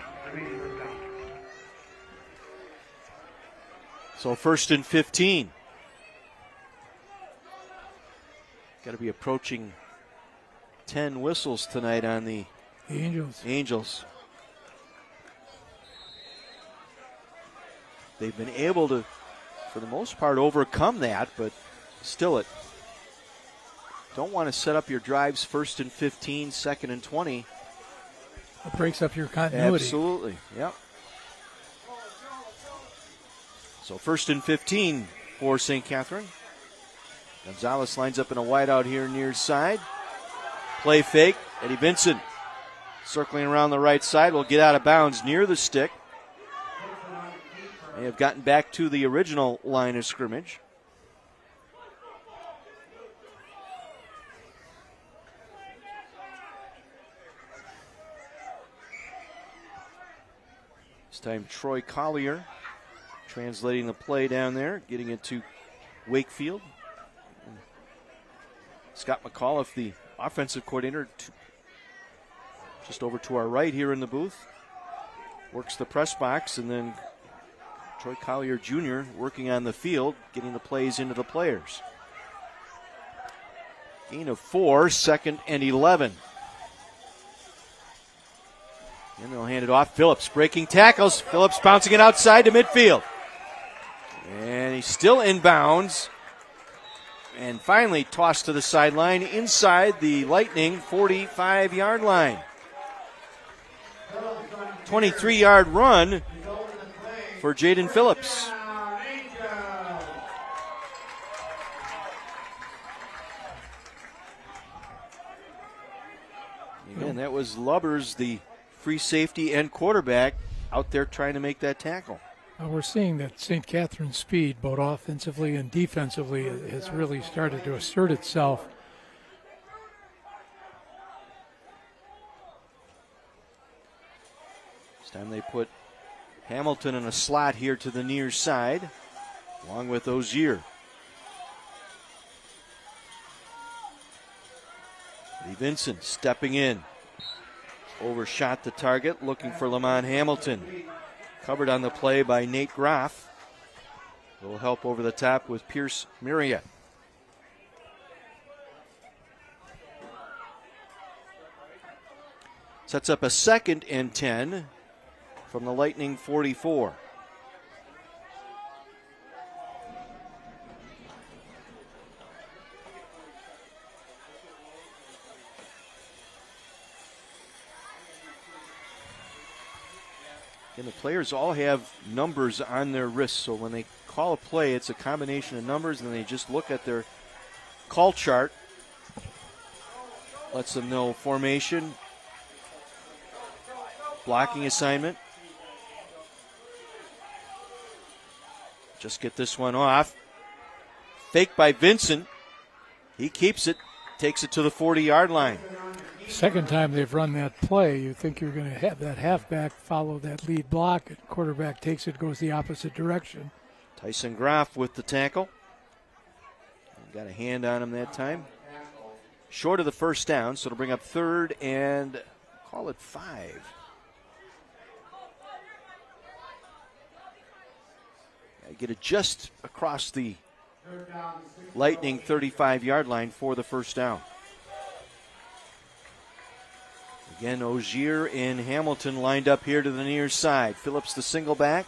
B: So 1st and 15. Got to be approaching 10 whistles tonight on the Angels. They've been able to, for the most part, overcome that, but still don't want to set up your drives 1st and 15, 2nd and 20.
C: It breaks up your continuity.
B: Absolutely, yep. So 1st and 15 for St. Catherine. Gonzalez lines up in a wideout here near side. Play fake. Eddie Vincent circling around the right side will get out of bounds near the stick. May have gotten back to the original line of scrimmage. This time Troy Collier translating the play down there, getting it to Wakefield. Scott McAuliffe, the offensive coordinator, just over to our right here in the booth, works the press box, and then Troy Collier Jr. working on the field, getting the plays into the players. Gain of 4, 2nd and 11. And they'll hand it off. Phillips breaking tackles. Phillips bouncing it outside to midfield. And he's still in bounds. And finally tossed to the sideline inside the Lightning 45-yard line. 23-yard run for Jaden Phillips. Again, that was Lubbers, the free safety and quarterback, out there trying to make that tackle.
C: We're seeing that St. Catherine's speed, both offensively and defensively, has really started to assert itself.
B: This time they put Hamilton in a slot here to the near side, along with Ozier. Lee Vincent stepping in. Overshot the target, looking for Lamont Hamilton. Covered on the play by Nate Groff. A little help over the top with Pierce Miria. Sets up a 2nd and 10 from the Lightning 44. And the players all have numbers on their wrists, so when they call a play, it's a combination of numbers, and they just look at their call chart. Lets them know formation, blocking assignment. Just get this one off. Fake by Vincent. He keeps it, takes it to the 40-yard line.
C: Second time they've run that play, you think you're going to have that halfback follow that lead block, and quarterback takes it, goes the opposite direction.
B: Tyson Groff with the tackle. Got a hand on him that time. Short of the first down, so it'll bring up 3rd and call it 5. Get it just across the Lightning 35-yard line for the first down. Again, Ozier and Hamilton lined up here to the near side. Phillips the single back.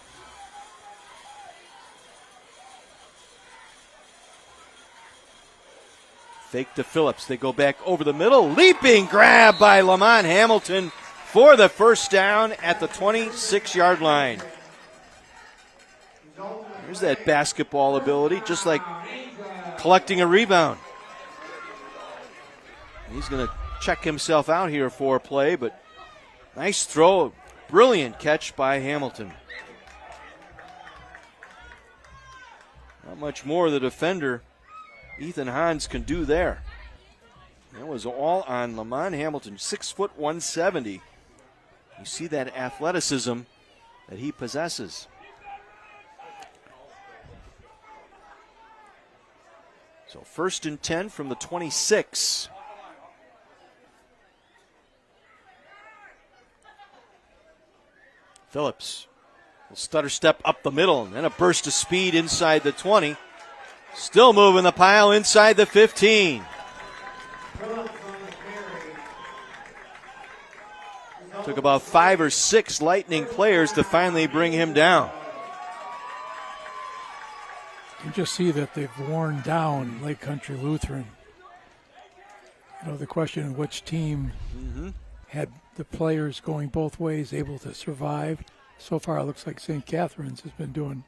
B: Fake to Phillips. They go back over the middle. Leaping grab by Lamont Hamilton for the first down at the 26-yard line. There's that basketball ability, just like collecting a rebound. He's going to check himself out here for a play, but nice throw. Brilliant catch by Hamilton. Not much more the defender, Ethan Hans, can do there. That was all on Lamont Hamilton, 6 foot 170. You see that athleticism that he possesses. So 1st and 10 from the 26. Phillips Stutter step up the middle, and then a burst of speed inside the 20. Still moving the pile inside the 15. Took about 5 or 6 Lightning players to finally bring him down.
C: You just see that they've worn down Lake Country Lutheran. You know, the question of which team had the players going both ways able to survive. So far, it looks like St. Catherine's has been doing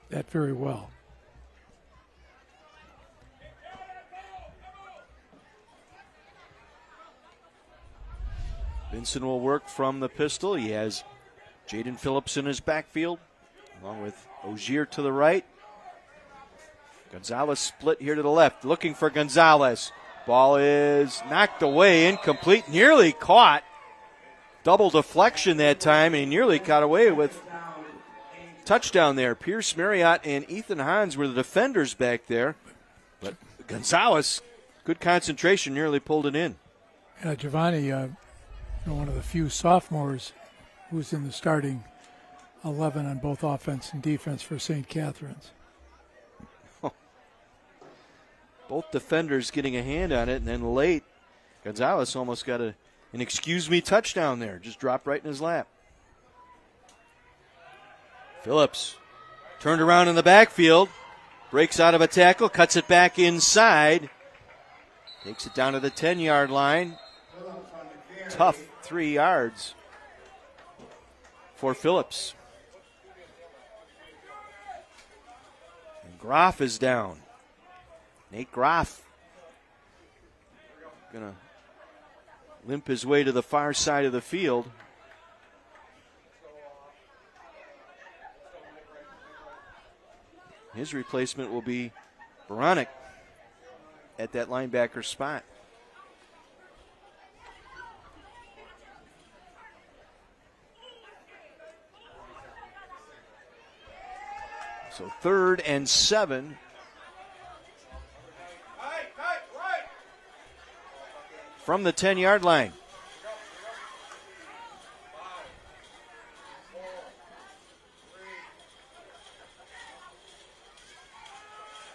C: that very well.
B: Vinson will work from the pistol. He has Jaden Phillips in his backfield, along with Ogier to the right. Gonzalez split here to the left, looking for Gonzalez. Ball is knocked away, incomplete, nearly caught. Double deflection that time, and he nearly got away with touchdown there. Pierce Marriott and Ethan Hans were the defenders back there. But Gonzalez, good concentration, nearly pulled it in.
C: Giovanni, one of the few sophomores who's in the starting 11 on both offense and defense for St. Catherine's.
B: Both defenders getting a hand on it, and then late, Gonzalez almost got an excuse me touchdown there. Just dropped right in his lap. Phillips turned around in the backfield, breaks out of a tackle, cuts it back inside, takes it down to the 10-yard line. Tough 3 yards for Phillips. And Groff is down. Nate Groff going to limp his way to the far side of the field. His replacement will be Baranek at that linebacker spot. So 3rd and 7. From the 10-yard line.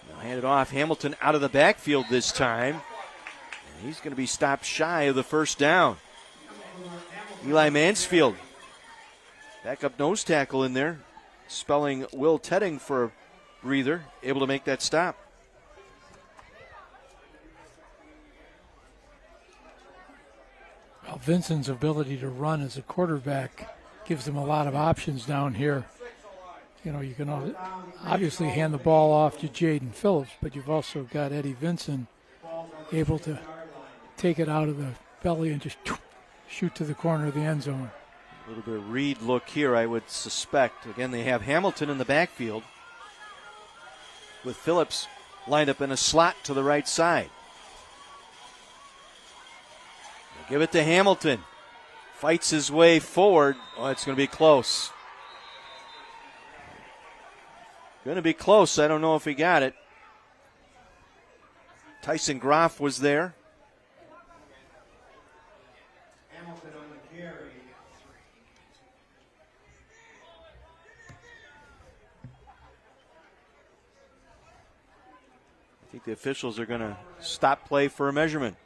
B: Now hand it off. Hamilton out of the backfield this time. And he's going to be stopped shy of the first down. Eli Mansfield, backup nose tackle in there, spelling Will Tedding for a breather, able to make that stop.
C: Well, Vincent's ability to run as a quarterback gives him a lot of options down here. You know, you can obviously hand the ball off to Jaden Phillips, but you've also got Eddie Vincent able to take it out of the belly and just shoot to the corner of the end zone.
B: A little bit of read look here, I would suspect. Again, they have Hamilton in the backfield with Phillips lined up in a slot to the right side. Give it to Hamilton. Fights his way forward. Oh, it's going to be close. Going to be close. I don't know if he got it. Tyson Groff was there.
D: Hamilton on the carry.
B: I think the officials are going to stop play for a measurement.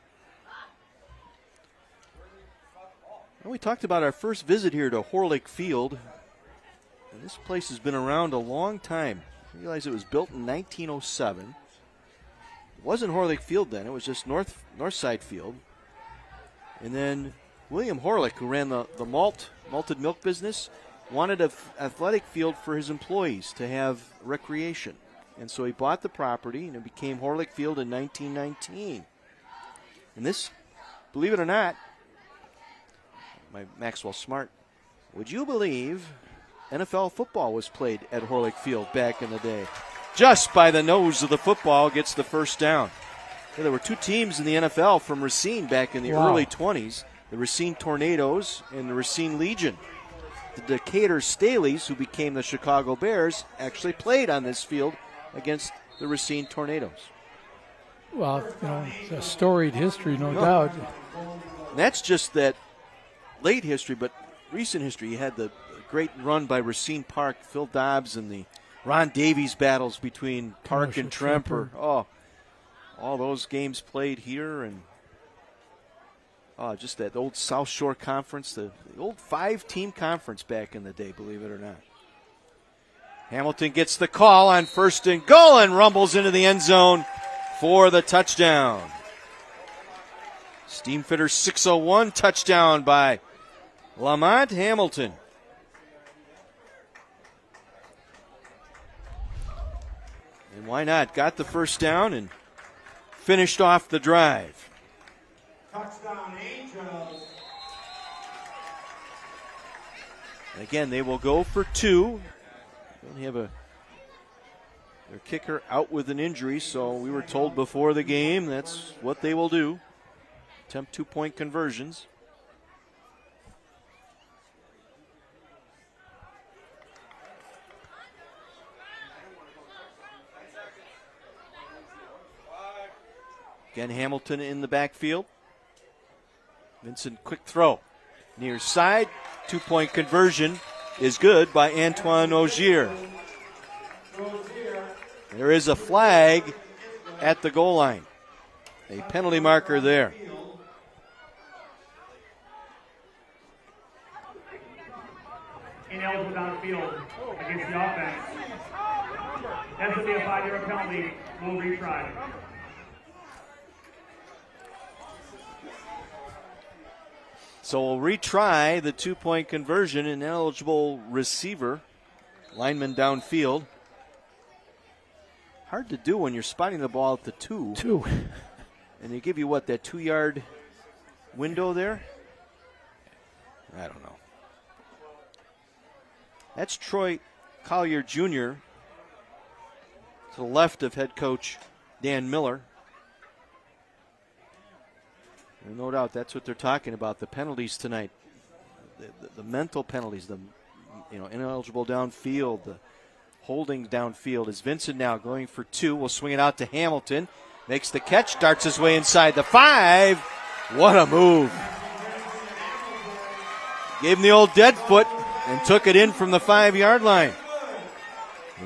B: Well, we talked about our first visit here to Horlick Field. And this place has been around a long time. I realize it was built in 1907. It wasn't Horlick Field then. It was just Northside Field. And then William Horlick, who ran the malted milk business, wanted an athletic field for his employees to have recreation. And so he bought the property, and it became Horlick Field in 1919. And this, believe it or not, my Maxwell Smart, would you believe NFL football was played at Horlick Field back in the day? Just by the nose of the football gets the first down. Yeah, there were 2 teams in the NFL from Racine back in the early 20s, the Racine Tornadoes and the Racine Legion. The Decatur Staleys, who became the Chicago Bears, actually played on this field against the Racine Tornadoes.
C: Well, you know, it's a storied history, no doubt.
B: And that's just that late history, but recent history. You had the great run by Racine Park, Phil Dobbs, and the Ron Davies battles between Park and Tremper. Oh, all those games played here, and just that old South Shore Conference, the old 5-team conference back in the day, believe it or not. Hamilton gets the call on 1st and goal and rumbles into the end zone for the touchdown. Steamfitter 601 touchdown by Lamont Hamilton. And why not? Got the first down and finished off the drive.
D: Touchdown Angels.
B: And again, they will go for 2. They have their kicker out with an injury, so we were told before the game that's what they will do. Attempt 2-point conversions. Again, Hamilton in the backfield. Vincent, quick throw. Near side, 2-point conversion is good by Antoine Ogier. There is a flag at the goal line. A penalty marker there.
I: Ineligible downfield against the offense. That's going to be a 5-yard penalty. We'll retry.
B: So we'll retry the 2-point conversion. Ineligible receiver. Lineman downfield. Hard to do when you're spotting the ball at the 2. And they give you what, that 2-yard window there? I don't know. That's Troy Collier Jr. to the left of head coach Dan Miller. And no doubt that's what they're talking about, the penalties tonight. The mental penalties, the ineligible downfield, the holding downfield. Is Vincent now going for 2. We'll swing it out to Hamilton. Makes the catch, darts his way inside the 5. What a move. Gave him the old dead foot and took it in from the 5-yard line.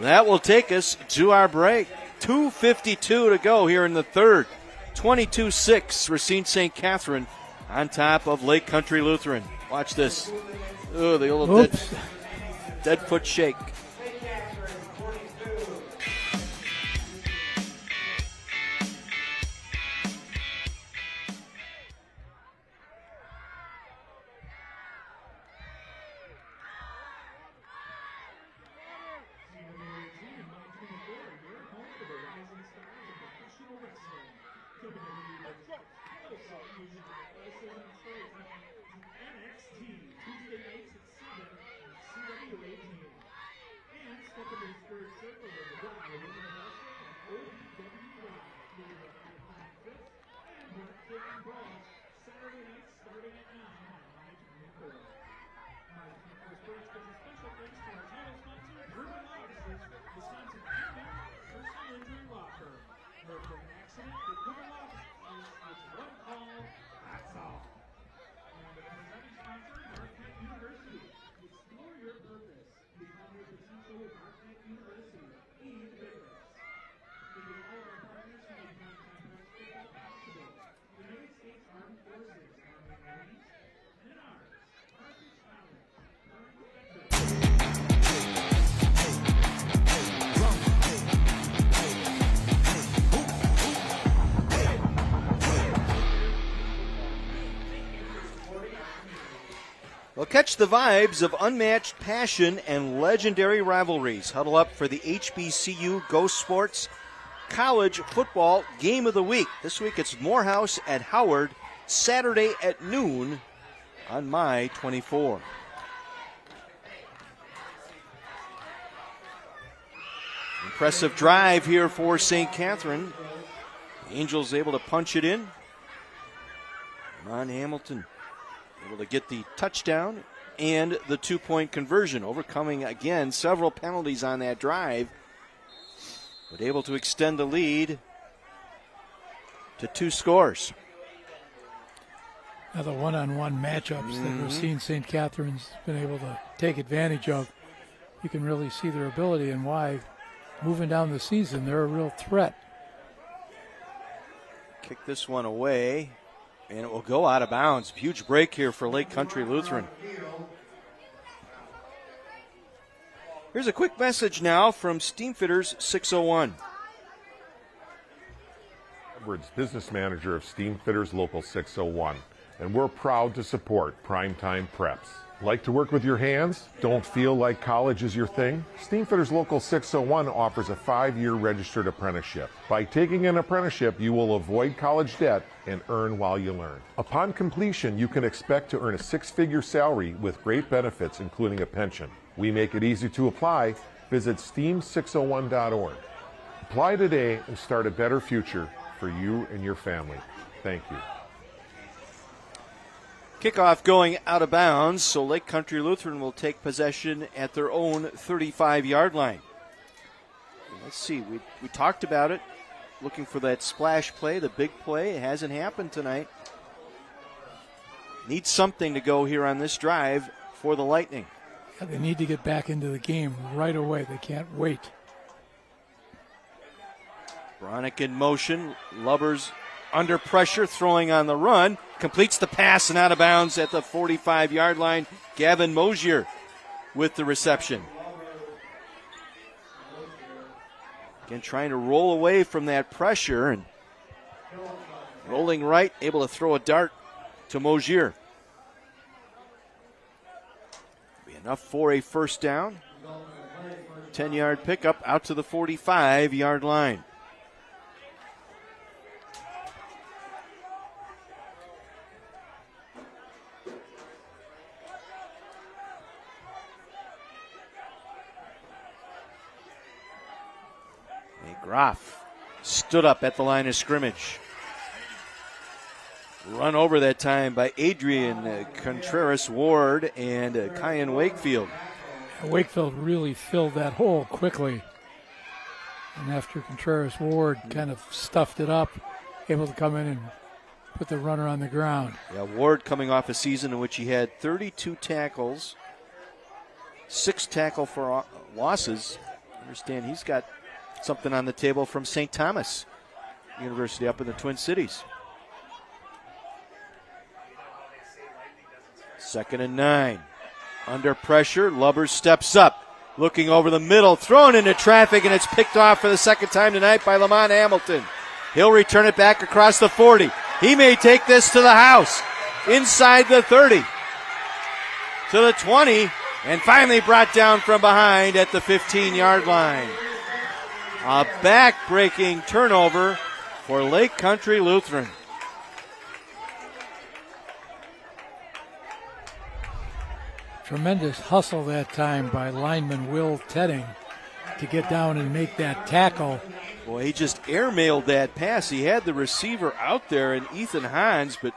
B: That will take us to our break. 2:52 to go here in the third. 22-6, Racine St. Catherine on top of Lake Country Lutheran. Watch this. Oh, the old dead foot shake. Well, catch the vibes of unmatched passion and legendary rivalries. Huddle up for the HBCU Go Sports College Football Game of the Week. This week it's Morehouse at Howard, Saturday at noon on May 24. Impressive drive here for St. Catherine. Angels able to punch it in. Ron Hamilton able to get the touchdown and the 2-point conversion, overcoming again several penalties on that drive, but able to extend the lead to 2 scores.
C: Now the one-on-one matchups that Racine St. Catherine's been able to take advantage of, you can really see their ability and why, moving down the season, they're a real threat.
B: Kick this one away, and it will go out of bounds. Huge break here for Lake Country Lutheran. Here's a quick message now from Steamfitters 601.
Q: Edwards, business manager of Steamfitters Local 601, and we're proud to support Primetime Preps. Like to work with your hands? Don't feel like college is your thing? Steamfitters Local 601 offers a 5-year registered apprenticeship. By taking an apprenticeship, you will avoid college debt and earn while you learn. Upon completion, you can expect to earn a 6-figure salary with great benefits, including a pension. We make it easy to apply. Visit steam601.org. Apply today and start a better future for you and your family. Thank you.
B: Kickoff going out of bounds, so Lake Country Lutheran will take possession at their own 35-yard line. Let's see, we talked about it, looking for that splash play, the big play. It hasn't happened tonight. Need something to go here on this drive for the Lightning.
C: Yeah, they need to get back into the game right away. They can't wait.
B: Bronick in motion, Lubbers under pressure, throwing on the run, completes the pass and out of bounds at the 45-yard line. Gavin Mosier with the reception. Again, trying to roll away from that pressure and rolling right, able to throw a dart to Mosier. Be enough for a first down. 10-yard pickup out to the 45-yard line. Groff stood up at the line of scrimmage. Run over that time by Adrian Contreras Ward and Kyan Wakefield.
C: Wakefield really filled that hole quickly. And after Contreras Ward kind of stuffed it up, able to come in and put the runner on the ground.
B: Yeah, Ward coming off a season in which he had 32 tackles, 6 tackle for losses. I understand he's got something on the table from St. Thomas University up in the Twin Cities. 2nd and 9. Under pressure, Lubbers steps up. Looking over the middle, thrown into traffic, and it's picked off for the second time tonight by Lamont Hamilton. He'll return it back across the 40. He may take this to the house. Inside the 30. To the 20, and finally brought down from behind at the 15-yard line. A back-breaking turnover for Lake Country Lutheran.
C: Tremendous hustle that time by lineman Will Tedding to get down and make that tackle.
B: Boy, he just airmailed that pass. He had the receiver out there in Ethan Hines, but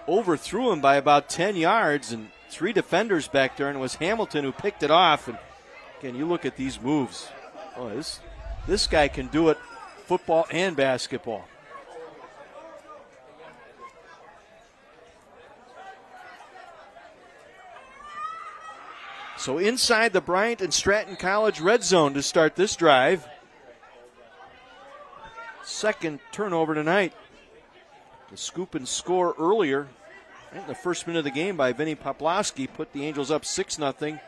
B: overthrew him by about 10 yards and 3 defenders back there, and it was Hamilton who picked it off. And again, you look at these moves. Oh, this guy can do it, football and basketball. So inside the Bryant and Stratton College red zone to start this drive. Second turnover tonight. The scoop and score earlier in the first minute of the game by Vinny Poplowski put the Angels up 6-0.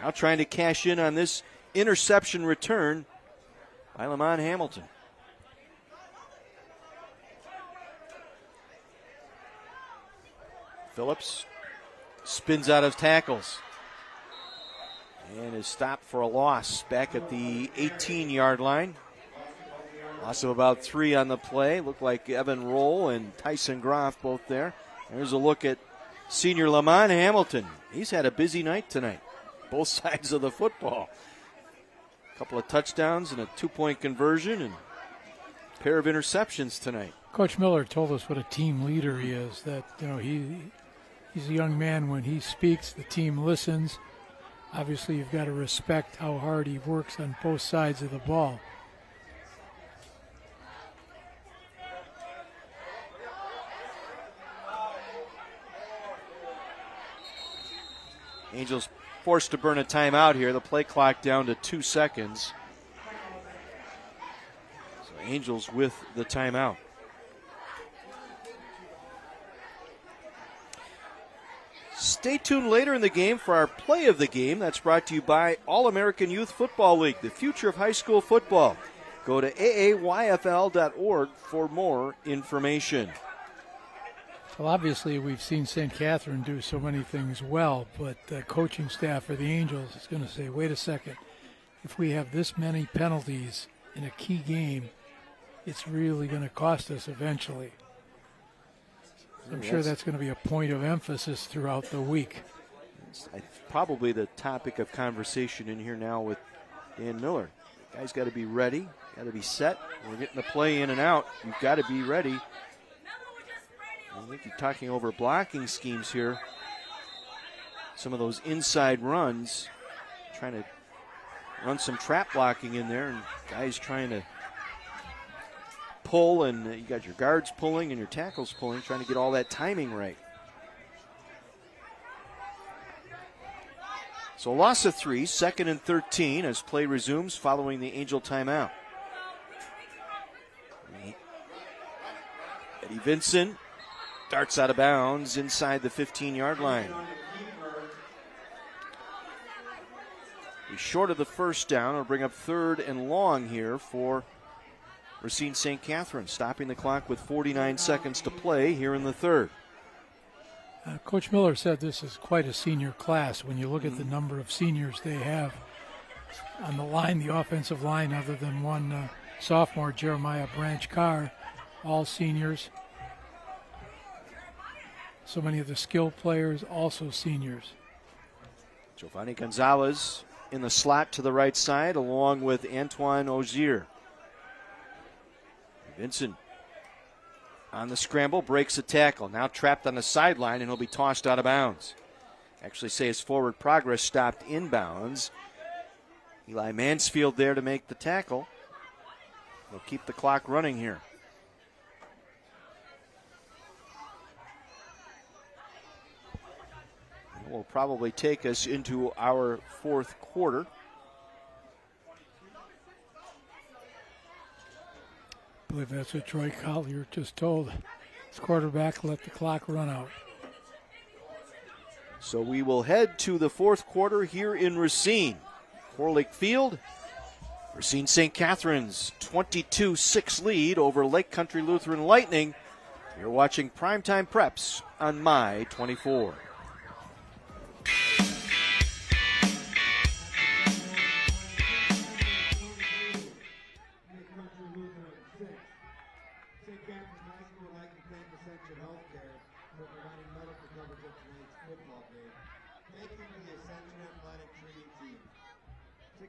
B: Now trying to cash in on this interception return by Lamont Hamilton. Phillips spins out of tackles and is stopped for a loss back at the 18-yard line. Loss of about 3 on the play. Looked like Evan Roll and Tyson Groff both there. There's a look at senior Lamont Hamilton. He's had a busy night tonight, both sides of the football. A couple of touchdowns and a 2-point conversion and a pair of interceptions tonight.
C: Coach Miller told us what a team leader he is, that he's a young man. When he speaks, the team listens. Obviously, you've got to respect how hard he works on both sides of the ball.
B: Angels forced to burn a timeout here. The play clock down to 2 seconds. So Angels with the timeout. Stay tuned later in the game for our play of the game. That's brought to you by All-American Youth Football League, the future of high school football. Go to aayfl.org for more information.
C: Well, obviously, we've seen St. Catherine do so many things well, but the coaching staff for the Angels is going to say, wait a second, if we have this many penalties in a key game, it's really going to cost us eventually. I'm sure that's going to be a point of emphasis throughout the week.
B: It's probably the topic of conversation in here now with Dan Miller. The guy's got to be ready, got to be set. We're getting the play in and out. You've got to be ready. I think you're talking over blocking schemes here. Some of those inside runs, trying to run some trap blocking in there, and guys trying to pull, and you got your guards pulling and your tackles pulling, trying to get all that timing right. So a loss of 3, 2nd and 13 as play resumes following the Angel timeout. Eddie Vincent darts out of bounds inside the 15-yard line. He's short of the first down. It'll bring up 3rd and long here for Racine St. Catherine, stopping the clock with 49 seconds to play here in the 3rd.
C: Coach Miller said this is quite a senior class. When you look at the number of seniors they have on the line, the offensive line, other than one sophomore, Jeremiah Branch-Carr, all seniors. So many of the skill players also seniors.
B: Giovanni Gonzalez in the slot to the right side, along with Antoine Ozier. Vincent on the scramble, breaks a tackle. Now trapped on the sideline, and he'll be tossed out of bounds. Actually say his forward progress stopped inbounds. Eli Mansfield there to make the tackle. They'll keep the clock running here. It will probably take us into our 4th quarter.
C: I believe that's what Troy Collier just told his quarterback, let the clock run out.
B: So we will head to the 4th quarter here in Racine. Horlick Field, Racine St. Catherine's 22-6 lead over Lake Country Lutheran Lightning. You're watching Primetime Preps on My 24.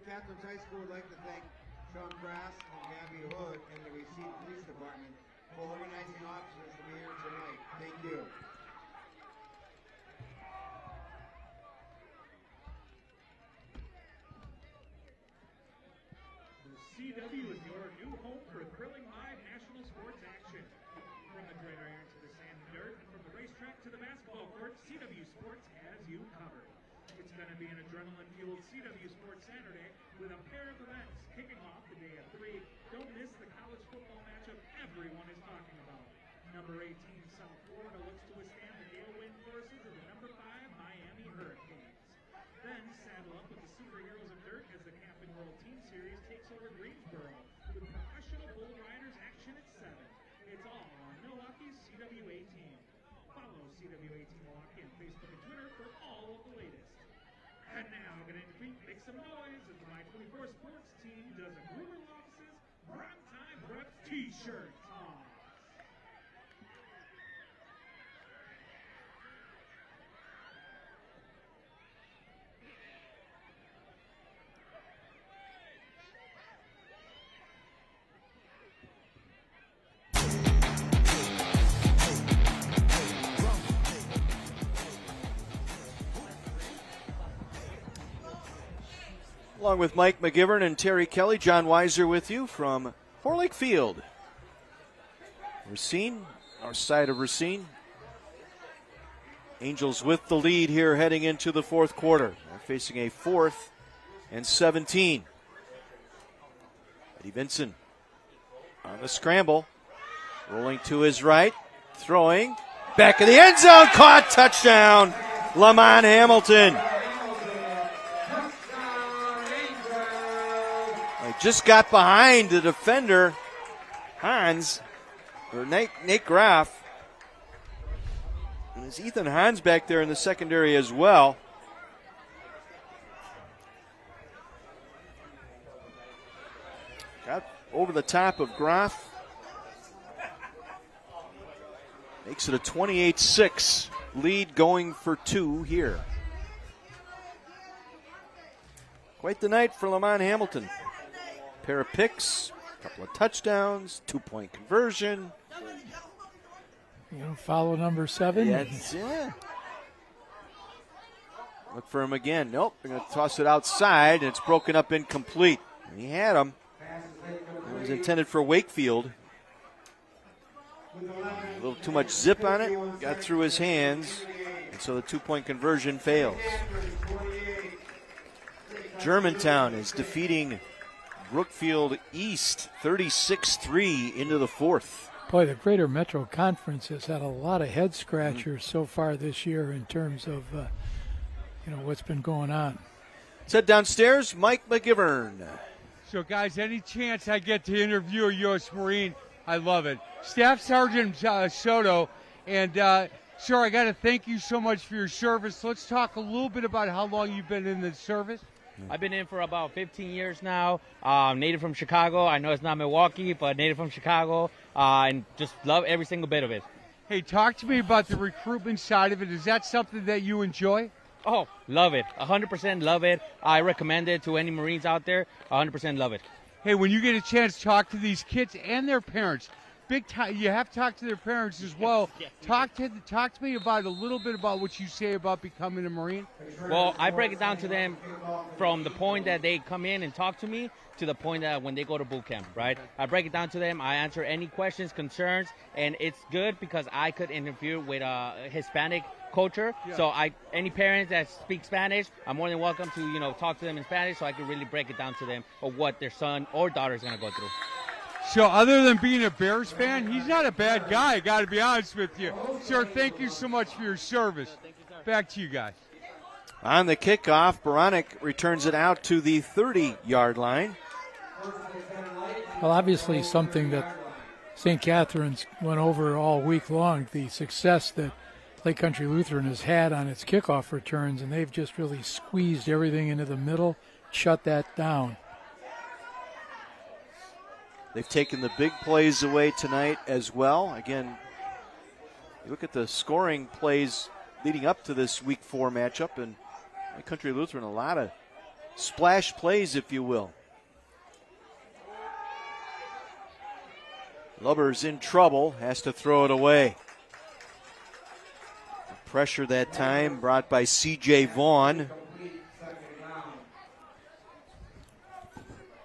D: Catherine's High School would like to thank Sean Grass and Gabby Hood and the Racine Police Department for organizing officers to be here tonight. Thank you.
I: The CW is your new home for thrilling live national sports action. From the gridiron to the sand and dirt, and from the racetrack to the basketball court, CW Sports has you covered. It's going to be an adrenaline-fueled CW Sports Saturday with a pair of events kicking off the day of 3. Don't miss the college football matchup everyone is talking about. Number 18 South Florida looks to withstand the gale wind forces of the number 5 Miami Hurricanes. Then saddle up with the superheroes of dirt as the Camping World Team Series takes over Greensboro with professional bull riders action at 7. It's all on Milwaukee's CWA team. Follow CWA Team Milwaukee on Facebook and Twitter for all of the latest. And now, get in your feet, make some noise as the My 24 sports team does a Gruber Offices Primetime Preps t-shirt toss.
B: Along with Mike McGivern and Terry Kelly, John Weiser with you from Horlick Field. Racine, our side of Racine. Angels with the lead here heading into the fourth quarter. They're facing a 4th and 17. Eddie Vinson on the scramble. Rolling to his right. Throwing. Back of the end zone. Caught. Touchdown. Lamont Hamilton. I just got behind the defender, Hans, or Nate Graff. And there's Ethan Hans back there in the secondary as well. Got over the top of Graff. Makes it a 28-6 lead, going for 2 here. Quite the night for Lamont Hamilton. Pair of picks, couple of touchdowns, 2-point conversion.
C: You know, follow number 7.
B: Yeah. Look for him again. Nope, they're going to toss it outside, and it's broken up incomplete. And he had him. It was intended for Wakefield. A little too much zip on it, got through his hands, and so the 2-point conversion fails. Germantown is defeating Brookfield East 36-3 into the fourth.
C: Boy, the Greater Metro Conference has had a lot of head scratchers so far this year in terms of what's been going on.
B: Let's head downstairs. Mike McGivern.
G: So, guys, any chance I get to interview a U.S. Marine, I love it. Staff Sergeant Soto, and sir, I got to thank you so much for your service. Let's talk a little bit about how long you've been in the service.
R: I've been in for about 15 years now. Native from Chicago. I know it's not Milwaukee, but native from Chicago, and just love every single bit of it.
G: Hey, talk to me about the recruitment side of it. Is that something that you enjoy?
R: Oh, love it. 100% love it. I recommend it to any Marines out there. 100% love it.
G: Hey, when you get a chance to talk to these kids and their parents, big time. You have to talk to their parents as well. Talk to me about a little bit about what you say about becoming a Marine.
R: Well, I break it down to them from the point that they come in and talk to me to the point that when they go to boot camp, right? I break it down to them. I answer any questions, concerns, and it's good because I could interview with a Hispanic culture. Yeah. So any parents that speak Spanish, I'm more than welcome to talk to them in Spanish, so I can really break it down to them of what their son or daughter is going to go through.
G: So other than being a Bears fan, he's not a bad guy, I got to be honest with you. Sir, thank you so much for your service. Back to you guys.
B: On the kickoff, Baranek returns it out to the 30-yard line.
C: Well, obviously something that St. Catherine's went over all week long, the success that Lake Country Lutheran has had on its kickoff returns, and they've just really squeezed everything into the middle, shut that down.
B: They've taken the big plays away tonight as well. Again, you look at the scoring plays leading up to this Week 4 matchup, and Lake Country Lutheran, a lot of splash plays, if you will. Lubber's in trouble, has to throw it away. Pressure that time brought by C.J. Vaughn.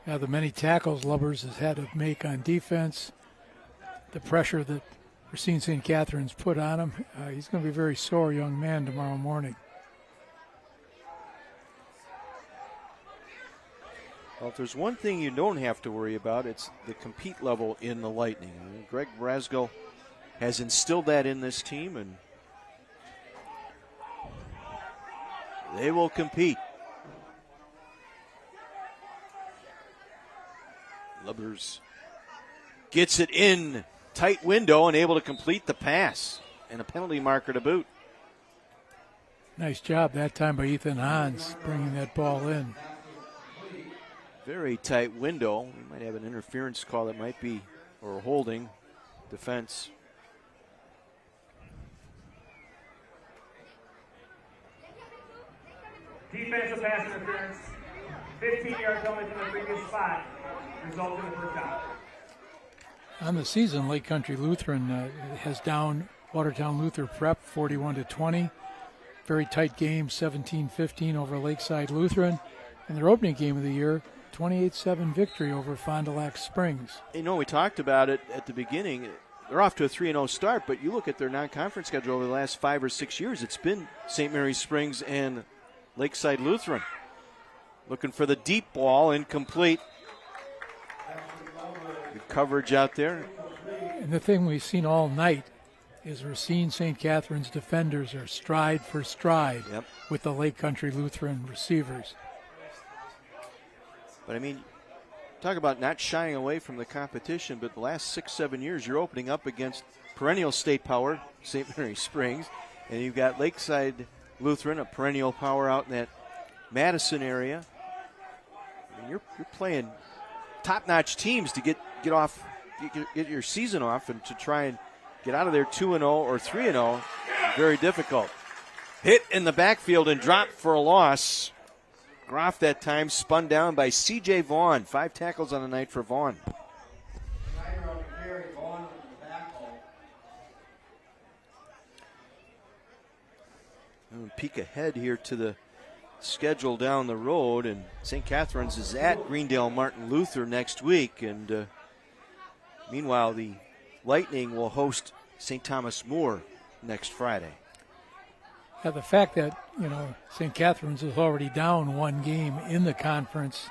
C: Now, the many tackles Lubbers has had to make on defense, the pressure that Racine St. Catherine's put on him, he's going to be a very sore young man tomorrow morning.
B: Well, if there's one thing you don't have to worry about, it's the compete level in the Lightning. Greg Brasco has instilled that in this team, and they will compete. Lubbers gets it in tight window and able to complete the pass, and a penalty marker to boot.
C: Nice job that time by Ethan Hans bringing that ball in.
B: Very tight window. We might have an interference call that might be, or holding defense.
I: Defensive pass interference. 15-yard penalty from the previous spot. Result in the first down.
C: On the season, Lake Country Lutheran has down Watertown Luther Prep 41-20. Very tight game, 17-15 over Lakeside Lutheran. And their opening game of the year, 28-7 victory over Fond du Lac Springs.
B: You know, we talked about it at the beginning. they're off to a 3-0 start, but you look at their non-conference schedule over the last 5 or 6 years, it's been St. Mary's Springs and Lakeside Lutheran. Looking for the deep ball, incomplete. Good coverage out there.
C: And the thing we've seen all night is Racine St. Catherine's defenders are stride for stride with the Lake Country Lutheran receivers.
B: But, I mean, talk about not shying away from the competition, but the last 6-7 years you're opening up against perennial state power, St. Mary's Springs, and you've got Lakeside Lutheran, a perennial power out in that Madison area. I mean, you're playing top-notch teams to get your season off, and to try and get out of there 2-0 or 3-0, very difficult. Hit in the backfield and dropped for a loss. Groff that time spun down by C.J. Vaughn. 5 tackles on the night for Vaughn. We'll peek ahead here to the schedule down the road, and St. Catherine's is at Greendale Martin Luther next week, and meanwhile the Lightning will host St. Thomas More next Friday.
C: Yeah, the fact that, St. Catherine's is already down 1 game in the conference,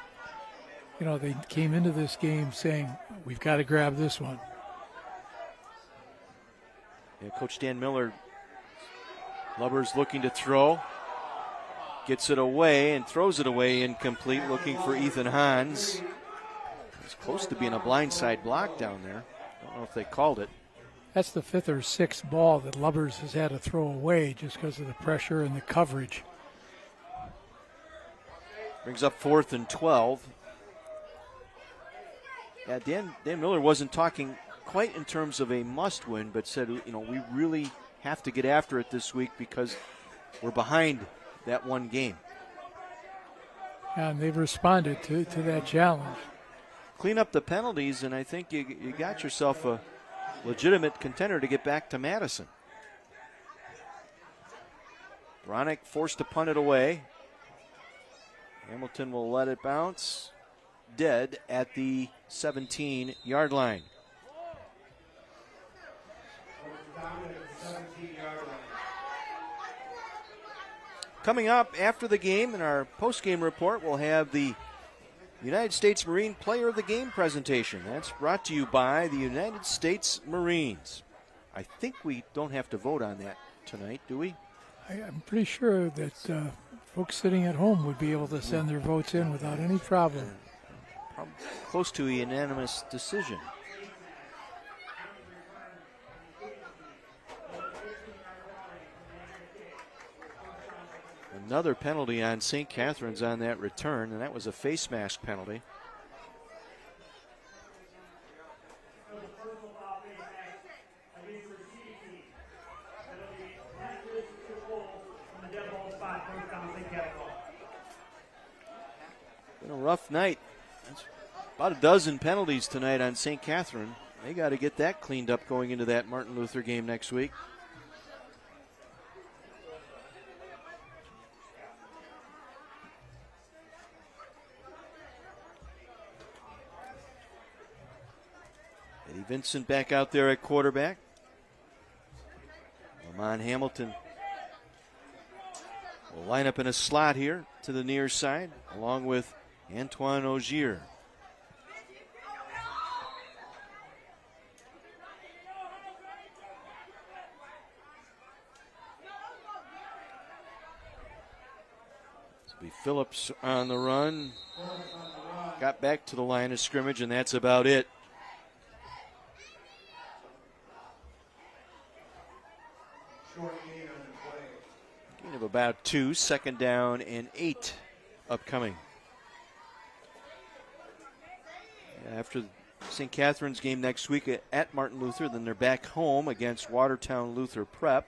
C: they came into this game saying, we've got to grab this one.
B: Yeah, Coach Dan Miller, Lubbers looking to throw. Gets it away and throws it away incomplete, looking for Ethan Hans. It's close to being a blindside block down there. Don't know if they called it.
C: That's the 5th or 6th ball that Lubbers has had to throw away just because of the pressure and the coverage.
B: Brings up 4th and 12. Yeah, Dan Miller wasn't talking quite in terms of a must-win, but said, we really have to get after it this week because we're behind that 1 game.
C: And they've responded to that challenge.
B: Clean up the penalties, and I think you got yourself a legitimate contender to get back to Madison. Bronick forced to punt it away. Hamilton will let it bounce. Dead at the 17-yard line. Coming up after the game in our post-game report, we'll have the United States Marine Player of the Game presentation. That's brought to you by the United States Marines. I think we don't have to vote on that tonight, do we?
C: I'm pretty sure that folks sitting at home would be able to send their votes in without any problem.
B: Close to a unanimous decision. Another penalty on St. Catherine's on that return, and that was a face mask penalty. Been a rough night. That's about a dozen penalties tonight on St. Catherine. They got to get that cleaned up going into that Martin Luther game next week. Eddie Vincent back out there at quarterback. Lamont Hamilton will line up in a slot here to the near side, along with Antoine Ogier. This will be Phillips on the run. Got back to the line of scrimmage, and that's about it. Gain of about 2, 2nd down and 8 upcoming. After St. Catherine's game next week at Martin Luther, then they're back home against Watertown Luther Prep.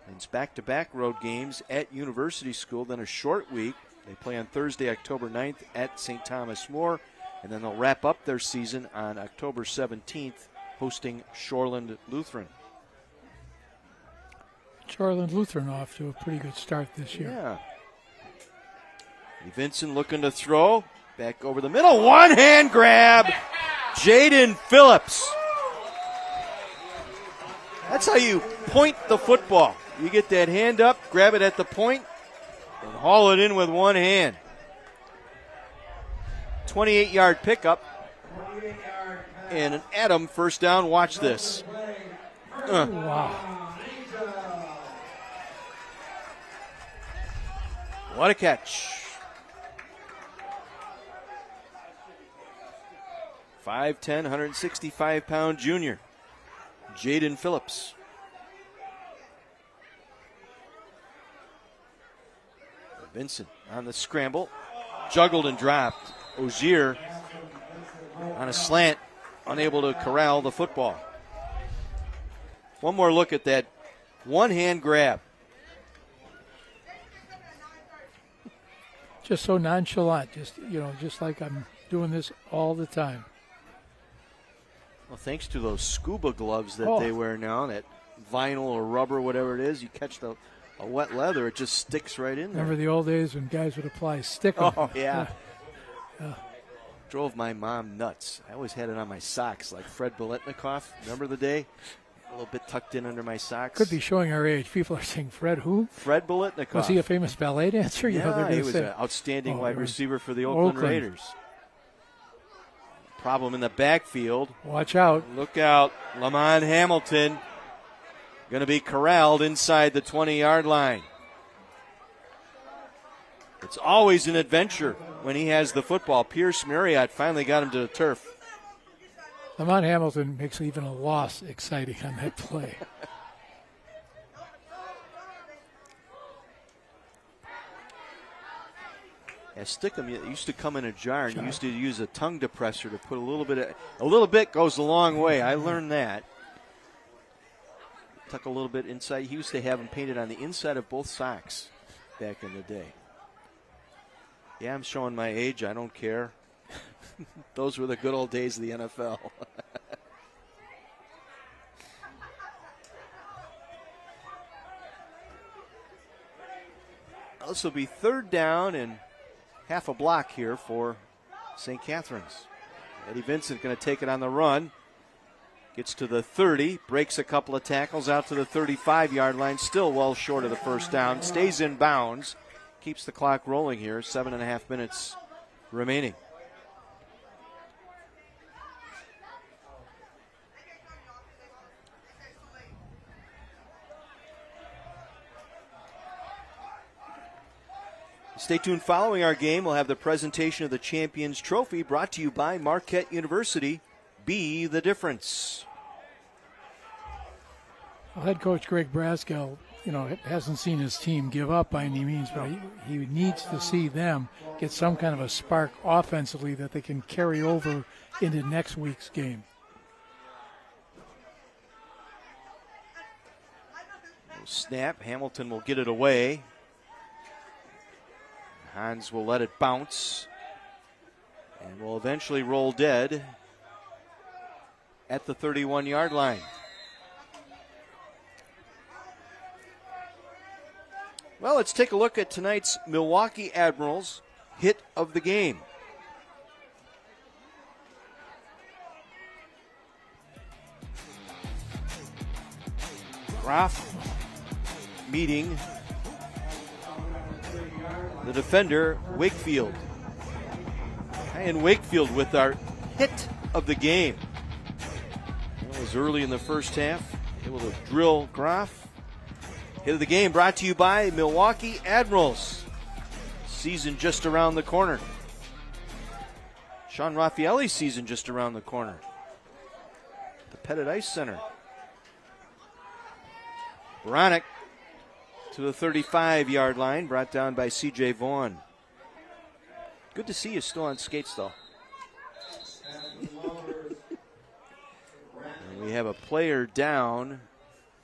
B: And it's back-to-back road games at University School, then a short week. They play on Thursday, October 9th at St. Thomas More, and then they'll wrap up their season on October 17th, hosting Shoreland Lutheran.
C: Shoreland Lutheran off to a pretty good start this year.
B: Yeah. Vincent looking to throw. Back over the middle. One-hand grab. Jaden Phillips. That's how you point the football. You get that hand up, grab it at the point, and haul it in with one hand. 28-yard pickup. And an Adam first down. Watch this.
C: Wow.
B: What a catch. 5'10", 165-pound junior, Jaden Phillips. Vincent on the scramble, juggled and dropped. Ogier on a slant, unable to corral the football. One more look at that one-hand grab.
C: Just so nonchalant, just like I'm doing this all the time.
B: Well, thanks to those scuba gloves that they wear now, that vinyl or rubber, whatever it is, you catch a wet leather, it just sticks right in there.
C: Remember the old days when guys would apply stickum?
B: Oh, yeah. Drove my mom nuts. I always had it on my socks, like Fred Biletnikoff. Remember the day? A little bit tucked in under my socks.
C: Could be showing our age. People are saying, Fred who?
B: Fred Biletnikoff.
C: Was he a famous ballet dancer?
B: Yeah, he was an outstanding wide receiver for the Oakland Raiders. Problem in the backfield.
C: Watch out.
B: Look out. Lamont Hamilton going to be corralled inside the 20-yard line. It's always an adventure when he has the football. Pierce Marriott finally got him to the turf.
C: Lamont Hamilton makes even a loss exciting on that play.
B: Yeah, stickum used to come in a jar, and you used to use a tongue depressor to put a little bit goes a long way. I learned that. Tuck a little bit inside. He used to have them painted on the inside of both socks back in the day. Yeah, I'm showing my age. I don't care. Those were the good old days of the NFL. This will be third down and half a block here for St. Catherine's. Eddie Vincent going to take it on the run. Gets to the 30, breaks a couple of tackles out to the 35-yard line, still well short of the first down, stays in bounds, keeps the clock rolling here, 7.5 minutes remaining. Stay tuned. Following our game, we'll have the presentation of the Champions Trophy brought to you by Marquette University. Be the difference.
C: Well, head coach Greg Braskell, hasn't seen his team give up by any means, but he needs to see them get some kind of a spark offensively that they can carry over into next week's game.
B: Snap. Hamilton will get it away. Hans will let it bounce and will eventually roll dead at the 31-yard line. Well, let's take a look at tonight's Milwaukee Admirals hit of the game. Graf meeting the defender, Wakefield. And Wakefield with our hit of the game. It was early in the first half, able to drill Graf. Hit of the game brought to you by Milwaukee Admirals. Season just around the corner. Sean Raffaelli's season just around the corner. The Pettit Ice Center. Bronick to the 35-yard line, brought down by C.J. Vaughn. Good to see you still on skates, though. And we have a player down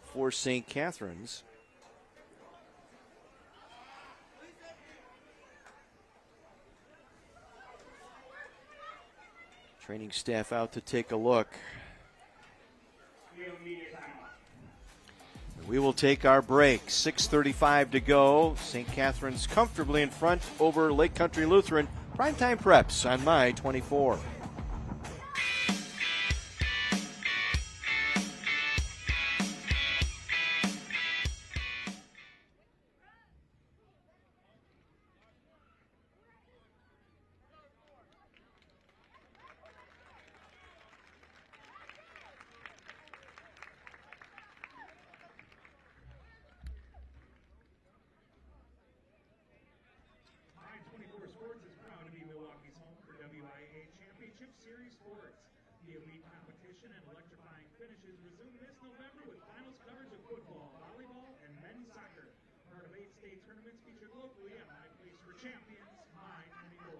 B: for St. Catherine's. Training staff out to take a look. We will take our break. 6:35 to go. St. Catherine's comfortably in front over Lake Country Lutheran. Primetime Preps on My 24.
I: Championship Series sports. The elite competition and electrifying finishes resume this November with finals coverage of football, volleyball, and men's soccer. Part of 8 state tournaments featured locally on My Place for Champions, My 24.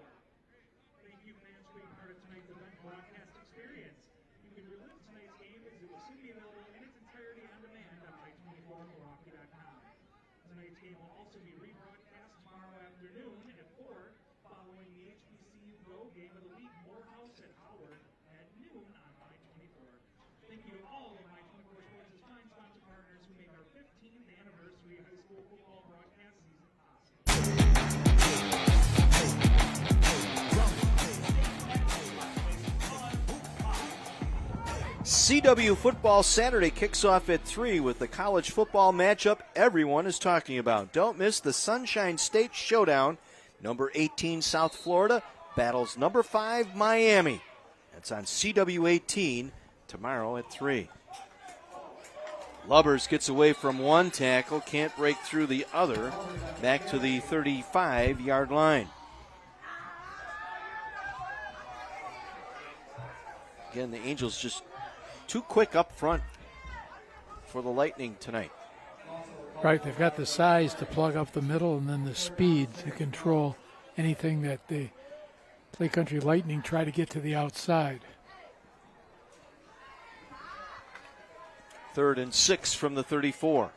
I: Thank you, fans, for being part of tonight's event broadcast experience. You can relive tonight's game as it will soon be available in its entirety on demand on My24Milwaukee.com. Tonight's game will also be rebroadcast tomorrow afternoon at 4, following the HBCU Pro Game of the Week, Morehouse at Howard at noon on My24. Thank you to all of My24 Sports' fine sponsor partners who make our 15th anniversary high school football broadcast season possible.
B: CW Football Saturday kicks off at 3 with the college football matchup everyone is talking about. Don't miss the Sunshine State Showdown. Number 18 South Florida battles number 5 Miami. That's on CW 18 tomorrow at 3. Lubbers gets away from one tackle, can't break through the other, back to the 35-yard line. Again, the Angels just too quick up front for the Lightning tonight.
C: Right, they've got the size to plug up the middle and then the speed to control anything that the Clay Country Lightning try to get to the outside.
B: 3rd and 6 from the 34.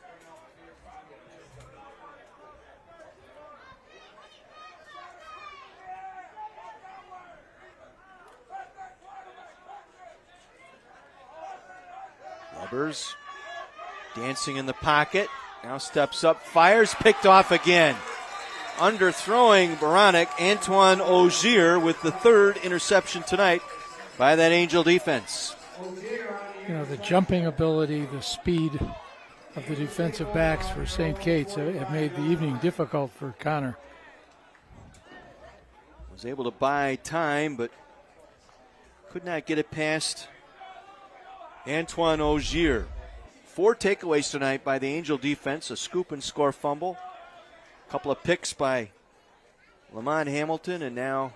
B: Lubbers dancing in the pocket. Now steps up, fires, picked off again. Underthrowing Baranek, Antoine Ogier with the 3rd interception tonight by that Angel defense.
C: You know, the jumping ability, the speed of the defensive backs for St. Kate's have made the evening difficult for Connor.
B: Was able to buy time, but could not get it past Antoine Ogier. 4 takeaways tonight by the Angel defense, a scoop and score fumble, a couple of picks by Lamont Hamilton, and now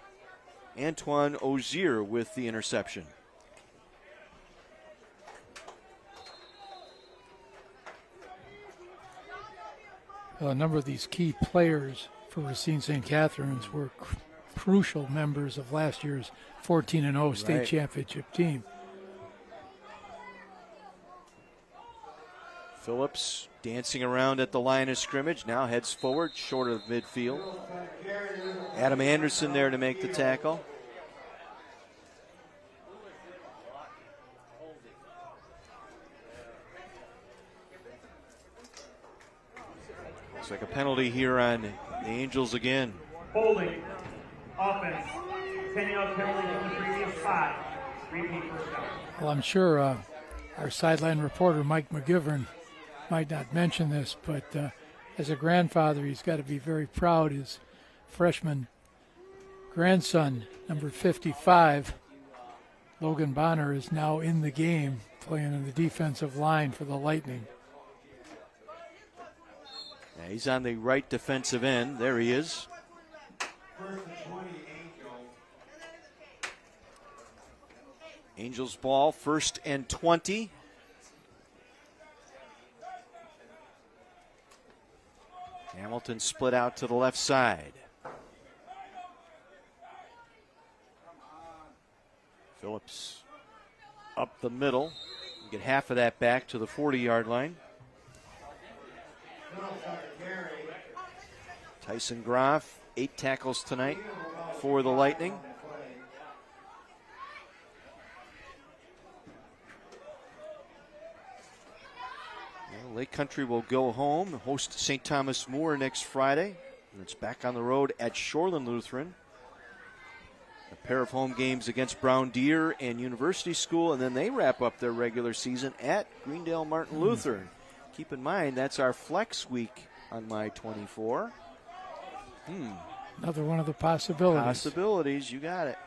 B: Antoine Ogier with the interception.
C: A number of these key players for Racine St. Catherine's were crucial members of last year's 14-0 state championship team.
B: Phillips dancing around at the line of scrimmage, now heads forward, short of midfield. Adam Anderson there to make the tackle. Looks like a penalty here on the Angels again.
I: Holding. Offense. 10-yard penalty from the previous spot. Repeat first down.
C: Well, I'm sure our sideline reporter, Mike McGivern, might not mention this, but as a grandfather, he's got to be very proud. His freshman grandson, number 55, Logan Bonner, is now in the game, playing in the defensive line for the Lightning.
B: Yeah, he's on the right defensive end. There he is. Angels ball, 1st and 20. Hamilton split out to the left side. Phillips up the middle. Get half of that back to the 40-yard line. Tyson Groff, 8 tackles tonight for the Lightning. Well, Lake Country will go home, host St. Thomas More next Friday. And it's back on the road at Shoreland Lutheran. A pair of home games against Brown Deer and University School, and then they wrap up their regular season at Greendale Martin Lutheran. Keep in mind, that's our flex week on My 24.
C: Another one of the possibilities.
B: Possibilities, you got it.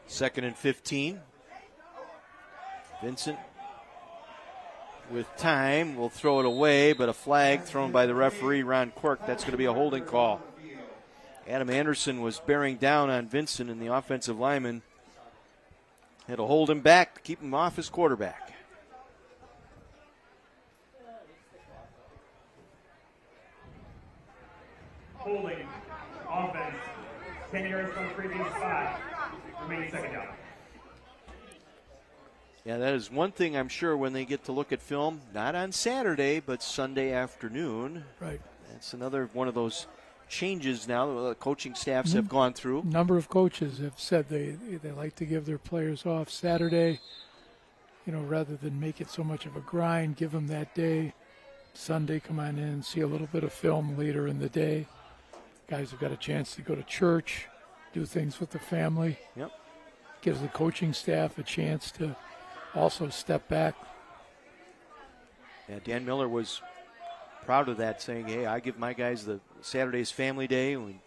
B: Second and 15. Vincent with time will throw it away, but a flag thrown by the referee, Ron Quirk. That's going to be a holding call. Adam Anderson was bearing down on Vincent, and the offensive lineman had to hold him back to keep him off his quarterback.
I: Holding. Offense. 10 yards from the previous spot. Remaining second down.
B: Yeah, that is one thing I'm sure when they get to look at film, not on Saturday, but Sunday afternoon.
C: Right.
B: That's another one of those changes now that the coaching staffs have gone through.
C: A number of coaches have said they like to give their players off Saturday, rather than make it so much of a grind, give them that day. Sunday, come on in, see a little bit of film later in the day. Guys have got a chance to go to church, do things with the family.
B: Yep.
C: Gives the coaching staff a chance to also step back.
B: Yeah, Dan Miller was proud of that, saying, hey, I give my guys the Saturday's family day. We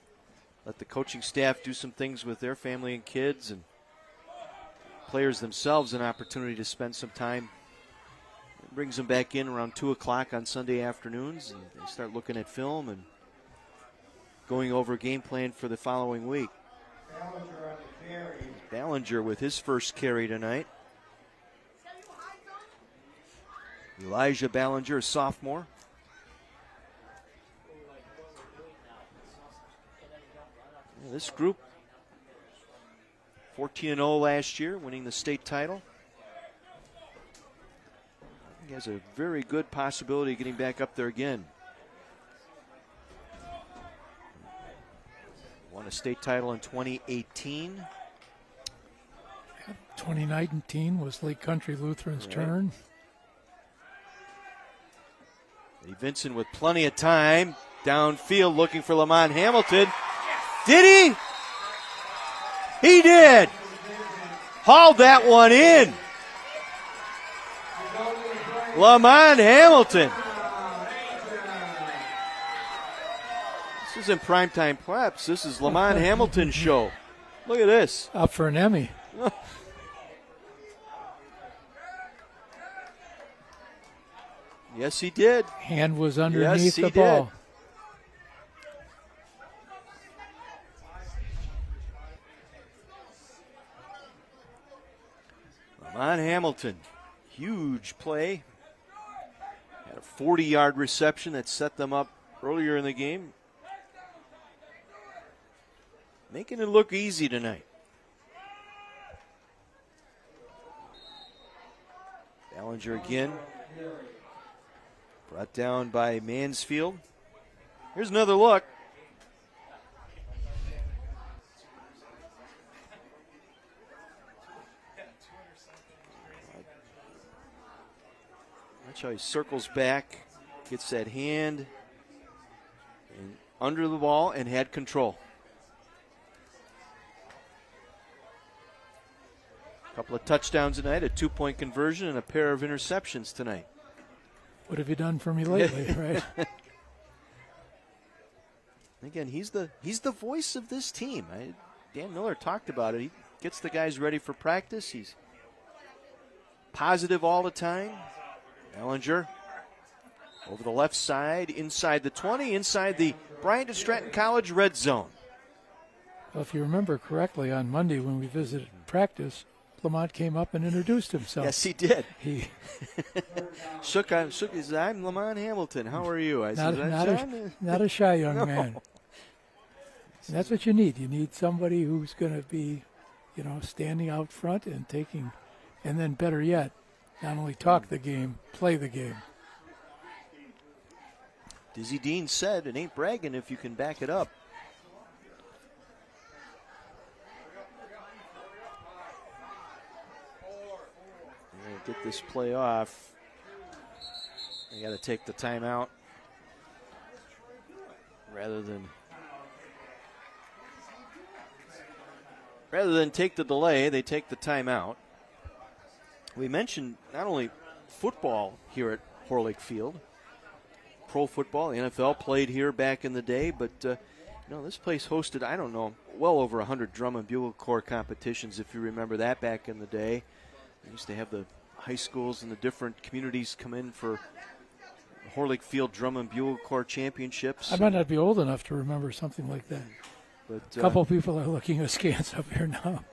B: let the coaching staff do some things with their family and kids, and players themselves an opportunity to spend some time. It brings them back in around 2 o'clock on Sunday afternoons, and they start looking at film and going over game plan for the following week. Ballinger with his first carry tonight. Elijah Ballinger, a sophomore. Yeah, this group, 14-0 last year, winning the state title. He has a very good possibility of getting back up there again. Won a state title in 2018.
C: 2019 was Lake Country Lutheran's turn.
B: Eddie Vincent with plenty of time. Downfield looking for Lamont Hamilton. Did he? He did. Hauled that one in. Lamont Hamilton. This isn't Primetime Preps. This is Lamont Hamilton's show. Look at this.
C: Up for an Emmy.
B: Yes, he did.
C: Hand was underneath the
B: did.
C: ball.
B: Lamont Hamilton, huge play. Had a 40-yard reception that set them up earlier in the game. Making it look easy tonight. Ballinger again. Brought down by Mansfield. Here's another look. Watch how he circles back, gets that hand and under the ball and had control. A couple of touchdowns tonight, a 2-point conversion, and a pair of interceptions tonight.
C: What have you done for me lately, right?
B: Again, he's the voice of this team. Dan Miller talked about it. He gets the guys ready for practice. He's positive all the time. Ballinger over the left side, inside the 20, inside the Bryant to Stratton College red zone.
C: Well, if you remember correctly, on Monday when we visited practice, Lamont came up and introduced himself.
B: Yes, he did.
C: He
B: shook. He said, "I'm Lamont Hamilton. How are you?" I said,
C: not a shy young man. And that's what you need. You need somebody who's going to be, standing out front and taking, and then better yet, not only talk the game, play the game.
B: Dizzy Dean said, "It ain't bragging if you can back it up." Get this play off. They got to take the timeout rather than take the delay. They take the timeout. We mentioned not only football here at Horlick Field, pro football, the NFL played here back in the day, but this place hosted, well over 100 drum and bugle corps competitions, if you remember that back in the day. They used to have the high schools and the different communities come in for Horlick Field Drum and Bugle Corps Championships.
C: I might not be old enough to remember something like that.
B: But
C: a couple of people are looking askance up here now.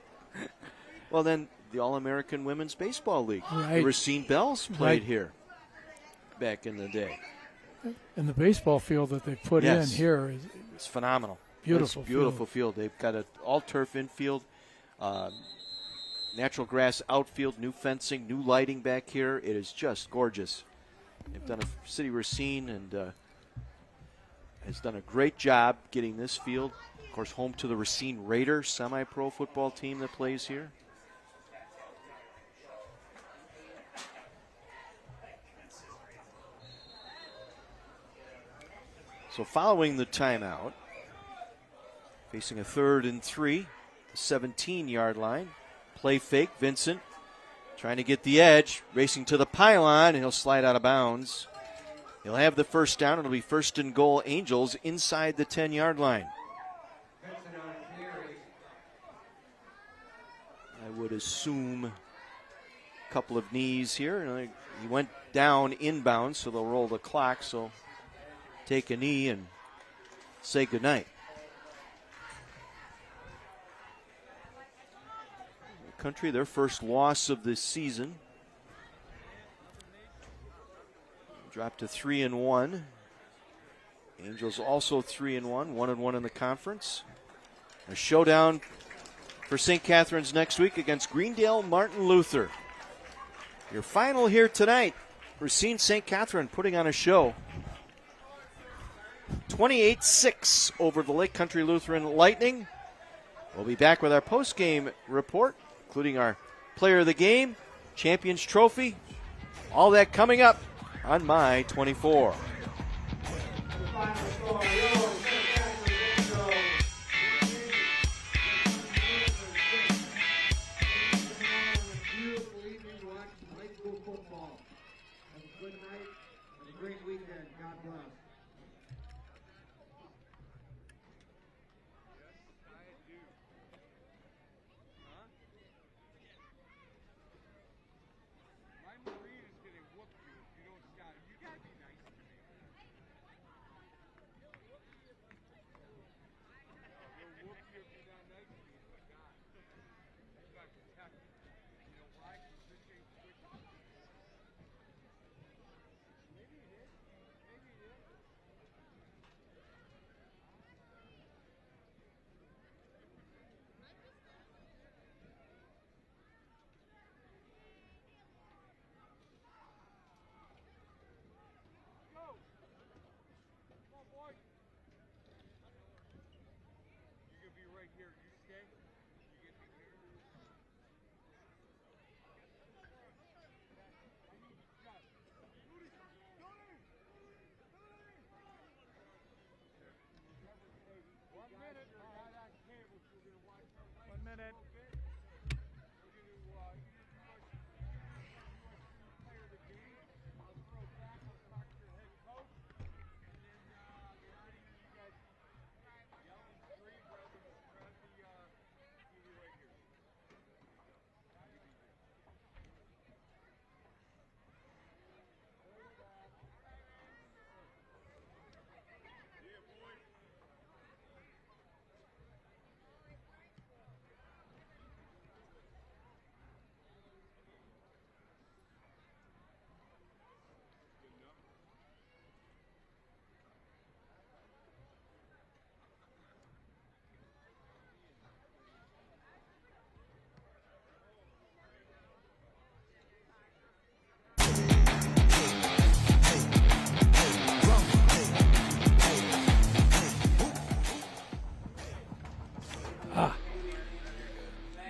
B: Well, then the All-American Women's Baseball League.
C: Right.
B: The Racine Bells played
C: Right.
B: here back in the day.
C: And the baseball field that they put in here is
B: it's phenomenal.
C: Beautiful,
B: It's a beautiful field. They've got an all-turf infield, natural grass outfield, new fencing, new lighting back here. It is just gorgeous. They've done City Racine and has done a great job getting this field. Of course, home to the Racine Raiders semi-pro football team that plays here. So following the timeout, facing a 3rd and 3, 17-yard line. Play fake, Vincent trying to get the edge, racing to the pylon, and he'll slide out of bounds. He'll have the first down. It'll be 1st and goal, Angels, inside the 10-yard line. I would assume a couple of knees here. He went down inbound, so they'll roll the clock, so take a knee and say goodnight. Country, their first loss of the season. Dropped to 3-1. Angels also 3-1, 1-1 in the conference. A showdown for St. Catherine's next week against Greendale Martin Luther. Your final here tonight. Racine St. Catherine putting on a show. 28-6 over the Lake Country Lutheran Lightning. We'll be back with our post-game report, including our player of the game, Champions Trophy, all that coming up on My 24.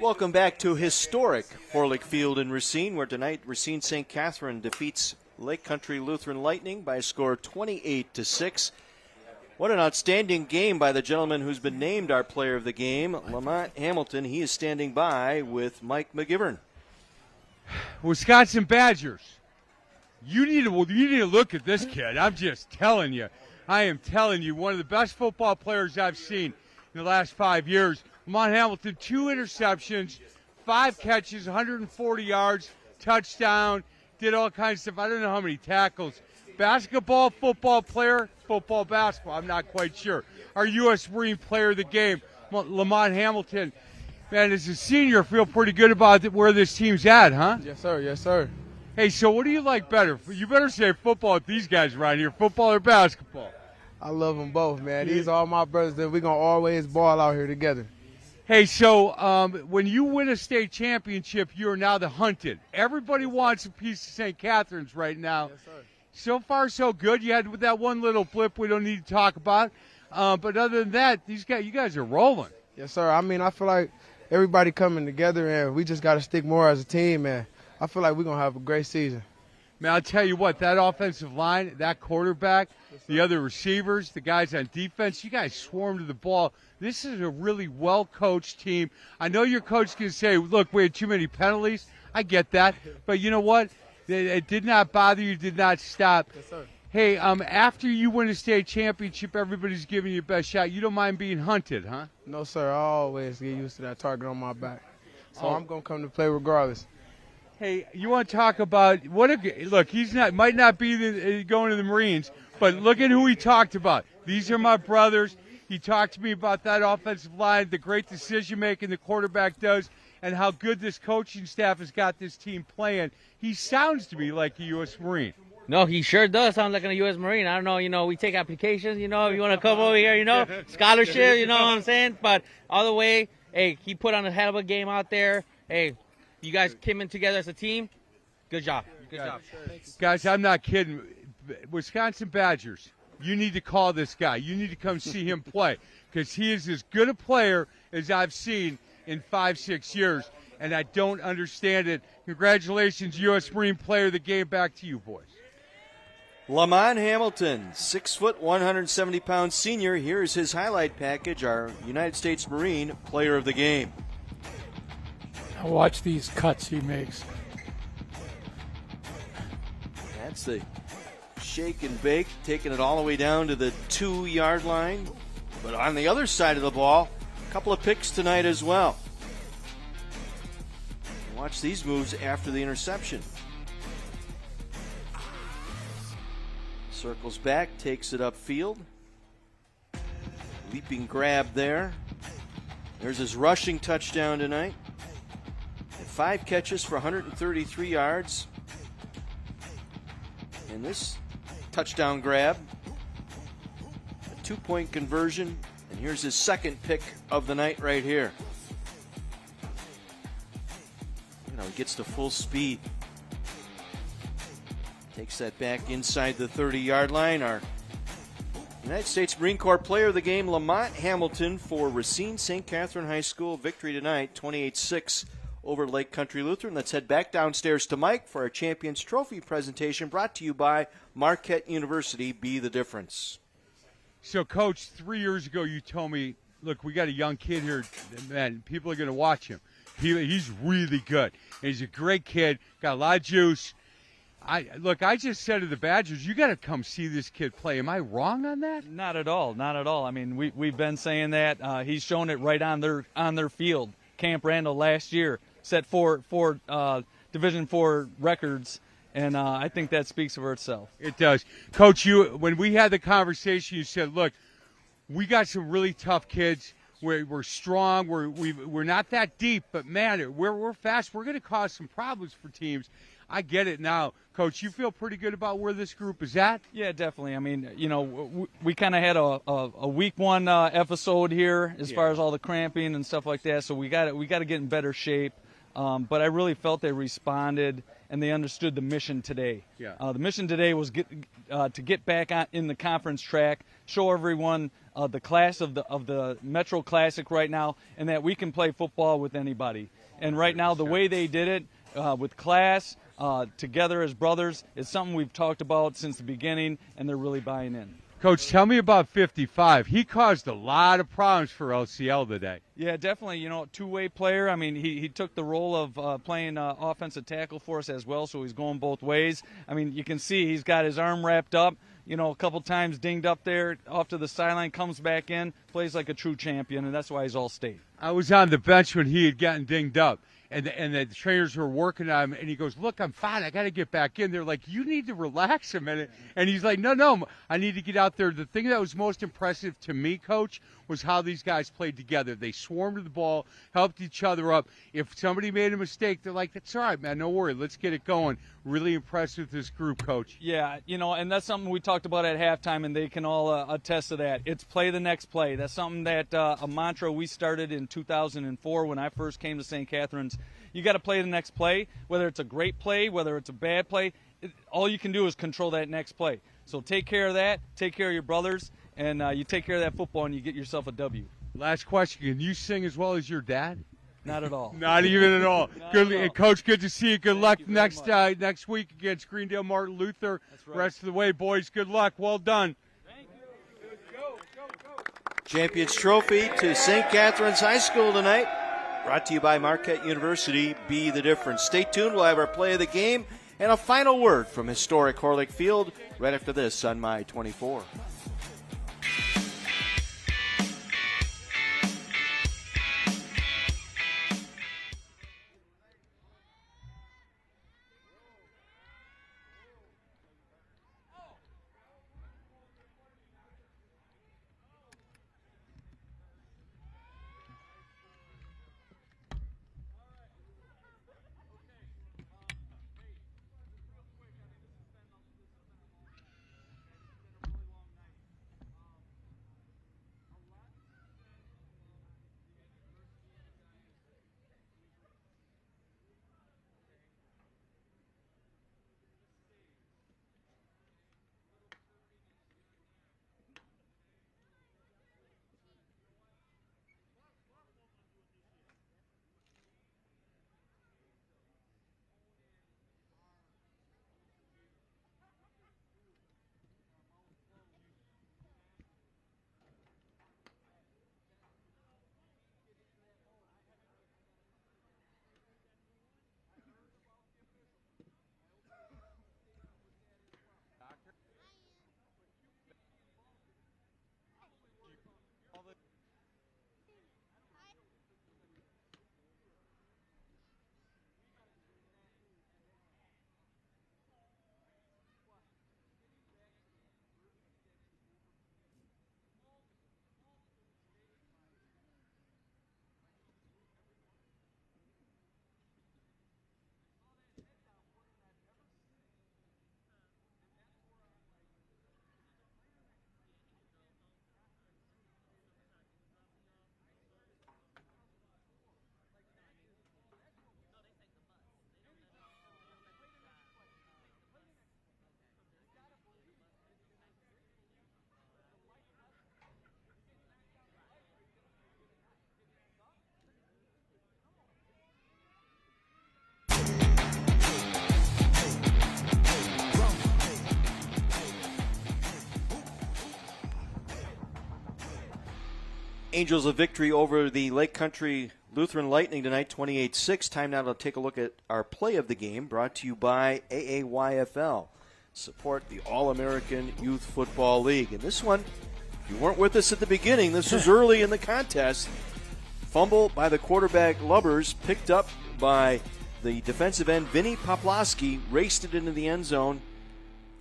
B: Welcome back to historic Horlick Field in Racine, where tonight Racine St. Catherine defeats Lake Country Lutheran Lightning by a score of 28-6. What an outstanding game by the gentleman who's been named our player of the game, Lamont Hamilton. He is standing by with Mike McGivern.
G: Wisconsin Badgers. You need to look at this kid. I'm just telling you. I am telling you, one of the best football players I've seen in the last 5 years. Lamont Hamilton, 2 interceptions, 5 catches, 140 yards, touchdown, did all kinds of stuff. I don't know how many tackles. Basketball, football player, football, basketball. I'm not quite sure. Our U.S. Marine player of the game, Lamont Hamilton. Man, as a senior, feel pretty good about where this team's at, huh?
S: Yes, sir. Yes, sir.
G: Hey, so what do you like better? You better say football with these guys around here, football or basketball.
S: I love them both, man. These are all my brothers, and we're going to always ball out here together.
G: Hey, so when you win a state championship, you are now the hunted. Everybody wants a piece of St. Catherine's right now.
S: Yes, sir.
G: So far, so good. You had that one little blip we don't need to talk about. But other than that, you guys are rolling.
S: Yes, sir. I mean, I feel like everybody coming together, and we just got to stick more as a team, man. I feel like we're going to have a great season.
G: Man, I'll tell you what, that offensive line, that quarterback, the other receivers, the guys on defense, you guys swarm to the ball. This is a really well-coached team. I know your coach can say, look, we had too many penalties. I get that. But you know what? It did not bother you, did not stop.
S: Yes, sir.
G: Hey, after you win a state championship, everybody's giving you your best shot. You don't mind being hunted, huh?
S: No, sir. I always get used to that target on my back. So I'm going to come to play regardless.
G: Hey, you want to talk about look? Might not be going to the Marines, but look at who he talked about. These are my brothers. He talked to me about that offensive line, the great decision making the quarterback does, and how good this coaching staff has got this team playing. He sounds to me like a U.S. Marine.
R: No, he sure does sound like a U.S. Marine. I don't know, we take applications, if you want to come over here, scholarship, you know what I'm saying? But all the way, hey, he put on a hell of a game out there. Hey, you guys came in together as a team. Good job. Good job.
G: Guys, I'm not kidding. Wisconsin Badgers, you need to call this guy. You need to come see him play because he is as good a player as I've seen in 5-6 years, and I don't understand it. Congratulations, U.S. Marine Player of the Game. Back to you, boys.
B: Lamont Hamilton, 6 foot, 170-pound senior. Here's his highlight package, our United States Marine Player of the Game.
C: Now watch these cuts he makes.
B: That's the shake and bake, taking it all the way down to the 2-yard line. But on the other side of the ball, a couple of picks tonight as well. Watch these moves after the interception. Circles back, takes it upfield. Leaping grab there. There's his rushing touchdown tonight. And 5 catches for 133 yards. And this touchdown grab, a 2-point conversion. And here's his second pick of the night right here. He gets to full speed. Takes that back inside the 30-yard line. Our United States Marine Corps Player of the Game, Lamont Hamilton for Racine St. Catherine High School. Victory tonight, 28-6 over Lake Country Lutheran. Let's head back downstairs to Mike for our Champions Trophy presentation brought to you by Marquette University. Be the difference.
G: So, Coach, 3 years ago you told me, look, we got a young kid here, man, people are going to watch him. He's really good. And he's a great kid, got a lot of juice. I just said to the Badgers, you got to come see this kid play. Am I wrong on that?
T: Not at all. Not at all. I mean, we've been saying that. He's shown it right on their field. Camp Randall last year set four Division IV records, and I think that speaks for itself.
G: It does. Coach, when we had the conversation, you said, look, we got some really tough kids. We're strong. We're not that deep, but, man, we're fast. We're going to cause some problems for teams. I get it now. Coach, you feel pretty good about where this group is at?
T: Yeah, definitely. I mean, we kind of had a week 1 episode here as far as all the cramping and stuff like that, so we got to get in better shape. But I really felt they responded and they understood the mission today.
G: Yeah.
T: The mission today was to get back in the conference track, show everyone the class of the Metro Classic right now, and that we can play football with anybody. And right now, the way they did it with class, together as brothers, is something we've talked about since the beginning, and they're really buying in.
G: Coach, tell me about 55. He caused a lot of problems for LCL today.
T: Yeah, definitely. Two-way player. I mean, he took the role of playing offensive tackle for us as well, so he's going both ways. I mean, you can see he's got his arm wrapped up, a couple times dinged up there, off to the sideline, comes back in, plays like a true champion, and that's why he's all-state.
G: I was on the bench when he had gotten dinged up, and the trainers were working on him, and he goes, look, I'm fine. I got to get back in. They're like, you need to relax a minute. And he's like, no, I need to get out there. The thing that was most impressive to me, Coach, was how these guys played together. They swarmed to the ball, helped each other up. If somebody made a mistake, they're like, that's all right, man, no worry. Let's get it going. Really impressed with this group, Coach.
T: Yeah, and that's something we talked about at halftime, and they can all attest to that. It's play the next play. That's something that a mantra we started in 2004 when I first came to St. Catherine's. You got to play the next play, whether it's a great play, whether it's a bad play. All you can do is control that next play. So take care of that, take care of your brothers, and you take care of that football, and you get yourself a W.
G: Last question. Can you sing as well as your dad?
T: Not at all.
G: Not even at all. Good,
T: at all.
G: Coach, good to see you. Good luck
T: you
G: next week against Greendale Martin Luther.
T: That's right.
G: Rest of the way, boys. Good luck. Well done.
B: Champions Trophy to St. Catherine's High School tonight. Brought to you by Marquette University. Be the difference. Stay tuned. We'll have our play of the game and a final word from historic Horlick Field right after this on My 24. Angels of victory over the Lake Country Lutheran Lightning tonight, 28-6. Time now to take a look at our play of the game, brought to you by AAYFL. Support the All-American Youth Football League. And this one, if you weren't with us at the beginning, this was early in the contest. Fumble by the quarterback Lubbers, picked up by the defensive end Vinny Poplawski, raced it into the end zone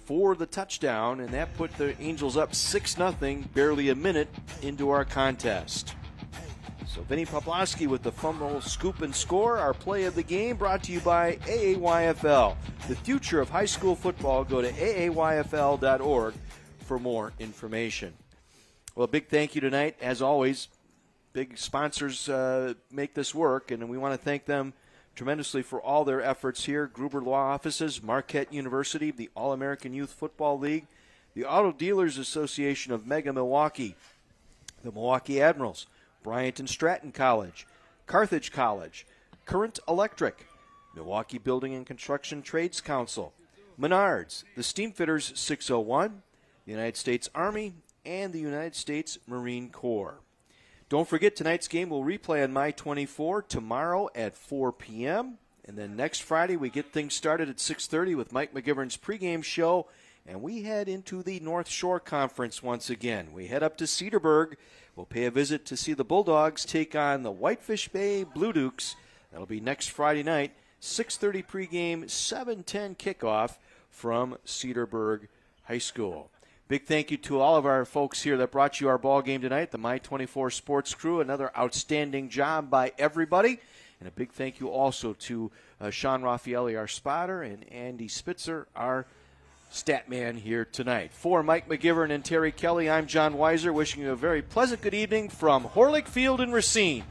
B: for the touchdown, and that put the Angels up 6-0, barely a minute into our contest. So Vinny Poplawski with the fumble, scoop, and score. Our play of the game brought to you by AAYFL. The future of high school football. Go to aayfl.org for more information. Well, a big thank you tonight, as always. Big sponsors make this work, and we want to thank them tremendously for all their efforts here. Gruber Law Offices, Marquette University, the All-American Youth Football League, the Auto Dealers Association of Mega Milwaukee, the Milwaukee Admirals, Bryant and Stratton College, Carthage College, Current Electric, Milwaukee Building and Construction Trades Council, Menards, the Steamfitters 601, the United States Army, and the United States Marine Corps. Don't forget, tonight's game will replay on My 24 tomorrow at 4 p.m. And then next Friday, we get things started at 6:30 with Mike McGivern's pregame show. And we head into the North Shore Conference once again. We head up to Cedarburg. We'll pay a visit to see the Bulldogs take on the Whitefish Bay Blue Dukes. That'll be next Friday night, 6:30 pregame, 7:10 kickoff from Cedarburg High School. Big thank you to all of our folks here that brought you our ball game tonight, the My24 Sports crew. Another outstanding job by everybody. And a big thank you also to Sean Raffaelli, our spotter, and Andy Spitzer, our stat man here tonight. For Mike McGivern and Terry Kelly, I'm John Weiser, wishing you a very pleasant good evening from Horlick Field in Racine.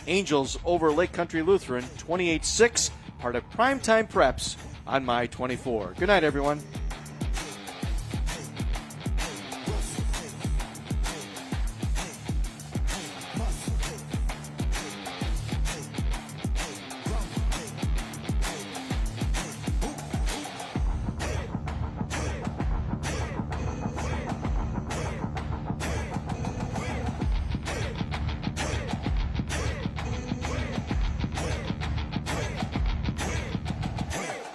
B: Angels over Lake Country Lutheran, 28-6, part of Primetime Preps on My24. Good night, everyone.